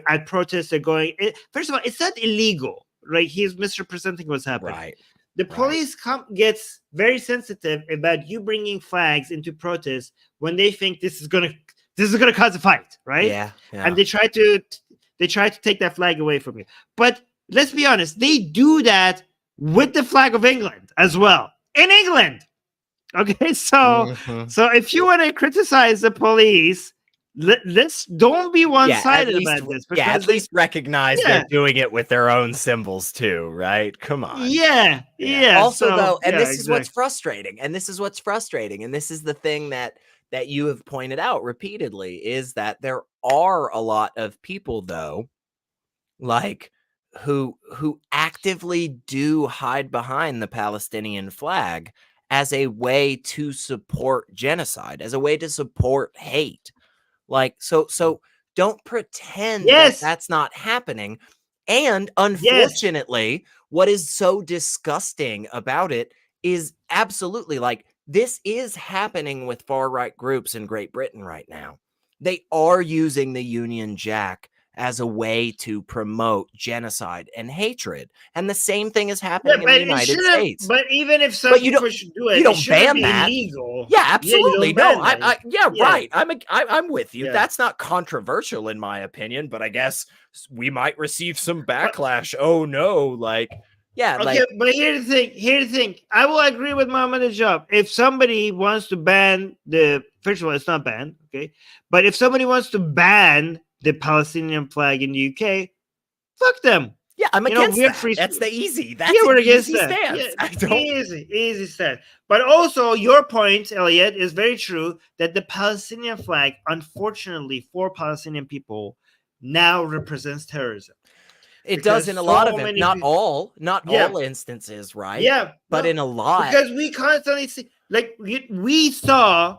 at protests. They're going. First of all, it's not illegal, right? He's misrepresenting what's happening. Right. The police gets very sensitive about you bringing flags into protests when they think this is gonna cause a fight, right? Yeah. And they try to take that flag away from you. But let's be honest, they do that with the flag of England as well. In England. Okay, so if you want to criticize the police, let's don't be one-sided about this. Because at least recognize they're doing it with their own symbols too, right? Come on. Yeah. Also, though, and this is what's frustrating, and this is the thing that you have pointed out repeatedly, is that there are a lot of people, though, like who actively do hide behind the Palestinian flag as a way to support genocide, as a way to support hate. Like, so Don't pretend Yes. that that's not happening. And unfortunately, what is so disgusting about it is absolutely like this is happening with far-right groups in Great Britain right now. They are using the Union Jack as a way to promote genocide and hatred. And the same thing is happening in the United States. But even if some people should do it, you don't it shouldn't ban be that. illegal. Yeah, absolutely. No, right. I'm with you. Yeah. That's not controversial in my opinion, but I guess we might receive some backlash. Oh no, like yeah, okay, like, but here's the thing. I will agree with Mohammed Hijab. If somebody wants to ban first of all, it's not banned, okay? But if somebody wants to ban the Palestinian flag in the UK, fuck them. Yeah, I'm against that. That's the easy. That's we're against easy that. stance. Yeah, easy stance. But also, your point, Elliot, is very true that the Palestinian flag, unfortunately, for Palestinian people, now represents terrorism. It does in a lot of it, not all instances, right? Yeah, but in a lot, because we constantly see, like we saw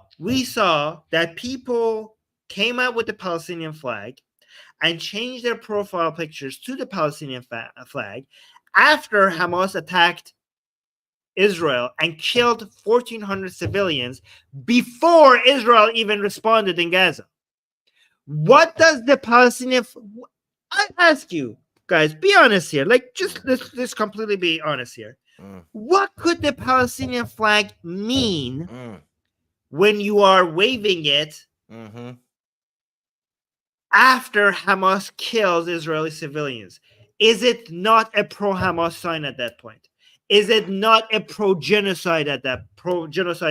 that people came out with the Palestinian flag and changed their profile pictures to the Palestinian flag after Hamas attacked Israel and killed 1,400 civilians before Israel even responded in Gaza. What does the Palestinian? I ask you guys, be honest here. Like, let's completely be honest here. What could the Palestinian flag mean when you are waving it after Hamas kills Israeli civilians? Is it not a pro-Hamas sign at that point? Is it not a pro-genocide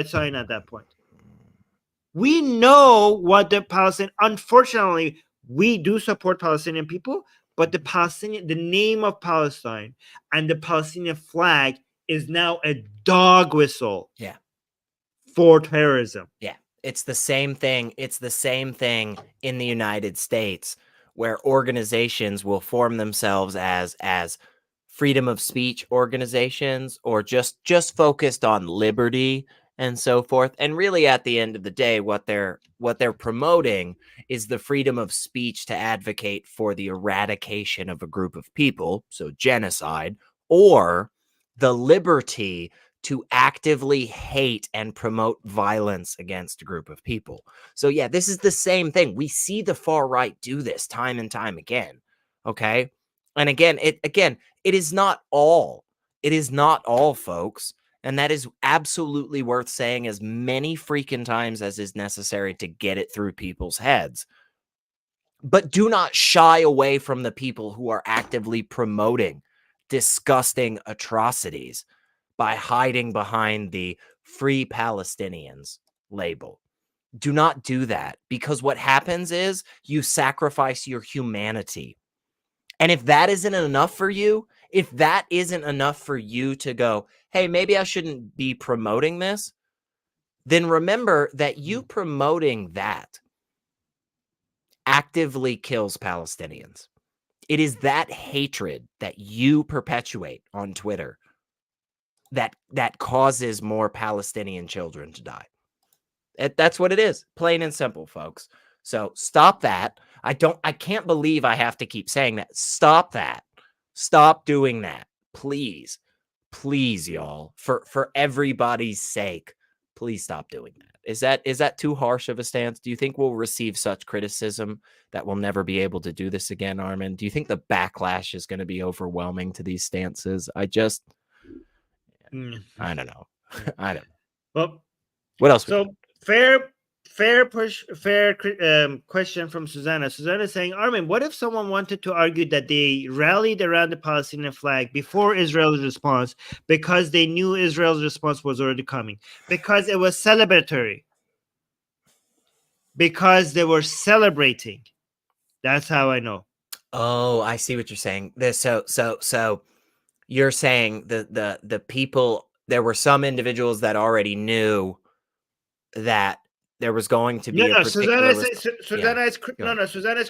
sign at that point? We know what the Palestinian. Unfortunately, we do support Palestinian people, but the name of Palestine and the Palestinian flag is now a dog whistle. Yeah. For terrorism. Yeah. It's the same thing. It's the same thing in the United States, where organizations will form themselves as freedom of speech organizations, or just focused on liberty and so forth. And really, at the end of the day, what they're promoting is the freedom of speech to advocate for the eradication of a group of people, so genocide, or the liberty to actively hate and promote violence against a group of people. So yeah, this is the same thing. We see the far right do this time and time again. Okay. And again, it is not all. It is not all, folks. And that is absolutely worth saying as many freaking times as is necessary to get it through people's heads. But do not shy away from the people who are actively promoting disgusting atrocities by hiding behind the Free Palestinians label. Do not do that, because what happens is you sacrifice your humanity. And if that isn't enough for you, to go, hey, maybe I shouldn't be promoting this, then remember that you promoting that actively kills Palestinians. It is that hatred that you perpetuate on Twitter that causes more Palestinian children to die. That's what it is, plain and simple, folks. So stop that. I can't believe I have to keep saying that. Stop that. Stop doing that. Please, y'all, for everybody's sake, please stop doing that. Is that too harsh of a stance? Do you think we'll receive such criticism that we'll never be able to do this again, Armin? Do you think the backlash is going to be overwhelming to these stances? I don't know. I don't know. Well, what else? So fair question from Susanna. Susanna is saying, Armin, what if someone wanted to argue that they rallied around the Palestinian flag before Israel's response because they knew Israel's response was already coming, because it was celebratory, because they were celebrating? That's how I know. Oh, I see what you're saying. So you're saying the people, there were some individuals that already knew that there was going to be Susanna is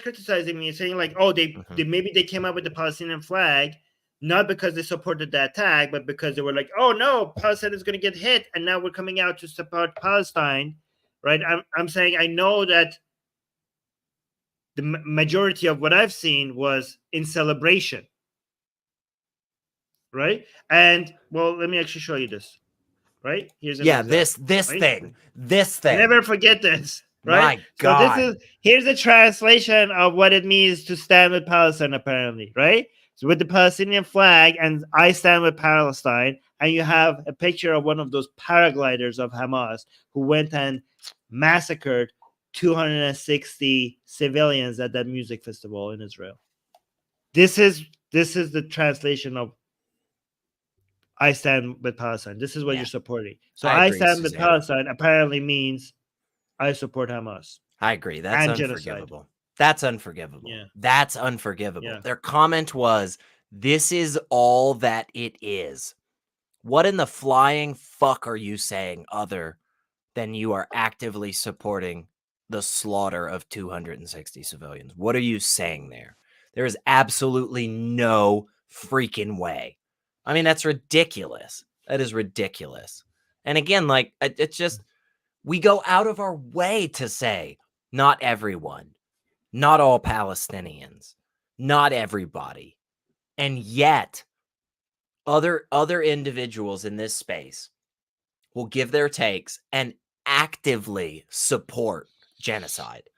criticizing me, saying like, oh, they maybe they came up with the Palestinian flag not because they supported the attack, but because they were like, oh no, Palestine is going to get hit, and now we're coming out to support Palestine, right? I'm saying I know that the majority of what I've seen was in celebration, right? And well, let me actually show you this. Right? Here's an example, this thing. Never forget this, right? My God. So here's a translation of what it means to stand with Palestine, apparently, right? So with the Palestinian flag and I stand with Palestine, and you have a picture of one of those paragliders of Hamas who went and massacred 260 civilians at that music festival in Israel. This is the translation of I stand with Palestine. This is what you're supporting. So I stand with Palestine apparently means I support Hamas. I agree. That's unforgivable. Genocide. That's unforgivable. Yeah. That's unforgivable. Yeah. Their comment was, this is all that it is. What in the flying fuck are you saying other than you are actively supporting the slaughter of 260 civilians? What are you saying there? There is absolutely no freaking way. I mean, that's ridiculous. That is ridiculous. And again, like, it's just, we go out of our way to say, not everyone, not all Palestinians, not everybody. And yet, other individuals in this space will give their takes and actively support genocide.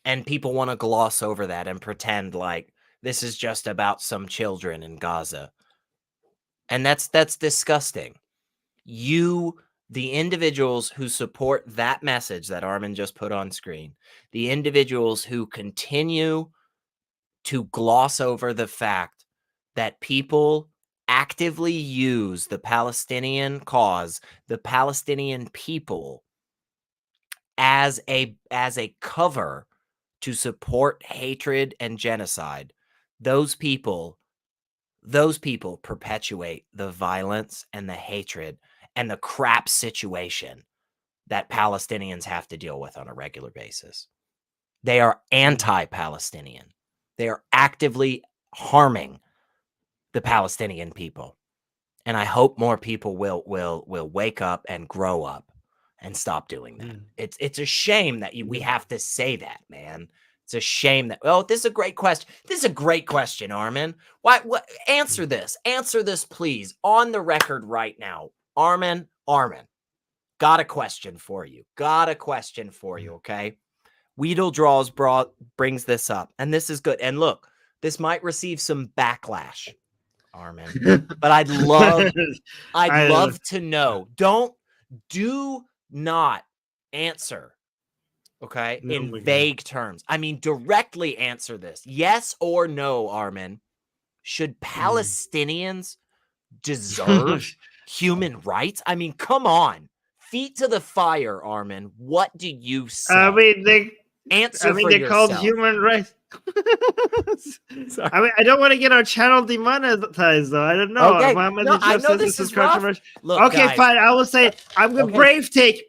And people want to gloss over that and pretend like this is just about some children in Gaza. And that's disgusting. The individuals who support that message that Armin just put on screen, the individuals who continue to gloss over the fact that people actively use the Palestinian cause, the Palestinian people, as a cover to support hatred and genocide, those people perpetuate the violence and the hatred and the crap situation that Palestinians have to deal with on a regular basis. They are anti-Palestinian. They are actively harming the Palestinian people. And I hope more people will wake up and grow up and stop doing that. It's a shame that we have to say that, man. It's a shame that, this is a great question. This is a great question, Armin. What answer this. Answer this, please, on the record right now. Armin, got a question for you. Okay? Weedle Draws brings this up, and this is good. And look, this might receive some backlash, Armin, but I'd love to know. Do not answer, okay, in vague terms. I mean, directly answer this. Yes or no, Armin. Should Palestinians deserve human rights? I mean, come on. Feet to the fire, Armin. What do you say? I mean, they're called human rights. I mean, I don't want to get our channel demonetized, though. I don't know. Okay. Mohammed I know this is controversial. Look, okay, guys, fine. I will say I'm going to brave take.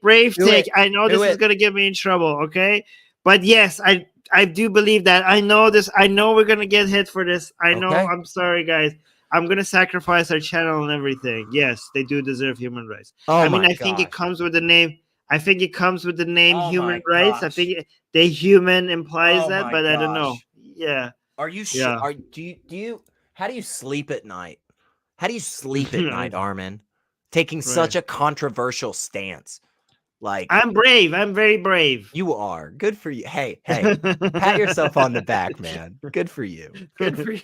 I know this is going to get me in trouble. Okay, but yes, I do believe that. I know this. I know we're going to get hit for this. I know. I'm sorry, guys. I'm going to sacrifice our channel and everything. Yes, they do deserve human rights. I mean, I think it comes with the name. I think it comes with the name human rights. I think the human implies that, but I don't know. Yeah. Are you sure? Do you? How do you sleep at night? How do you sleep at night, Armin? Taking such a controversial stance. Like, I'm brave. I'm very brave. You are. Good for you. Hey, pat yourself on the back, man. Good for you. Good for you.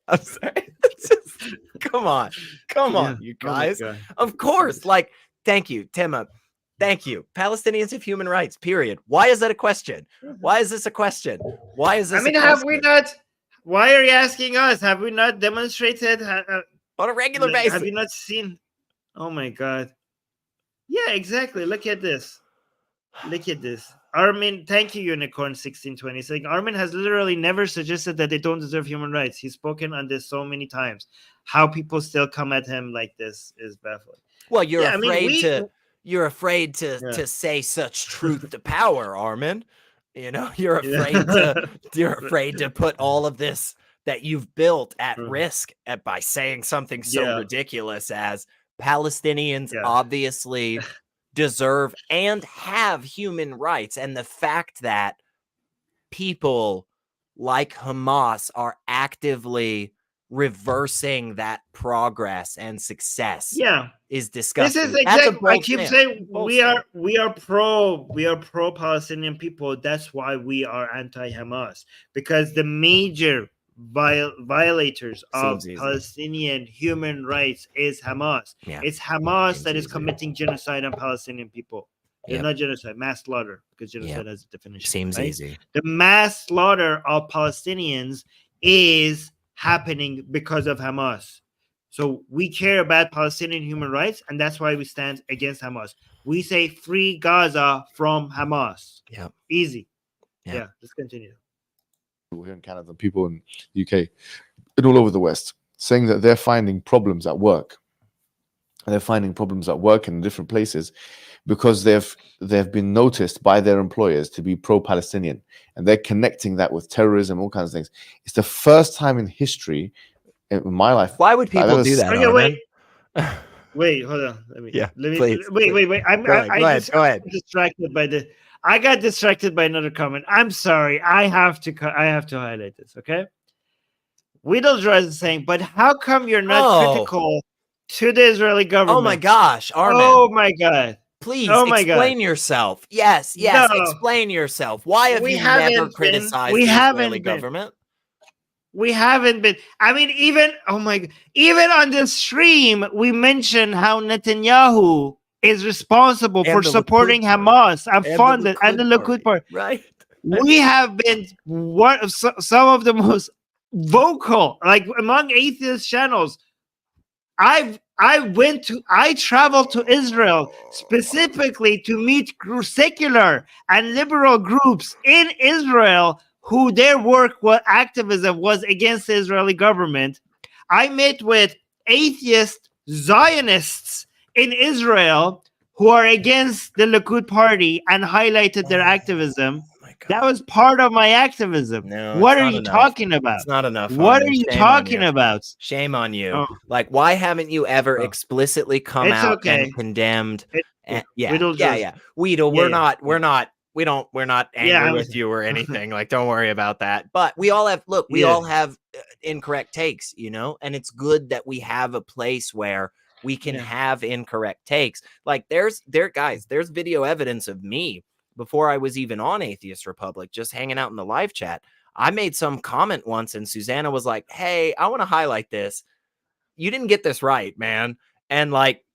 I'm sorry. Come on, you guys. Of course. Like, thank you, Timma. Thank you. Palestinians have human rights, period. Why is that a question? Why is this a question? Why is this have we not? Why are you asking us? Have we not demonstrated on a regular basis? Have you not seen? Oh my God. Yeah, exactly. Look at this. Armin, thank you, Unicorn 1620. Saying Armin has literally never suggested that they don't deserve human rights. He's spoken on this so many times. How people still come at him like this is baffling. Well, you're afraid to say such truth to power, Armin. You know, you're afraid to put all of this that you've built at risk by saying something so ridiculous as Palestinians obviously deserve and have human rights. And the fact that people like Hamas are actively reversing that progress and success is disgusting. This is exactly. I keep saying we are pro Palestinian people. That's why we are anti-Hamas, because the major violators of Palestinian human rights is Hamas. It's Hamas that is committing genocide on Palestinian people. It's not genocide, mass slaughter, because genocide has a definition. Seems easy. The mass slaughter of Palestinians is happening because of Hamas. So we care about Palestinian human rights, and that's why we stand against Hamas. We say free Gaza from Hamas. Yeah. Easy. Yeah. Let's continue. People here in Canada, people in the UK, and all over the West, saying that they're finding problems at work. They're finding problems at work in different places because they've been noticed by their employers to be pro-Palestinian, and they're connecting that with terrorism, all kinds of things. It's the first time in history in my life. Why would people do that? Okay, wait, hold on. Wait. Go ahead. Distracted by I got distracted by another comment. I'm sorry. I have to highlight this. Okay. Widowdress is saying, but how come you're not critical to the Israeli government? Oh my gosh, Armin. Oh my God. Please explain yourself. Yes, no. Explain yourself. Why have you never criticized the Israeli government? We haven't been. I mean, even on the stream, we mentioned how Netanyahu is responsible for supporting Hamas and funded and the Likud party. Right. We have been some of the most vocal, like among atheist channels. I traveled to Israel specifically to meet secular and liberal groups in Israel who their activism was against the Israeli government. I met with atheist Zionists in Israel who are against the Likud party and highlighted their activism. That was part of my activism. No, what are you talking about? It's not enough. What are you talking about? Shame on you. Oh. Like, why haven't you ever explicitly come out and condemned? Weedle, we're not angry with you or anything. Like, don't worry about that. But we all have, all have incorrect takes, and it's good that we have a place where we can have incorrect takes. Like, there's video evidence of me before I was even on Atheist Republic, just hanging out in the live chat. I made some comment once and Susanna was like, hey, I want to highlight this. You didn't get this right, man. And like,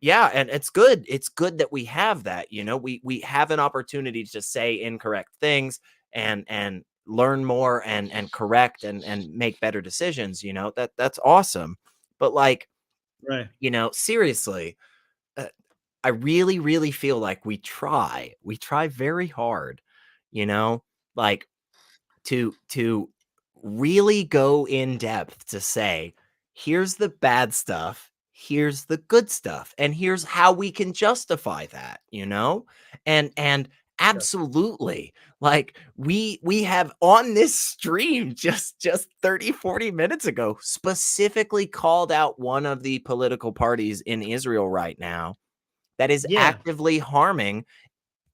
and it's good. It's good that we have that, we have an opportunity to say incorrect things and learn more and correct and make better decisions. That's awesome. But like, seriously, I really, really feel like we try very hard, like to really go in depth to say, here's the bad stuff, here's the good stuff, and here's how we can justify that, and absolutely, like we have on this stream just 30-40 minutes ago specifically called out one of the political parties in Israel right now that is actively harming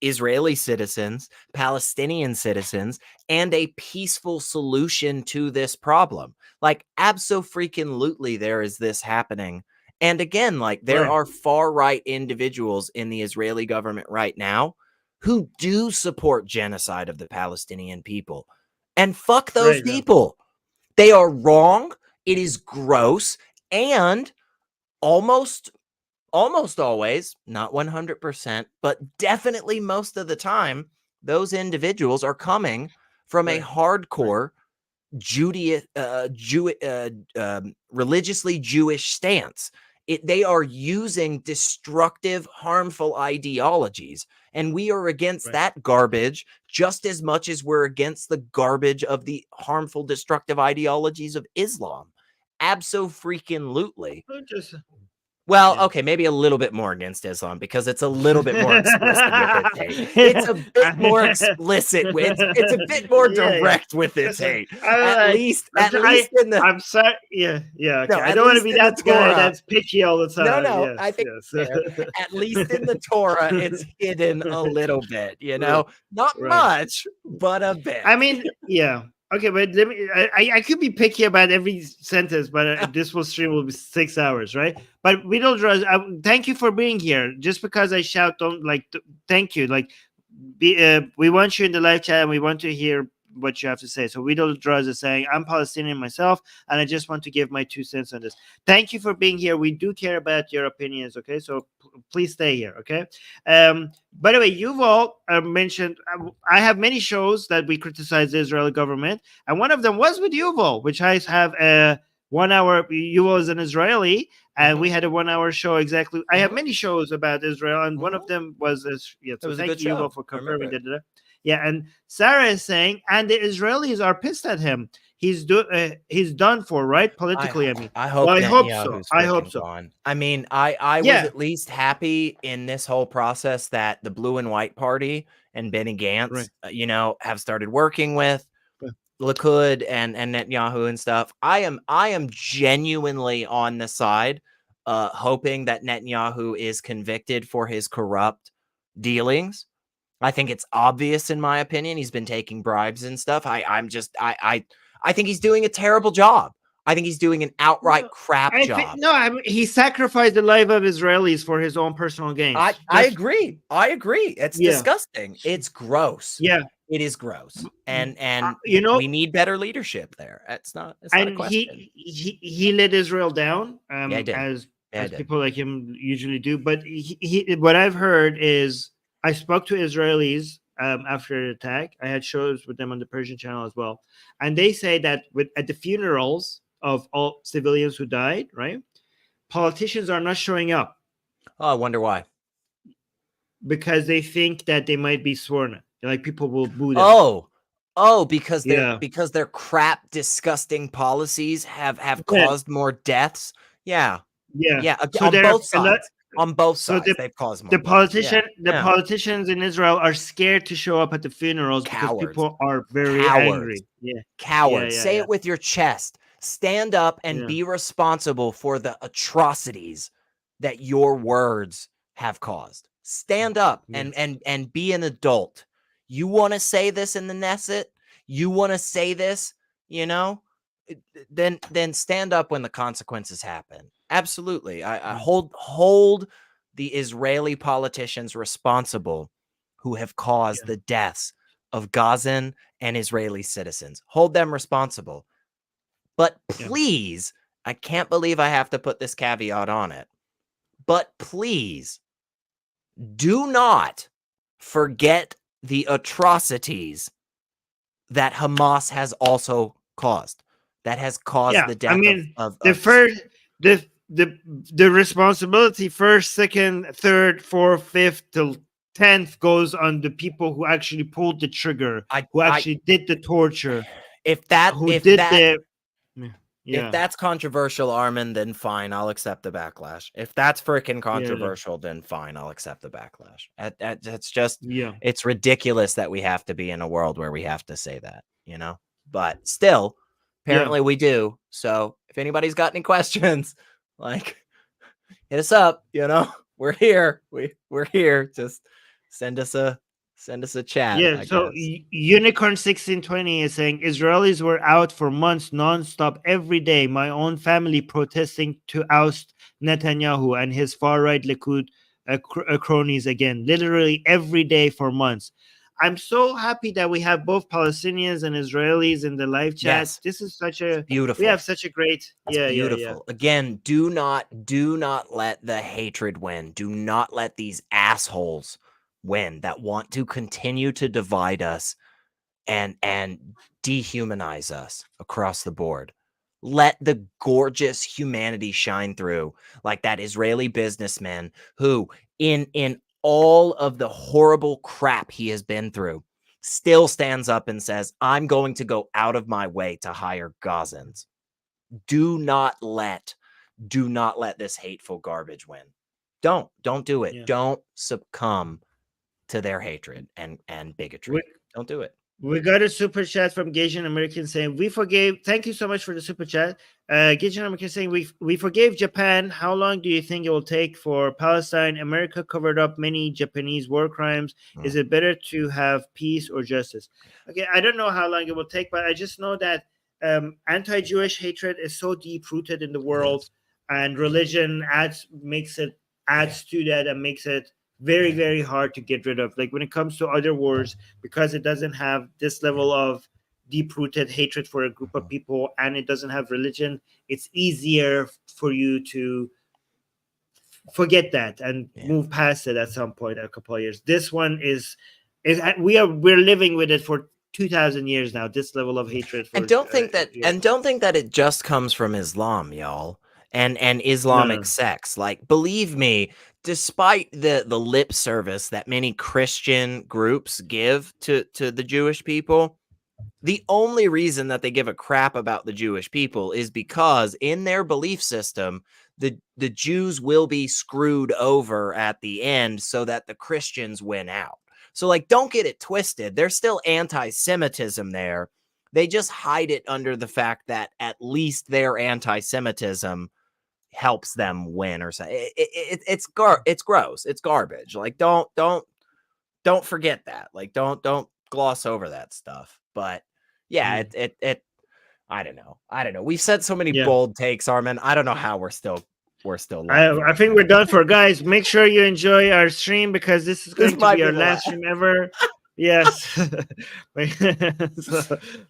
Israeli citizens, Palestinian citizens, and a peaceful solution to this problem. Like, abso-freaking-lutely there is this happening. And again, like, there are far-right individuals in the Israeli government right now who do support genocide of the Palestinian people. And fuck those people. They are wrong. It is gross. And almost always, not 100%, but definitely most of the time, those individuals are coming from a hardcore religiously Jewish stance. They are using destructive, harmful ideologies, and we are against that garbage just as much as we're against the garbage of the harmful, destructive ideologies of Islam. Abso-freaking-lutely. Well, Yeah. okay, maybe a little bit more against Islam because it's a little bit more explicit with its hate. It's a bit more explicit. It's a bit more direct with its hate. At least in the. I'm sorry. Yeah. Okay. No, I at don't want to least be in the that guy Torah. that's picky all the time. No, Yes, I think yes. fair. At least in the Torah, it's hidden a little bit, Right. not much, but a bit. I mean, yeah. Okay, but let me. I could be picky about every sentence, but this stream will be 6 hours, right? But we don't. Thank you for being here. Just because I shout, don't thank you. Like, we want you in the live chat, and we want to hear what you have to say. So we don't draw as saying I'm Palestinian myself, and I just want to give my 2 cents on this. Thank you for being here. We do care about your opinions. Okay, so please stay here. Okay. By the way, you've all mentioned I have many shows that we criticize the Israeli government, and one of them was with Yuval, which I have a 1 hour. Yuval is an Israeli, and we had a 1 hour show exactly. I have many shows about Israel, and one of them was this. Yeah, so thank you, Yuval, for confirming that. Yeah, and Sarah is saying, and the Israelis are pissed at him. He's done for, right? Politically, I mean. I hope. Well, I hope so. I hope so. Gone. I mean, I was at least happy in this whole process that the Blue and White Party and Benny Gantz, have started working with Likud and Netanyahu and stuff. I am genuinely on the side, hoping that Netanyahu is convicted for his corrupt dealings. I think it's obvious, in my opinion, he's been taking bribes and stuff. I think he's doing a terrible job. I think he's doing an outright crap job. He sacrificed the life of Israelis for his own personal gain. I agree. It's disgusting. It's gross. Yeah, it is gross. And we need better leadership there. It's not a question. He let Israel down. As people like him usually do. But what I've heard is, I spoke to Israelis after the attack. I had shows with them on the Persian channel as well. And they say that at the funerals of all civilians who died, right, politicians are not showing up. Oh, I wonder why. Because they think that they might be sworn at. Like, people will boo them. Because their crap, disgusting policies have caused more deaths. Yeah. So on both sides, they've caused more. The politicians in Israel are scared to show up at the funerals because people are very angry. Cowards. Say it with your chest. Stand up and be responsible for the atrocities that your words have caused. Stand up and be an adult. You want to say this in the Knesset? You want to say this? Then stand up when the consequences happen. Absolutely. I hold the Israeli politicians responsible who have caused the deaths of Gazan and Israeli citizens. Hold them responsible. But please, I can't believe I have to put this caveat on it, but please do not forget the atrocities that Hamas has also caused. That has caused the death of the responsibility 1st, 2nd, 3rd, 4th, 5th till 10th goes on the people who actually pulled the trigger, who actually did the torture. If that's controversial, Armin, then fine, I'll accept the backlash. If that's freaking controversial, then fine, I'll accept the backlash. It's just, it's ridiculous that we have to be in a world where we have to say that, But still, apparently we do. So if anybody's got any questions, hit us up. We're here. We're here. Just send us a chat. Yeah. So Unicorn 1620 is saying Israelis were out for months nonstop every day. My own family protesting to oust Netanyahu and his far right Likud cronies again. Literally every day for months. I'm so happy that we have both Palestinians and Israelis in the live chat. Yes. This is beautiful. We have such a great. Beautiful. Yeah. Again, do not let the hatred win. Do not let these assholes win that want to continue to divide us and dehumanize us across the board. Let the gorgeous humanity shine through, like that Israeli businessman who, in all of the horrible crap he has been through, still stands up and says, I'm going to go out of my way to hire Gazans. Do not let do not let this hateful garbage win. Don't do it. Yeah. Don't succumb to their hatred and bigotry. Don't do it. We got a super chat from Gagin American saying, we forgave. Thank you so much for the super chat. Gagin American saying, we forgave Japan. How long do you think it will take for Palestine? America covered up many Japanese war crimes. Is it better to have peace or justice? Okay, I don't know how long it will take, but I just know that anti-Jewish hatred is so deep-rooted in the world, and religion adds to that and makes it very, very hard to get rid of. Like when it comes to other wars, because it doesn't have this level of deep-rooted hatred for a group of people and it doesn't have religion, it's easier for you to forget that and move past it at some point, a couple of years. This one we're living with it for 2,000 years now, this level of hatred. And don't think that it just comes from Islam, y'all. And Islamic sects. Like, believe me, despite the lip service that many Christian groups give to the Jewish people, the only reason that they give a crap about the Jewish people is because in their belief system, the Jews will be screwed over at the end so that the Christians win out. So, like, don't get it twisted. There's still anti-Semitism there. They just hide it under the fact that at least their anti-Semitism helps them win or something. It's gross. It's garbage. Like, don't forget that. Like, don't gloss over that stuff. But yeah, I don't know. We've said so many bold takes, Armin. I don't know how we're still I think we're done for, guys. Make sure you enjoy our stream because this is going to be our last stream ever. Yes. So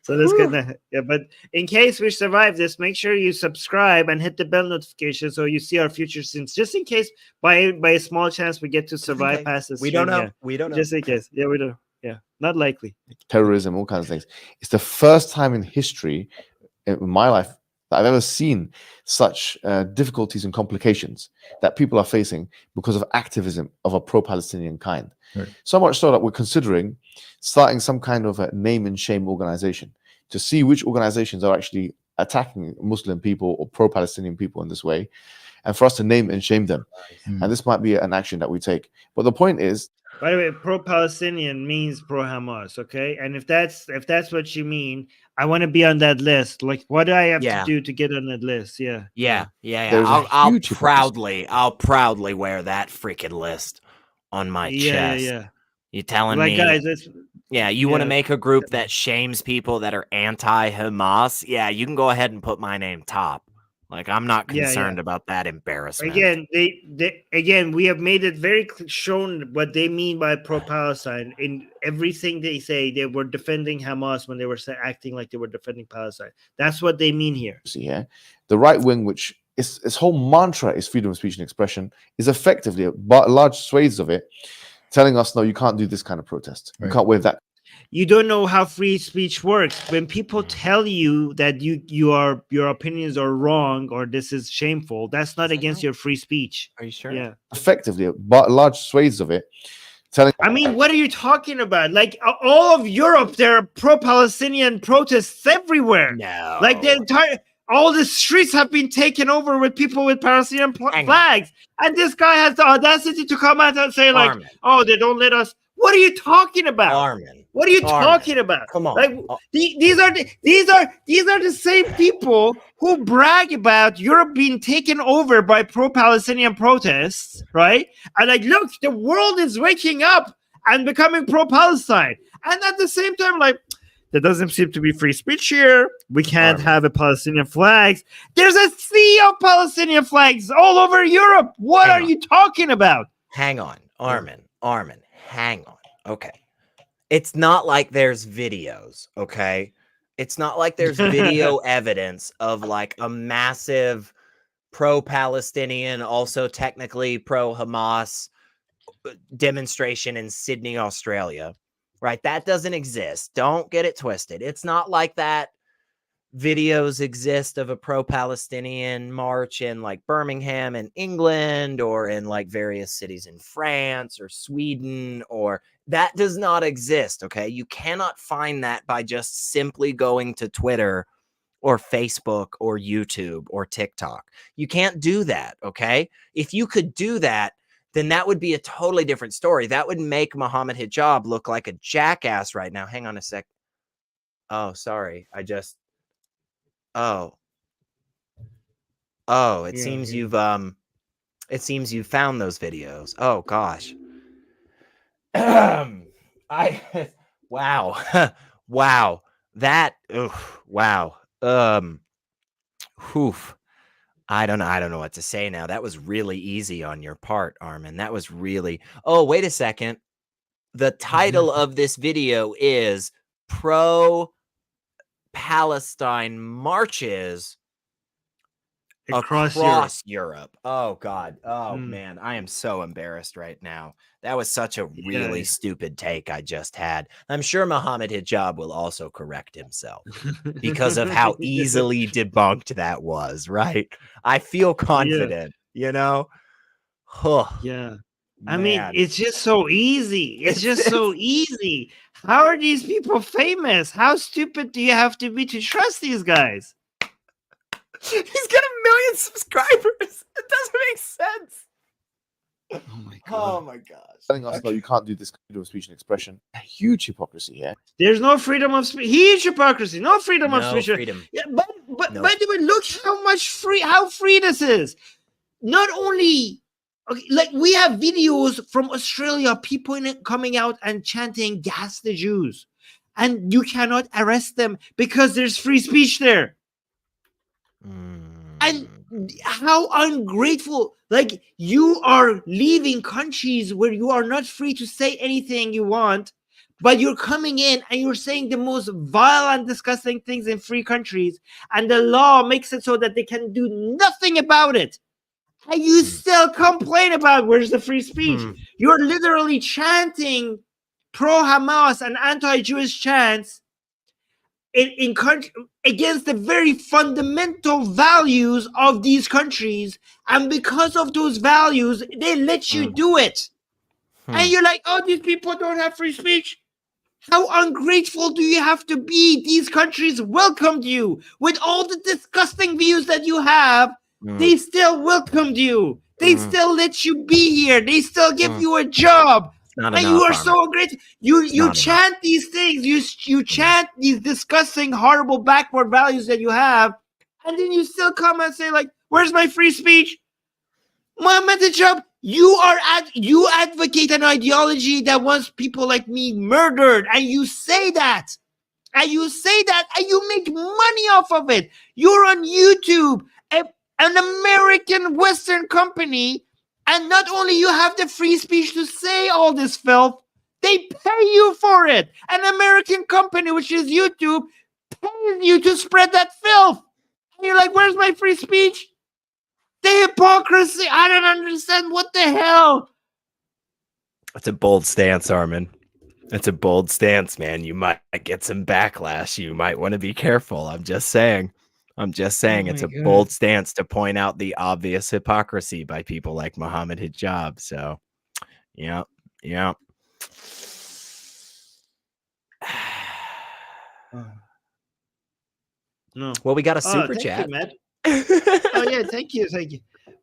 that's gonna, but in case we survive this, make sure you subscribe and hit the bell notification so you see our future streams, just in case by a small chance we get to survive past this. We don't know. We don't know. Just in case. Yeah, we don't. Yeah, not likely. Terrorism, all kinds of things. It's the first time in history in my life that I've ever seen such difficulties and complications that people are facing because of activism of a pro-Palestinian kind. Right. So much so that we're considering starting some kind of a name and shame organization to see which organizations are actually attacking Muslim people or pro-Palestinian people in this way, and for us to name and shame them. And this might be an action that we take. But the point is, by the way, pro-Palestinian means pro-Hamas, okay? And if that's what you mean, I want to be on that list. Like, what do I have to do to get on that list? Yeah. I'll proudly wear that freaking list on my chest. Yeah. You telling me, guys? You want to make a group that shames people that are anti-Hamas? Yeah, you can go ahead and put my name top. Like, I'm not concerned about that embarrassment. Again, we have made it very shown what they mean by pro-Palestine. In everything they say, they were defending Hamas when they were acting like they were defending Palestine. That's what they mean here. Yeah, the right wing, which its whole mantra is freedom of speech and expression, is effectively large swathes of it telling us, no, you can't do this kind of protest. Right. You can't wave that. You don't know how free speech works. When people tell you that your opinions are wrong or this is shameful, that's not against your free speech. Are you sure? Yeah. Effectively, large swathes of it. I mean, what are you talking about? Like, all of Europe, there are pro-Palestinian protests everywhere. No. Like, all the streets have been taken over with people with Palestinian flags. And this guy has the audacity to come out and say, like, Armin. Oh, they don't let us. What are you talking about? Armin. What are you talking about? Come on. Like, these are the same people who brag about Europe being taken over by pro-Palestinian protests, right? And like, look, the world is waking up and becoming pro-Palestine. And at the same time, like, there doesn't seem to be free speech here. We can't have a Palestinian flags. There's a sea of Palestinian flags all over Europe. What are you talking about? Hang on, Armin, hang on. Okay. It's not like there's videos, okay? It's not like there's video evidence of like a massive pro-Palestinian, also technically pro-Hamas demonstration in Sydney, Australia, right? That doesn't exist. Don't get it twisted. It's not like that videos exist of a pro-Palestinian march in like Birmingham in England or in like various cities in France or Sweden, or that does not exist. Okay. You cannot find that by just simply going to Twitter or Facebook or YouTube or TikTok. You can't do that, okay? If you could do that, then that would be a totally different story. That would make Mohammed Hijab look like a jackass right now. Hang on a sec. Oh, sorry. Oh, it seems you've found those videos. Oh gosh. Wow. Wow. That wow. Oof. I don't know what to say now. That was really easy on your part, Armin. That was really. Oh, wait a second. The title of this video is Pro-Palestine Marches across Europe. Oh God. Oh man, I am so embarrassed right now. That was such a really stupid take I just had. I'm sure Mohammed Hijab will also correct himself because of how easily debunked that was, right? I feel confident, you know? Yeah. Man. I mean, it's just so easy. It's just so easy. How are these people famous? How stupid do you have to be to trust these guys? He's got 1 million subscribers. It doesn't make sense. Oh my god. Oh my gosh. Telling us that you can't do this freedom of speech and expression. A huge hypocrisy here. There's no freedom of speech. Huge hypocrisy. No freedom of No speech. freedom. Yeah, but by the way, look how free this is. Not only like we have videos from Australia, people coming out and chanting "Gas the Jews," and you cannot arrest them because there's free speech there. And how ungrateful, like you are leaving countries where you are not free to say anything you want, but you're coming in and you're saying the most vile and disgusting things in free countries, and the law makes it so that they can do nothing about it. And you still complain about where's the free speech. You're literally chanting pro-Hamas and anti-Jewish chants in against the very fundamental values of these countries, and because of those values they let you do it. And you're like, oh, these people don't have free speech. How ungrateful do you have to be? These countries welcomed you with all the disgusting views that you have. They still welcomed you. They still let you be here. They still give you a job. And you are so great. You chant these things. You chant these disgusting, horrible, backward values that you have, and then you still come and say, like, "Where's my free speech?" Mohammed Hijab, you advocate an ideology that wants people like me murdered, and you say that, and you make money off of it. You're on YouTube, an American Western company. And not only you have the free speech to say all this filth, they pay you for it. An American company, which is YouTube, pays you to spread that filth. And you're like, where's my free speech? The hypocrisy. I don't understand. What the hell? It's a bold stance, Armin. It's a bold stance, man. You might get some backlash. You might want to be careful. I'm just saying. It's a bold stance to point out the obvious hypocrisy by people like Mohammed Hijab. So, yeah. No. Well, we got a super chat. You, Matt. Oh yeah, thank you.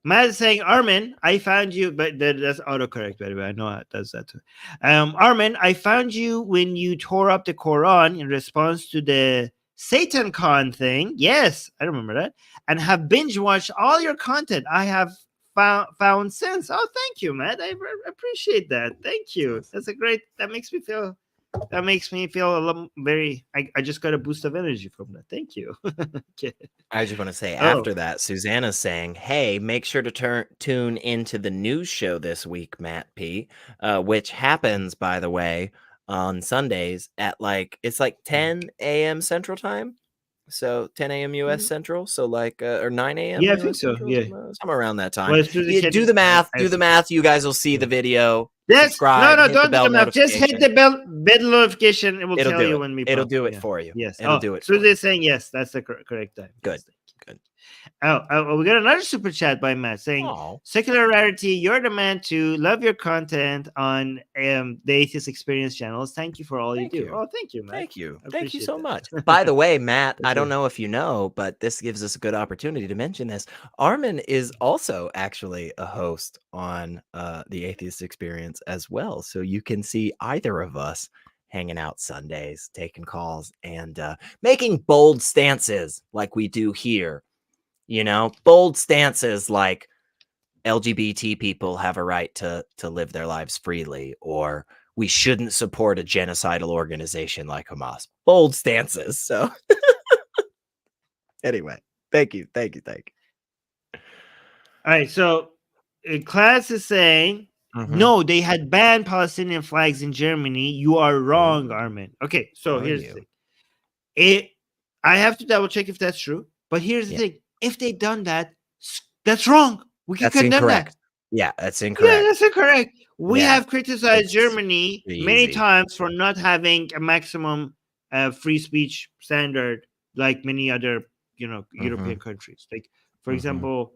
Matt is saying, Armin, I found you, but that's autocorrect, by the way. I know it does that too. Armin, I found you when you tore up the Quran in response to the Satan Con thing. Yes, I remember that. And have binge watched all your content I have found since. Oh, thank you, Matt. I appreciate that. Thank you. That makes me feel a little I just got a boost of energy from that. Thank you. Okay. I just want to say after that, Susanna's saying, hey, make sure to tune into the news show this week, Matt P, which happens, by the way, on Sundays at it's 10 a.m. Central Time. So 10 a.m. US Central. So or 9 a.m. Yeah, US I think so. Central, Yeah. Somewhere around that time. Well, do the math. Do the math. You guys will see the video. Yes. Subscribe. No, don't do the math. Just hit the bell notification. It will tell you when we It'll do it for you. Yes. It'll do it. So they're saying yes. That's the correct time. Good. We got another super chat by Matt saying, Secular Rarity, you're the man to love your content on the Atheist Experience channels. Thank you for all you do. Oh, thank you, Matt. Thank you. Thank you so much. By the way, Matt, I don't know if you know, but this gives us a good opportunity to mention this. Armin is also actually a host on the Atheist Experience as well. So you can see either of us hanging out Sundays, taking calls, and making bold stances like we do here. You know, bold stances like LGBT people have a right to live their lives freely, or we shouldn't support a genocidal organization like Hamas. Bold stances. So anyway, thank you. All right, so class is saying, no, they had banned Palestinian flags in Germany. You are wrong, Armin. Okay, so here's the thing. I have to double check if that's true, but here's the thing. If they done that, that's wrong. We can condemn that. Yeah, that's incorrect. Yeah, that's incorrect. We have criticized Germany many times for not having a maximum free speech standard like many other, European countries. Like, for example,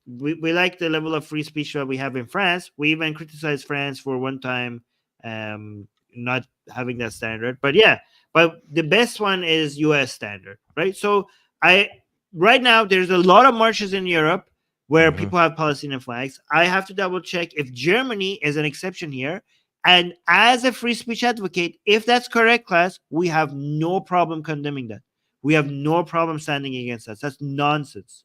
we like the level of free speech that we have in France. We even criticized France for one time not having that standard. But the best one is US standard, right? So right now there's a lot of marches in Europe where people have Palestinian flags. I have to double check if Germany is an exception here. And as a free speech advocate, if that's correct, class, we have no problem condemning that. We have no problem standing against that. That's nonsense.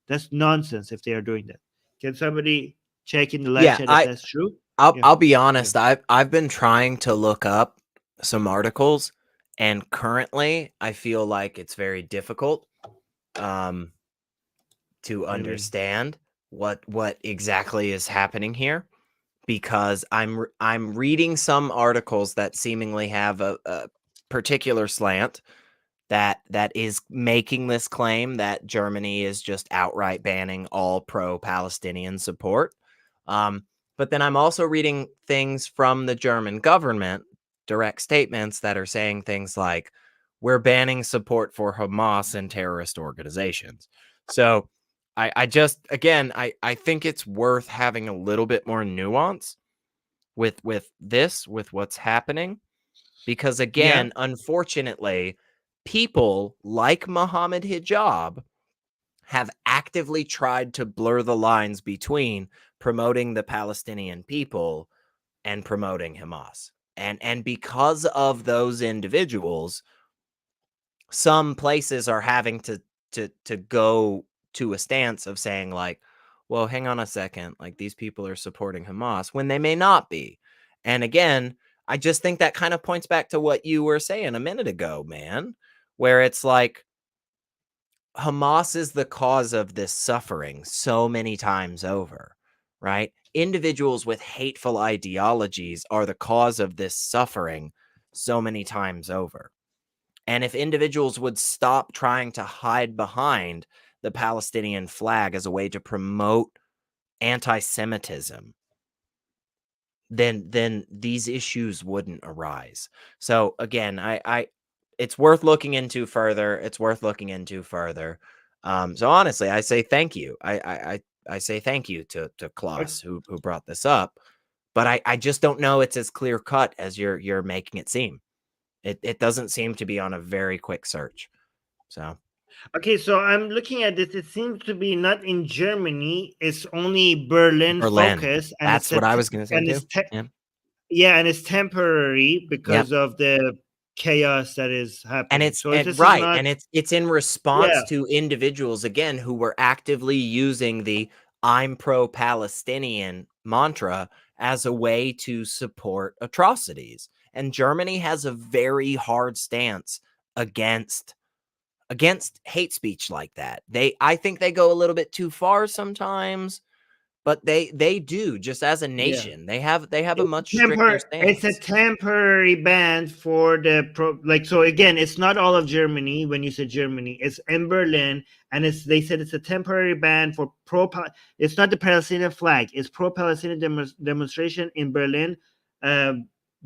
That's nonsense if they are doing that. Can somebody check in the live chat if that's true? I'll be honest. I've been trying to look up some articles, and currently I feel like it's very difficult to understand what exactly is happening here, because I'm reading some articles that seemingly have a particular slant that is making this claim that Germany is just outright banning all pro-Palestinian support. But then I'm also reading things from the German government, direct statements that are saying things like, we're banning support for Hamas and terrorist organizations. So I think it's worth having a little bit more nuance with what's happening, because again, unfortunately, people like Mohammed Hijab have actively tried to blur the lines between promoting the Palestinian people and promoting Hamas. And because of those individuals, some places are having to go to a stance of saying like, well, hang on a second, like these people are supporting Hamas when they may not be. And again, I just think that kind of points back to what you were saying a minute ago, man, where it's like Hamas is the cause of this suffering so many times over, right? Individuals with hateful ideologies are the cause of this suffering so many times over. And if individuals would stop trying to hide behind the Palestinian flag as a way to promote anti-Semitism, then these issues wouldn't arise. So again, it's worth looking into further. So honestly, I say thank you. I say thank you to Klaus who brought this up, but I just don't know it's as clear cut as you're making it seem. It doesn't seem to be on a very quick search. So okay, so I'm looking at this. It seems to be not in Germany. It's only Berlin focus. And that's what I was going to say too. And it's temporary because of the chaos that is happening. And it's in response to individuals again who were actively using the "I'm pro-Palestinian" mantra as a way to support atrocities. And Germany has a very hard stance against hate speech like that. I think they go a little bit too far sometimes, but they do, just as a nation. They have a much stricter stance. It's a temporary ban for so again, it's not all of Germany. When you say Germany, it's in Berlin, and they said it's a temporary ban for it's not the Palestinian flag, it's pro-Palestinian demonstration in Berlin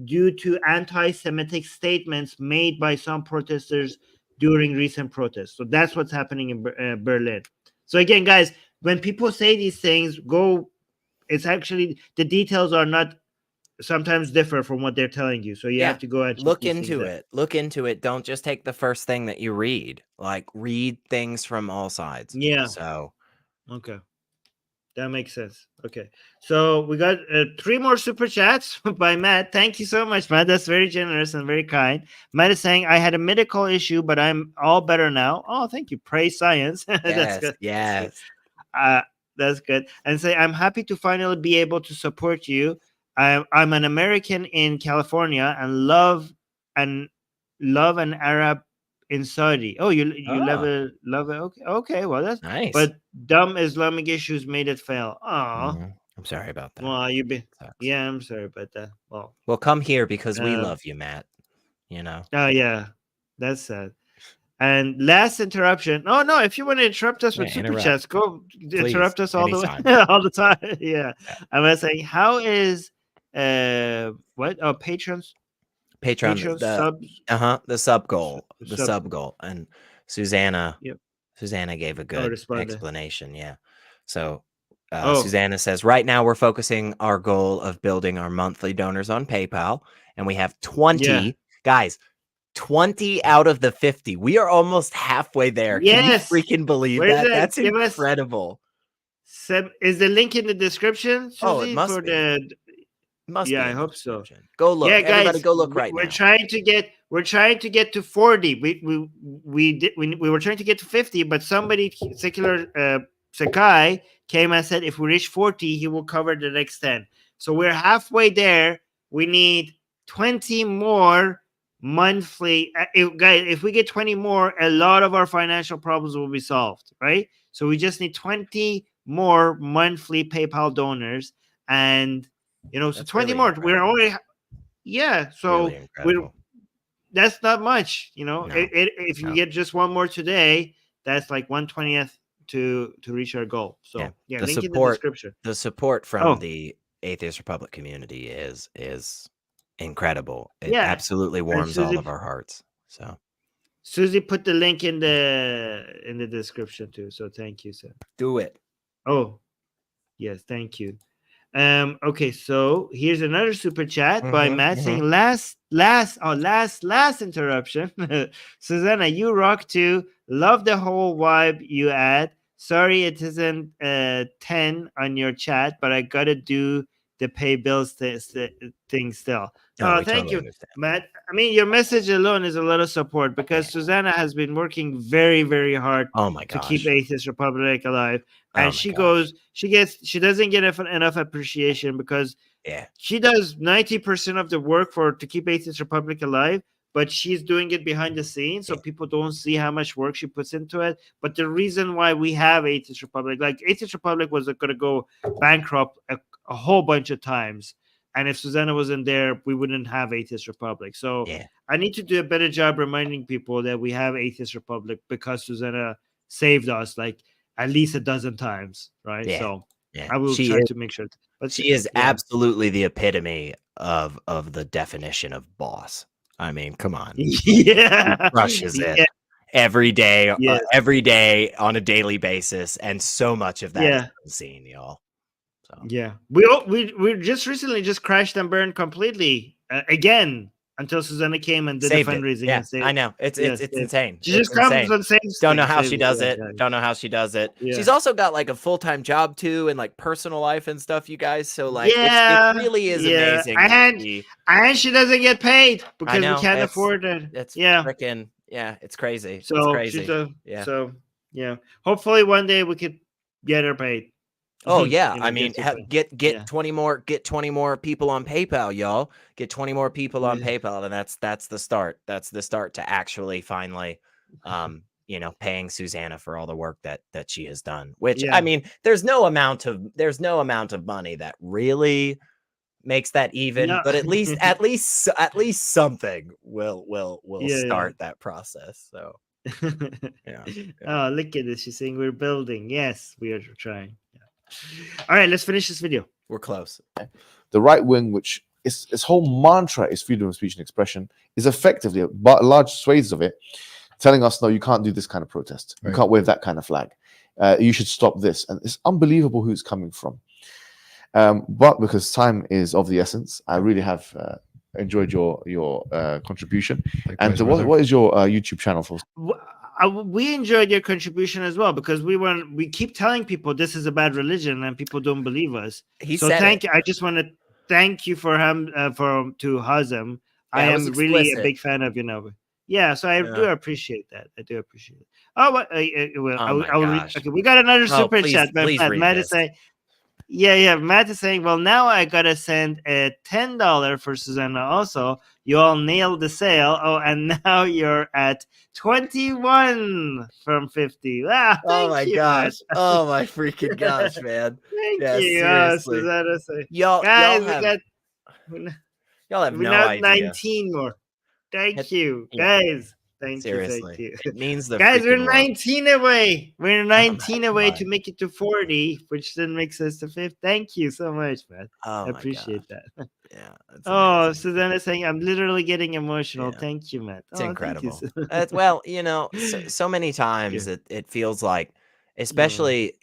due to anti-Semitic statements made by some protesters during recent protests. So that's what's happening in Berlin. So again, guys, when people say these things, it's actually, the details are not, sometimes differ from what they're telling you. So you have to go and look into it. Look into it. Don't just take the first thing that you read. Like, read things from all sides. Yeah. So. Okay. That makes sense. Okay. So we got 3 more super chats by Matt. Thank you so much, Matt. That's very generous and very kind. Matt is saying, I had a medical issue, but I'm all better now. Oh, thank you. Praise science. That's good. Yes. That's good. And say, I'm happy to finally be able to support you. I'm an American in California and love an Arab in Saudi. Oh, you love it. Okay. Well, that's nice. But dumb Islamic issues made it fail. Oh, I'm sorry about that. Well, I'm sorry about that. Well, come here because we love you, Matt. You know. Oh yeah, that's sad. And last interruption. Oh no, if you want to interrupt us with super chats, go interrupt us all the time. Yeah. I was saying, how is what? Oh, patrons. Patreon subs. The sub goal. Sub goal. And Susanna. Yep. Susanna gave a good explanation. Yeah. So Oh. Susanna says, right now we're focusing our goal of building our monthly donors on PayPal, and we have 20 guys. 20 out of the 50. We are almost halfway there. Yes. Can you freaking believe that? That's incredible. Is the link in the description, Susie? Oh, it must be. Must be. I hope so. Go look. Yeah, everybody, guys, go look right now. We're trying to get to 40. We were trying to get to 50, but somebody, Secular Sakai, came and said if we reach 40, he will cover the next 10. So we're halfway there. We need 20 more monthly. If we get 20 more, a lot of our financial problems will be solved, right? So we just need 20 more monthly PayPal donors, and so that's 20 really more. incredible. We're already, so really that's not much, if you get just one more today, that's like 1/20th to reach our goal. So the link support, in the description. The support from the Atheist Republic community is incredible. It absolutely warms all of our hearts. So Susie put the link in the description too. So thank you, sir. Do it. Oh, yes, thank you. Okay, so here's another super chat by Matt saying, last interruption. Susanna, you rock too. Love the whole vibe you add. Sorry it isn't 10 on your chat, but I gotta do the pay bills thing still. Thank you, Matt. I mean, your message alone is a lot of support, because Susanna has been working very, very hard to keep Atheist Republic alive. And she doesn't get enough appreciation, because she does 90% of the work to keep Atheist Republic alive, but she's doing it behind the scenes, so people don't see how much work she puts into it. But the reason why we have Atheist Republic, like Atheist Republic was going to go bankrupt a whole bunch of times, and if Susanna wasn't there, we wouldn't have Atheist Republic. So I need to do a better job reminding people that we have Atheist Republic, because Susanna saved us like at least a dozen times, right? So I will try to make sure. But she is absolutely the epitome of the definition of boss. I mean, come on. She crushes it every day on a daily basis, and so much of that is unseen, y'all. So. We just recently just crashed and burned completely again, until Susanna came and did the fundraising. I know. It's insane. She just comes and saves. Don't know how she does it. Don't know how she does it. She's also got like a full-time job too, and like personal life and stuff, you guys. So like it really is amazing. And she doesn't get paid because we can't afford it. It's freaking it's crazy. So it's crazy. Hopefully one day we could get her paid. Oh yeah, I mean, get 20 more people on PayPal, y'all. Get 20 more people on PayPal, and that's the start. That's the start to actually finally, paying Susanna for all the work that she has done. Which I mean, there's no amount of money that really makes that even, but at least something will start that process. So Oh, look at this! She's saying we're building. Yes, we are trying. All right, let's finish this video. We're close. The right wing, which its whole mantra is freedom of speech and expression, is effectively large swathes of it telling us, no, you can't do this kind of protest. You can't wave that kind of flag. You should stop this. And it's unbelievable who it's coming from. But because time is of the essence, I really have enjoyed your contribution. Likewise, and what is your YouTube channel for? We enjoyed your contribution as well, because we keep telling people this is a bad religion and people don't believe us. Thank you. I just want to thank you for him to Hazem. I am really a big fan of Yeah, so I do appreciate that. I do appreciate it. Oh, what? Okay, we got another super chat. Matt is saying, Matt is saying, well, now I gotta send a $10 for Susanna. Also, you all nailed the sale. Oh, and now you're at 21 from 50. Wow, oh my gosh! Matt. Oh my freaking gosh, man! Thank you, Susanna. Y'all have no idea. 19 more. Thank you, guys. Thank you. It means the guys, we're world. 19 away. We're 19 away to make it to 40, which then makes us to 50. Thank you so much, man. I appreciate that. Yeah. Susanna saying, I'm literally getting emotional. Yeah. Thank you, Matt. It's incredible. Well, so many times it feels like, especially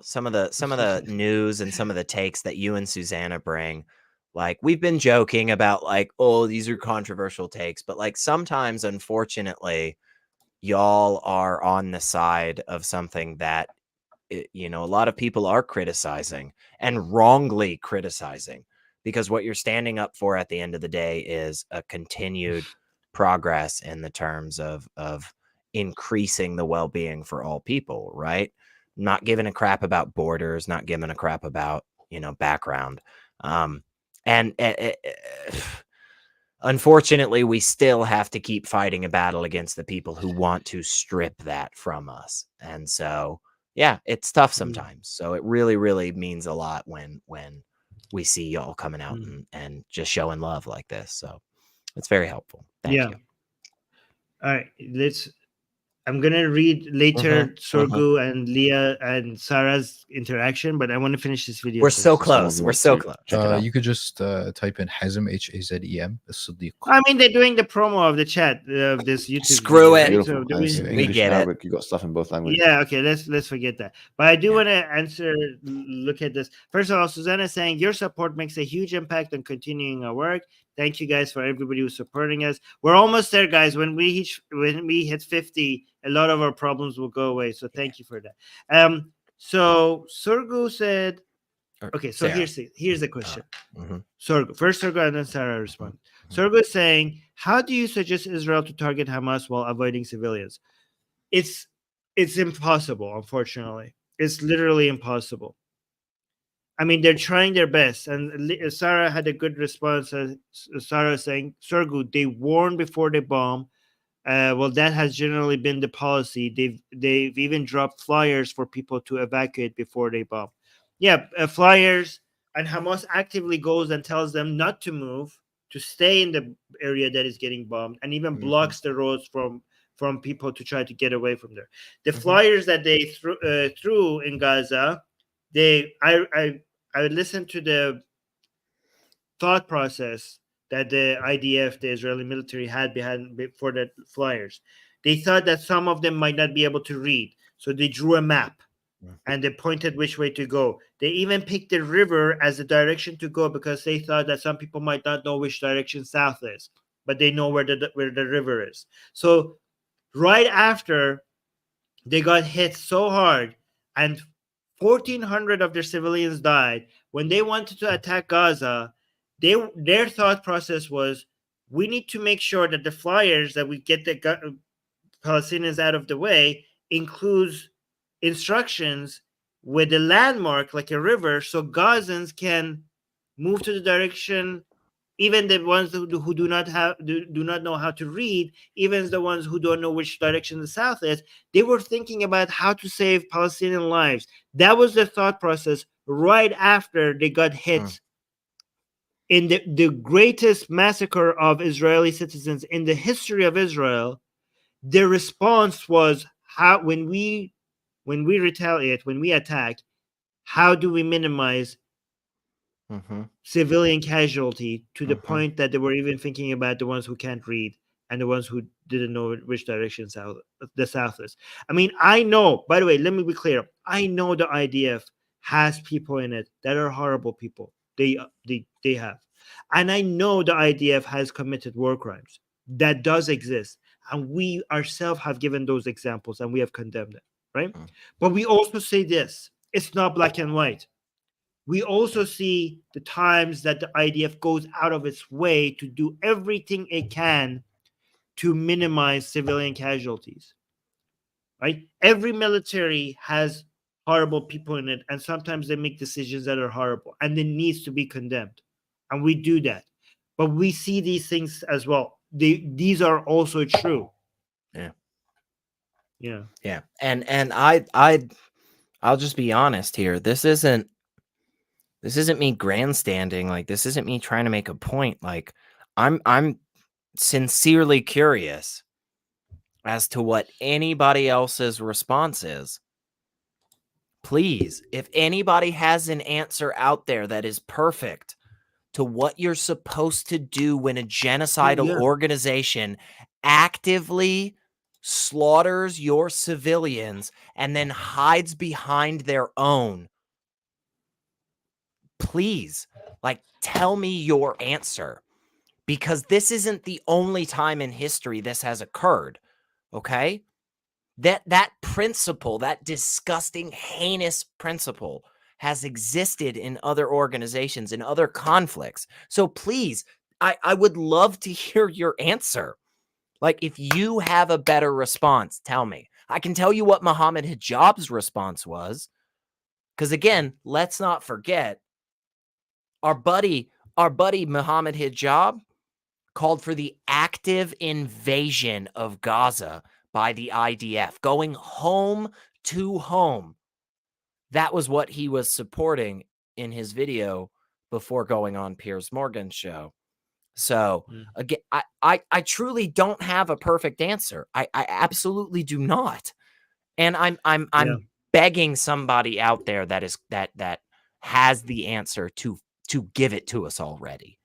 some of the news and some of the takes that you and Susanna bring. Like, we've been joking about like, oh, these are controversial takes, but like sometimes, unfortunately, y'all are on the side of something that, a lot of people are criticizing, and wrongly criticizing, because what you're standing up for at the end of the day is a continued progress in the terms of increasing the well-being for all people, right? Not giving a crap about borders, not giving a crap about, background. And unfortunately, we still have to keep fighting a battle against the people who want to strip that from us. And so, it's tough sometimes. So it really, really means a lot when we see y'all coming out and just showing love like this. So it's very helpful. Thank you. All right, I'm going to read later Sorgu and Leah and Sarah's interaction, but I want to finish this video. We're so close. We're so close. You could just type in Hazem, Hazem, Seddiq. I mean, they're doing the promo of the chat of this YouTube. Screw video, it. So we get it. You got stuff in both languages. Yeah, okay, let's forget that. But I do want to look at this. First of all, Susanna is saying, your support makes a huge impact on continuing our work. Thank you guys for everybody who's supporting us. We're almost there, guys. When we hit 50, a lot of our problems will go away. So thank you for that. So Sorgu said, okay, so here's the question. Sorgu, first Sorgu and then Sarah respond. Sorgu is saying, how do you suggest Israel to target Hamas while avoiding civilians? It's impossible, unfortunately. It's literally impossible. I mean, they're trying their best. And Sarah had a good response. Sarah saying, Sorgu, they warn before they bomb. Well, that has generally been the policy. They've even dropped flyers for people to evacuate before they bomb. Yeah, flyers, and Hamas actively goes and tells them not to move, to stay in the area that is getting bombed, and even blocks the roads from people to try to get away from there. The flyers that they threw in Gaza, I listened to the thought process that the IDF, the Israeli military, had for the flyers. They thought that some of them might not be able to read, so they drew a map and they pointed which way to go. They even picked the river as a direction to go because they thought that some people might not know which direction south is, but they know where the river is. So right after they got hit so hard and 1,400 of their civilians died, when they wanted to attack Gaza, their thought process was, we need to make sure that the flyers that we get the Palestinians out of the way includes instructions with a landmark like a river, so Gazans can move to the direction. Even the ones who do not know how to read, even the ones who don't know which direction the south is, they were thinking about how to save Palestinian lives. That was the thought process right after they got hit. In the greatest massacre of Israeli citizens in the history of Israel, their response was, when we retaliate, when we attack, how do we minimize civilian casualty to the point that they were even thinking about the ones who can't read and the ones who didn't know which direction the South is. I mean, I know, by the way, let me be clear. I know the IDF has people in it that are horrible people. They have. And I know the IDF has committed war crimes. That does exist. And we ourselves have given those examples and we have condemned it, right? But we also say this, it's not black and white. We also see the times that the IDF goes out of its way to do everything it can to minimize civilian casualties, right? Every military has horrible people in it, and sometimes they make decisions that are horrible, and it needs to be condemned. And we do that. But we see these things as well. These are also true. Yeah. And I'll just be honest here. This isn't me grandstanding. Like, this isn't me trying to make a point. Like, I'm sincerely curious as to what anybody else's response is. Please, if anybody has an answer out there that is perfect to what you're supposed to do when a genocidal organization actively slaughters your civilians and then hides behind their own, please, like, tell me your answer, because this isn't the only time in history this has occurred. Okay? That principle, that disgusting, heinous principle, has existed in other organizations, in other conflicts. So please, I would love to hear your answer. Like, if you have a better response, tell me. I can tell you what Mohammed Hijab's response was. Because again, let's not forget, our buddy Mohammed Hijab called for the active invasion of Gaza by the IDF, going home to home. That was what he was supporting in his video before going on Piers Morgan's show. So again, I truly don't have a perfect answer. I absolutely do not. And I'm begging somebody out there that has the answer to give it to us already,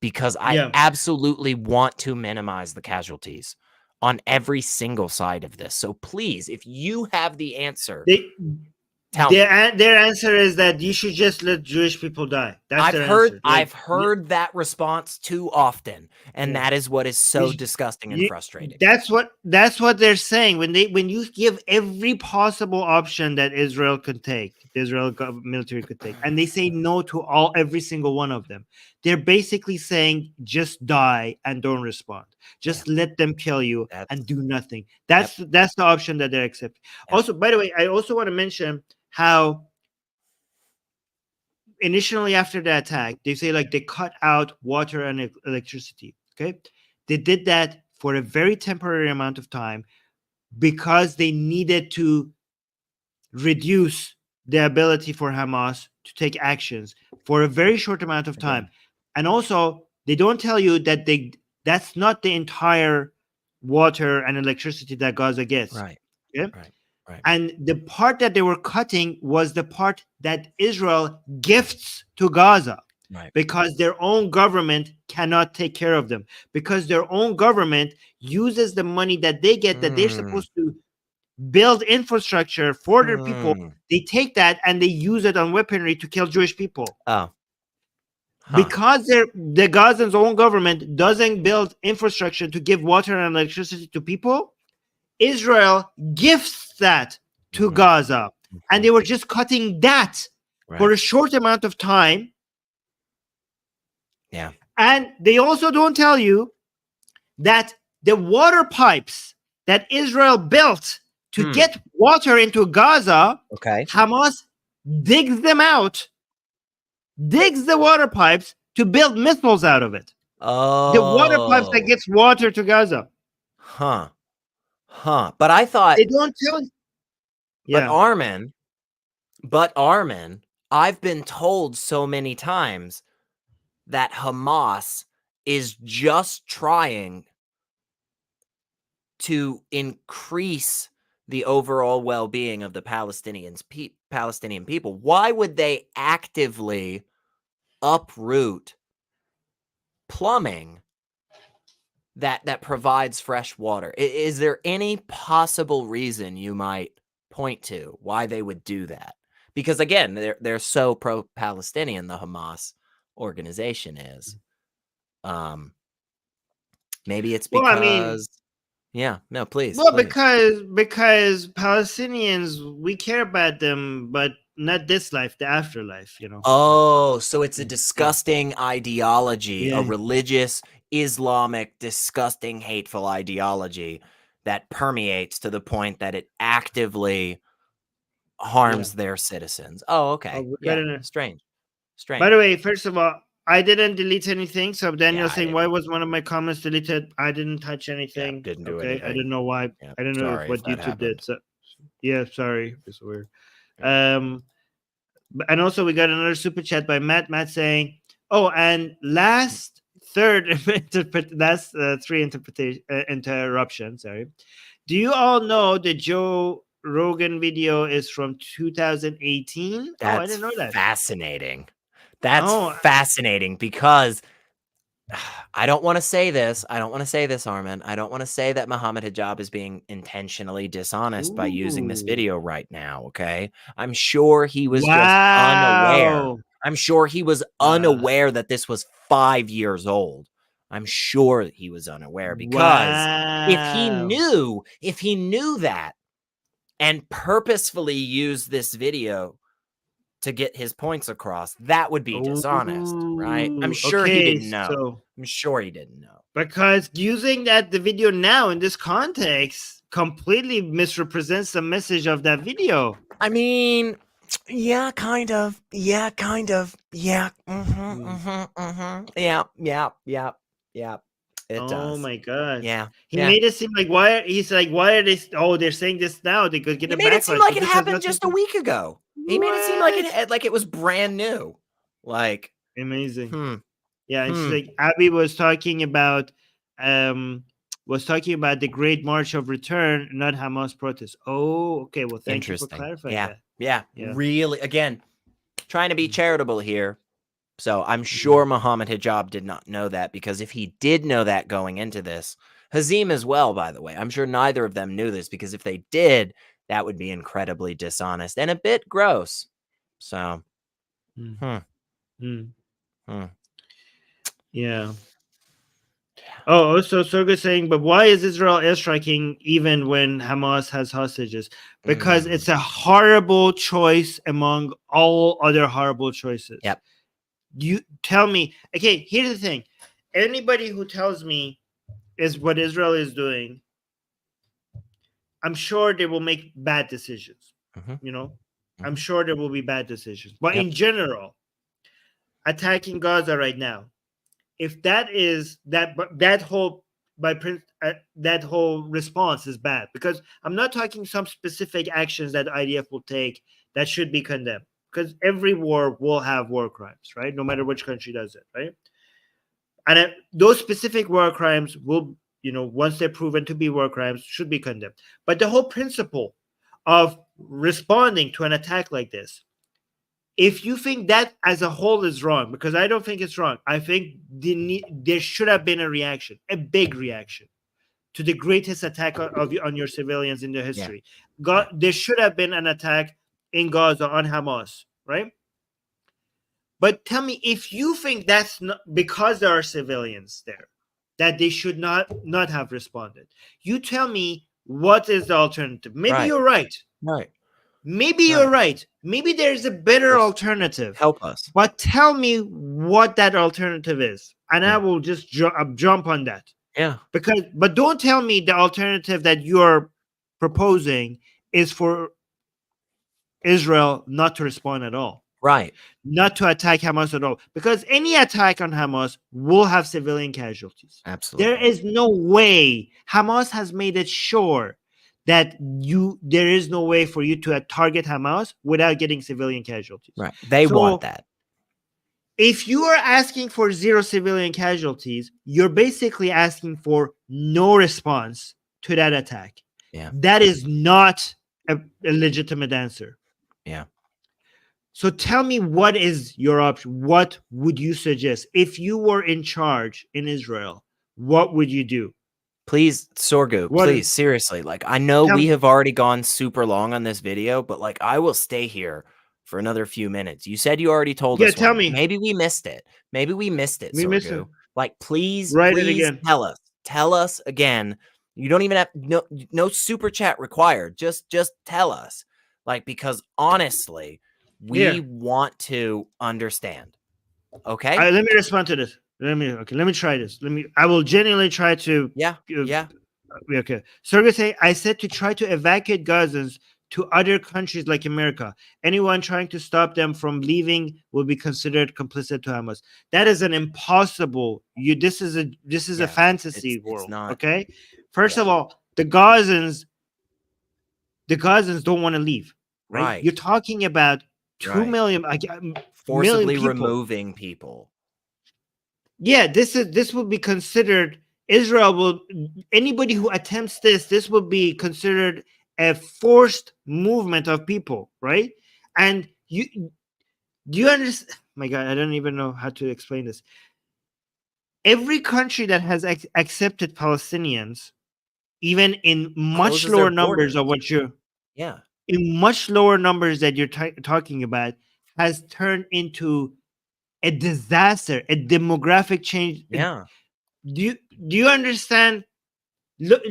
because I absolutely want to minimize the casualties on every single side of this. So please, if you have the answer, tell me. Their answer is that you should just let Jewish people die. That's their answer. I've heard that response too often, and that is what is so disgusting and frustrating. That's what they're saying when you give every possible option that Israel could take, the Israel military could take, and they say no to every single one of them. They're basically saying just die and don't respond. Just let them kill you and do nothing. That's the option that they're accepting. Also, by the way, I also want to mention how initially after the attack, they say like they cut out water and electricity. Okay. They did that for a very temporary amount of time because they needed to reduce the ability for Hamas to take actions for a very short amount of time. And also, they don't tell you that that's not the entire water and electricity that Gaza gets. Right. Yeah. Right. And the part that they were cutting was the part that Israel gifts to Gaza, because their own government cannot take care of them, because their own government uses the money that they get, that they're supposed to build infrastructure for their people. They take that and they use it on weaponry to kill Jewish people. Because the Gazans' own government doesn't build infrastructure to give water and electricity to people, Israel gifts that to Gaza, and they were just cutting that for a short amount of time. Yeah. And they also don't tell you that the water pipes that Israel built to get water into Gaza, Hamas digs them out, digs the water pipes to build missiles out of it. The water pipes that gets water to Gaza. But I thought they don't tell you. But Armin, I've been told so many times that Hamas is just trying to increase the overall well-being of the Palestinian people. Why would they actively uproot plumbing that provides fresh water. Is there any possible reason you might point to why they would do that? Because again, they're so pro-Palestinian, the Hamas organization is. Maybe it's because, well, I mean, yeah, no, please. Well, please. because Palestinians, we care about them, but not this life, the afterlife, you know. Oh, so it's a disgusting ideology, a Yeah. religious, Islamic, disgusting, hateful ideology that permeates to the point that it actively harms their citizens. Oh, okay. Strange. By the way, first of all, I didn't delete anything. So Daniel's I saying, didn't. why was one of my comments deleted? I didn't touch anything. Didn't do okay, anything. I don't know why. Yeah, I don't know sorry what if that YouTube happened. did. So yeah, sorry, it's weird. And also we got another super chat by Matt saying, oh, and last three interruptions. Sorry. Do you all know the Joe Rogan video is from 2018? That's I didn't know that. Fascinating. That's fascinating because I don't want to say this. Armin. I don't want to say that Mohammed Hijab is being intentionally dishonest by using this video right now. Okay. I'm sure he was just unaware. I'm sure he was unaware that this was 5 years old. I'm sure that he was unaware because if he knew that and purposefully used this video to get his points across, that would be dishonest, right? I'm sure he didn't know. I'm sure he didn't know. Because using the video now in this context completely misrepresents the message of that video. I mean, yeah, kind of. Yeah, kind of. Yeah. Yeah. It does. My god. Yeah. He made it seem like why are they they're saying this now, they could get He a made it seem like it this happened just a week ago. He made it seem like it was brand new. Like amazing. Yeah, and she's like Abby was talking about the Great March of Return, not Hamas protests. Oh, okay. Well, thank you for clarifying that. Yeah. Really, again, trying to be charitable here. So I'm sure Mohammed Hijab did not know that, because if he did know that going into this, Hazem as well, by the way, I'm sure neither of them knew this, because if they did, that would be incredibly dishonest and a bit gross. So, yeah. Oh, also Sergey saying, but why is Israel airstriking even when Hamas has hostages? Because it's a horrible choice among all other horrible choices. Yep. You tell me, okay, here's the thing. Anybody who tells me is what Israel is doing, I'm sure they will make bad decisions. You know, I'm sure there will be bad decisions. But in general, attacking Gaza right now, if that whole response is bad, because I'm not talking some specific actions that IDF will take that should be condemned, because every war will have war crimes, right? No matter which country does it, right? And those specific war crimes will, once they're proven to be war crimes, should be condemned. But the whole principle of responding to an attack like this, if you think that as a whole is wrong, because I don't think it's wrong, I think there should have been a reaction, a big reaction, to the greatest attack on your civilians in the history. There should have been an attack in Gaza on Hamas, right? But tell me, if you think that's not because there are civilians there, that they should not have responded, you tell me what is the alternative. Maybe you're right. Right. Maybe you're right. Maybe there's a better alternative. Help us. But tell me what that alternative is, and I will just jump on that. Yeah. But don't tell me the alternative that you're proposing is for Israel not to respond at all. Right. Not to attack Hamas at all. Because any attack on Hamas will have civilian casualties. Absolutely. There is no way. Hamas has made it sure that there is no way for you to target Hamas without getting civilian casualties. Right. They want that. If you are asking for 0 civilian casualties, you're basically asking for no response to that attack. Yeah. That is not a legitimate answer. Yeah. So tell me, what is your option? What would you suggest if you were in charge in Israel? what would you do? Please, Sorgu, please, seriously. Like, I know we have already gone super long on this video, but like, I will stay here for another few minutes. You said you already told us. Tell me. Maybe we missed it. Maybe we missed it, We missed Sorgu. it. Like, please, Write it please again. tell us. Tell us again. You don't even have no super chat required. Just tell us. Like, because honestly, we want to understand. Okay. Let me respond to this. Let me try this. I will genuinely try to. Okay. Sergey say, I said to try to evacuate Gazans to other countries like America. Anyone trying to stop them from leaving will be considered complicit to Hamas. That is an impossible. This is a fantasy world. It's not, okay. First of all, the Gazans don't want to leave. Right. You're talking about 2 million forcibly removing people. Yeah, this will be considered. Israel will, anybody who attempts this will be considered a forced movement of people, right? And do you understand? My God, I don't even know how to explain this. Every country that has accepted Palestinians, even in much lower numbers of what you're, in much lower numbers that you're talking about, has turned into a disaster, a demographic change. Yeah. Do you understand? Look,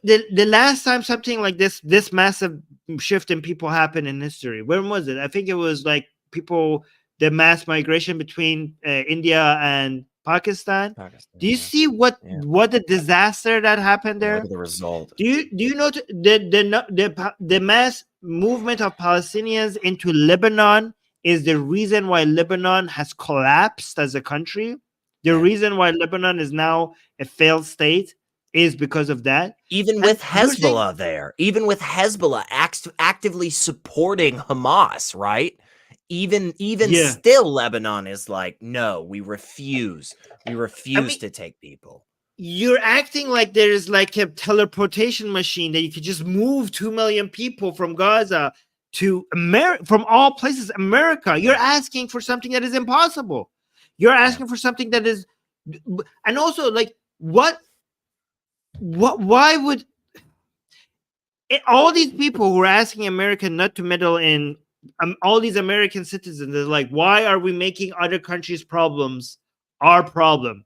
the last time something like this massive shift in people happened in history, when was it? I think it was like the mass migration between India and Pakistan. Do you see what the disaster that happened there? Look at the result. Do you know the mass movement of Palestinians into Lebanon is the reason why Lebanon has collapsed as a country? The reason why Lebanon is now a failed state is because of that. Even with Hezbollah there, even with Hezbollah actively supporting Hamas, right? Even still, Lebanon is like, no, we refuse. We refuse to take people. You're acting like there's like a teleportation machine that you could just move 2 million people from Gaza to America, from all places, America. You're asking for something that is impossible. You're asking for something that is, and also like why would all these people who are asking America not to meddle in all these American citizens are like, why are we making other countries' problems our problem?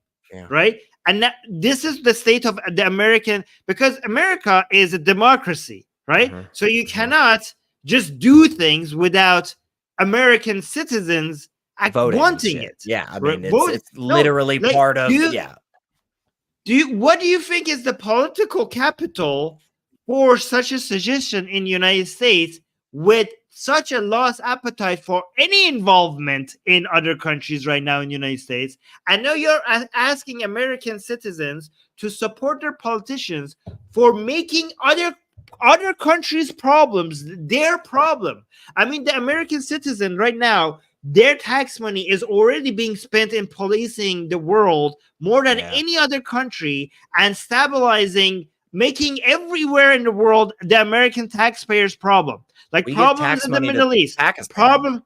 Right? And this is the state of the American, because America is a democracy, right? So you cannot just do things without American citizens wanting it. Yeah, I mean, it's literally part of, What do you think is the political capital for such a suggestion in the United States with such a lost appetite for any involvement in other countries right now in the United States? I know you're asking American citizens to support their politicians for making other countries' problems their problem. I mean, the American citizen right now, their tax money is already being spent in policing the world more than any other country and stabilizing, making everywhere in the world the American taxpayers' problem. Like problems in the Middle East, problem.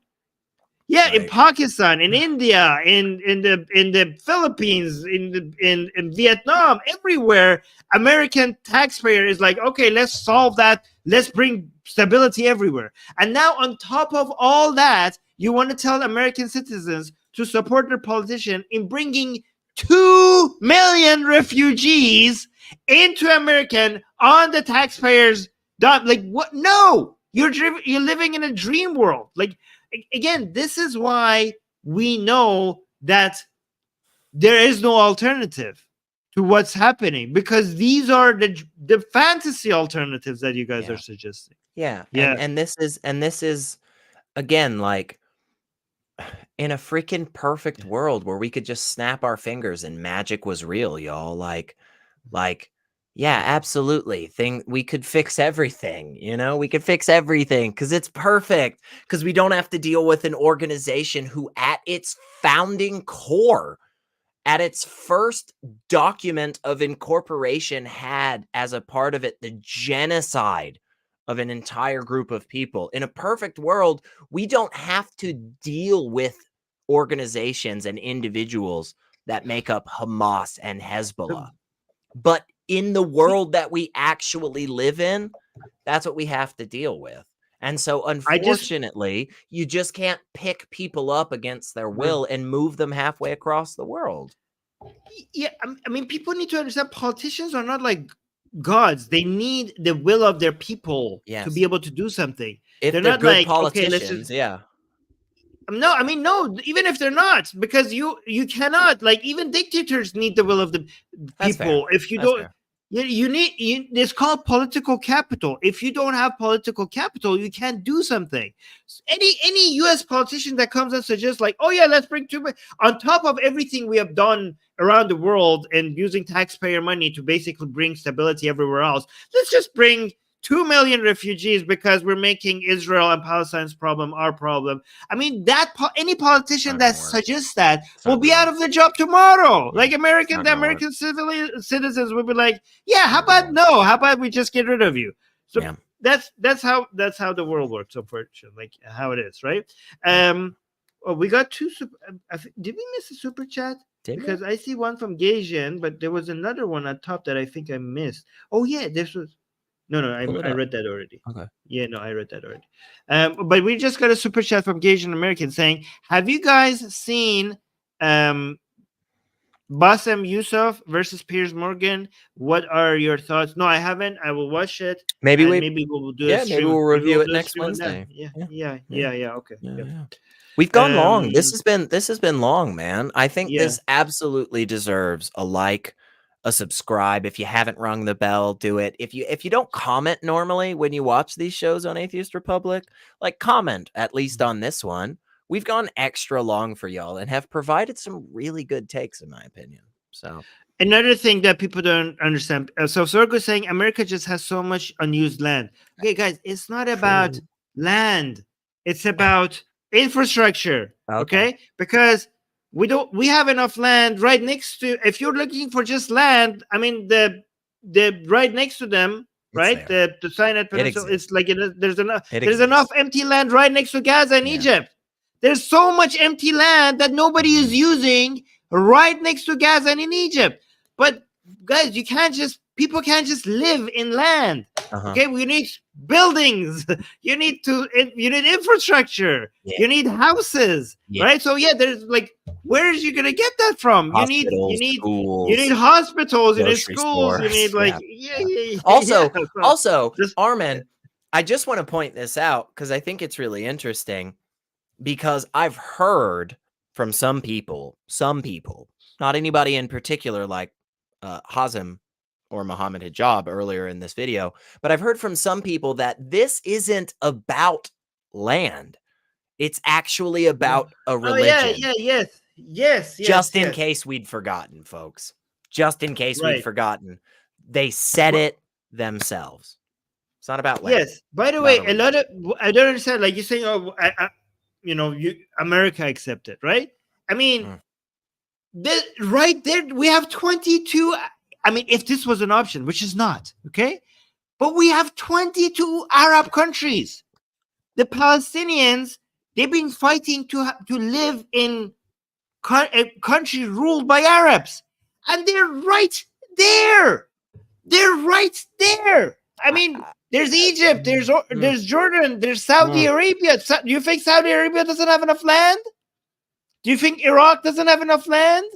Yeah, in Pakistan, in India, in the Philippines, in Vietnam, everywhere, American taxpayer is like, okay, let's solve that. Let's bring stability everywhere. And now on top of all that, you want to tell American citizens to support their politician in bringing 2 million refugees into America on the taxpayers' dime. Like what? No, you're living in a dream world. Like, again, this is why we know that there is no alternative to what's happening, because these are the fantasy alternatives that you guys are suggesting. And this is again, like, in a freaking perfect world where we could just snap our fingers and magic was real, y'all. Like, yeah, absolutely. We could fix everything, we could fix everything because it's perfect, because we don't have to deal with an organization who at its founding core, at its first document of incorporation, had as a part of it the genocide of an entire group of people. In a perfect world, we don't have to deal with organizations and individuals that make up Hamas and Hezbollah. But in the world that we actually live in, that's what we have to deal with. And so, unfortunately, you just can't pick people up against their will and move them halfway across the world. Yeah, I mean, people need to understand politicians are not like gods. They need the will of their people to be able to do something. If they're not good like politicians, yeah. No, I mean, no, even if they're not, because you cannot, like, even dictators need the will of the people. If you don't, you need, it's called political capital. If you don't have political capital, you can't do something. Any U.S. politician that comes and suggests, like, oh yeah, let's bring on top of everything we have done around the world and using taxpayer money to basically bring stability everywhere else, let's just bring 2 million refugees because we're making Israel and Palestine's problem our problem. I mean, that any politician that suggests that will be out of the job tomorrow. Like the American citizens will be like, yeah, how about we just get rid of you? So that's how the world works, unfortunately, like how it is, right? We got two. Did we miss a super chat? Because I see one from Gajian, but there was another one at top that I think I missed. Oh yeah, this was. No, I read that already. Okay. Yeah, no, I read that already. But we just got a super chat from Asian American saying, have you guys seen Bassem Youssef versus Piers Morgan? What are your thoughts? No, I haven't. I will watch it. Maybe we'll do a stream. Maybe we'll review it next Wednesday. Yeah. Okay. Yeah. We've gone long. This has been long, man. I think this absolutely deserves a subscribe. If you haven't rung the bell, do it. If you don't comment normally when you watch these shows on Atheist Republic, like comment at least on this one. We've gone extra long for y'all and have provided some really good takes, in my opinion. So another thing that people don't understand. So Sorgo's saying America just has so much unused land. Okay, guys, it's not about land. It's about infrastructure. Okay? Because we have enough land right next to, if you're looking for just land, I mean, the right next to them, right? The Sinai Peninsula, it's like there's enough empty land right next to Gaza and Egypt. There's so much empty land that nobody is using right next to Gaza and in Egypt. But guys, people can't just live in land. Okay, we need buildings. You need infrastructure. You need houses, right? So there's like, where is you gonna get that from? You need hospitals, you need schools, you need like Also, Armin, I just want to point this out because I think it's really interesting, because I've heard from some people, not anybody in particular, like Hazem or Mohammed Hijab earlier in this video, but I've heard from some people that this isn't about land. It's actually about a religion. Yes. Just in case we'd forgotten, folks. Just in case we'd forgotten. They said it themselves. It's not about land. Yes. By the way, a lot of, I don't understand, like you're saying, America accepted, right? I mean, right there, we have 22. I mean, if this was an option, which is not, okay? But we have 22 Arab countries. The Palestinians, they've been fighting to live in a country ruled by Arabs. And they're right there. I mean, there's Egypt, there's Jordan, there's Saudi Arabia. Do you think Saudi Arabia doesn't have enough land? Do you think Iraq doesn't have enough land?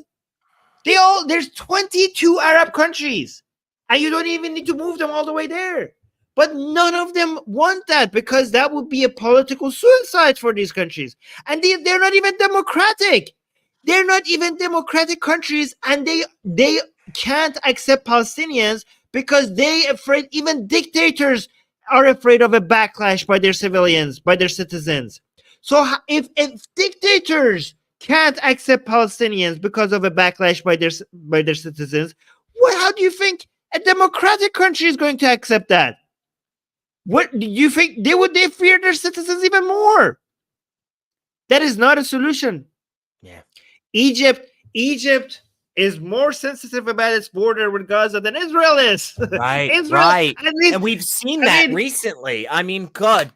There's 22 Arab countries, and you don't even need to move them all the way there. But none of them want that, because that would be a political suicide for these countries. And they're not even democratic. They're not even democratic countries, and they can't accept Palestinians because even dictators are afraid of a backlash by their civilians, by their citizens. So if dictators can't accept Palestinians because of a backlash by their citizens, how do you think a democratic country is going to accept that? What do you think? They fear their citizens even more. That is not a solution. Yeah. Egypt is more sensitive about its border with Gaza than Israel is. Right. And we've seen that recently. I mean, God.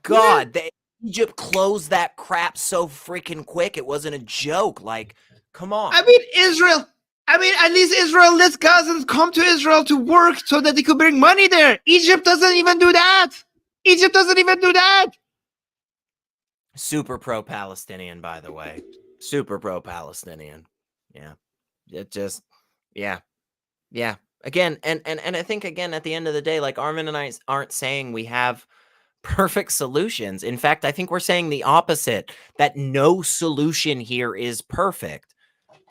Egypt closed that crap so freaking quick. It wasn't a joke. Like, come on. I mean, I mean, at least Israel lets Gazans come to Israel to work so that they could bring money there. Egypt doesn't even do that. Egypt doesn't even do that. Super pro-Palestinian, by the way. Super pro-Palestinian. Yeah. It just, yeah. Again, and I think, again, at the end of the day, like, Armin and I aren't saying we have perfect solutions. In fact, I think we're saying the opposite, that no solution here is perfect.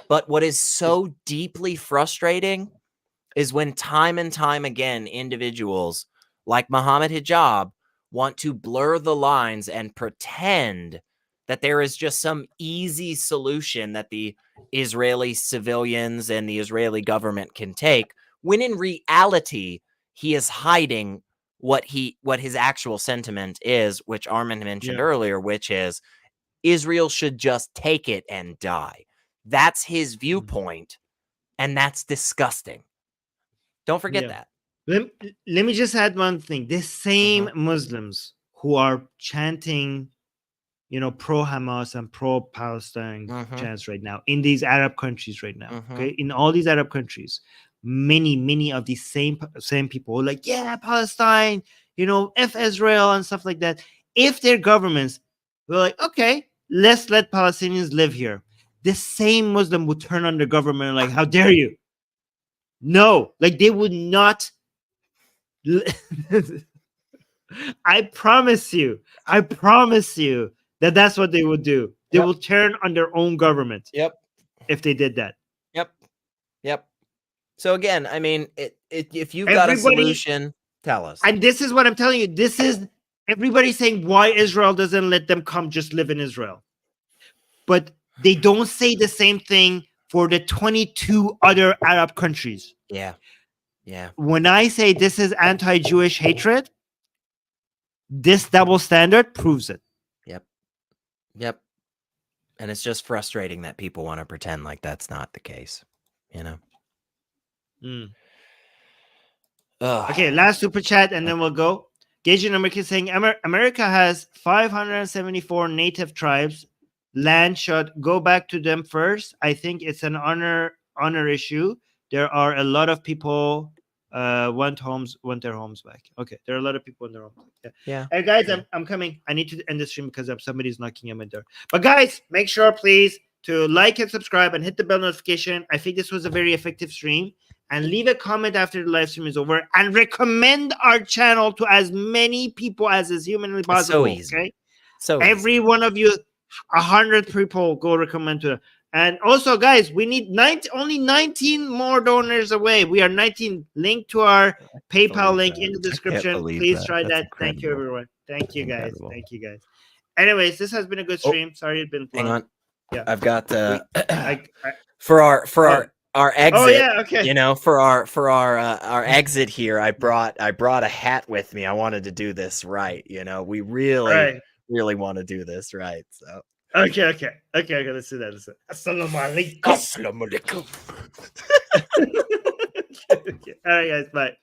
But what is so deeply frustrating is when time and time again, individuals like Mohammed Hijab want to blur the lines and pretend that there is just some easy solution that the Israeli civilians and the Israeli government can take, when in reality, he is hiding what his actual sentiment is, which Armin mentioned earlier, which is Israel should just take it and die. That's his viewpoint, and that's disgusting. Don't forget that. Let me just add one thing. The same Muslims who are chanting, pro-Hamas and pro-Palestine chants right now in these Arab countries right now, okay? In all these Arab countries, many of these same people are like, yeah, Palestine, F Israel and stuff like that. If their governments were like, okay, let's let Palestinians live here, the same Muslim would turn on the government like, how dare you? No, like they would not. I promise you that that's what they would do. They will turn on their own government. If they did that. Yep. So again, I mean, if you've got a solution, tell us. And this is what I'm telling you. This is everybody saying why Israel doesn't let them come just live in Israel. But they don't say the same thing for the 22 other Arab countries. Yeah. When I say this is anti-Jewish hatred, this double standard proves it. Yep. And it's just frustrating that people want to pretend like that's not the case, Okay, last super chat and then we'll go. Gage in America saying America has 574 native tribes. Land should go back to them first. I think it's an honor issue. There are a lot of people want their homes back. Okay, there are a lot of people in their homes. Yeah. Hey guys, I'm coming. I need to end the stream because somebody's knocking on my door. But guys, make sure please to like and subscribe and hit the bell notification. I think this was a very effective stream. And leave a comment after the live stream is over and recommend our channel to as many people as is humanly possible. So easy. Okay. So every one of you, 100 people go recommend to them. And also, guys, we need only 19 more donors away. We are 19. Link to our PayPal link in the description. Please try that. Thank you, everyone. Thank you, guys. Thank you, guys. Anyways, this has been a good stream. Sorry it's been long. Hang on. Yeah. I've got for our exit. Oh yeah, okay. For our exit here, I brought a hat with me. I wanted to do this right. We really want to do this right. So okay. Let's do that. Assalamu alaikum. Assalamu alaikum. All right, guys. Bye.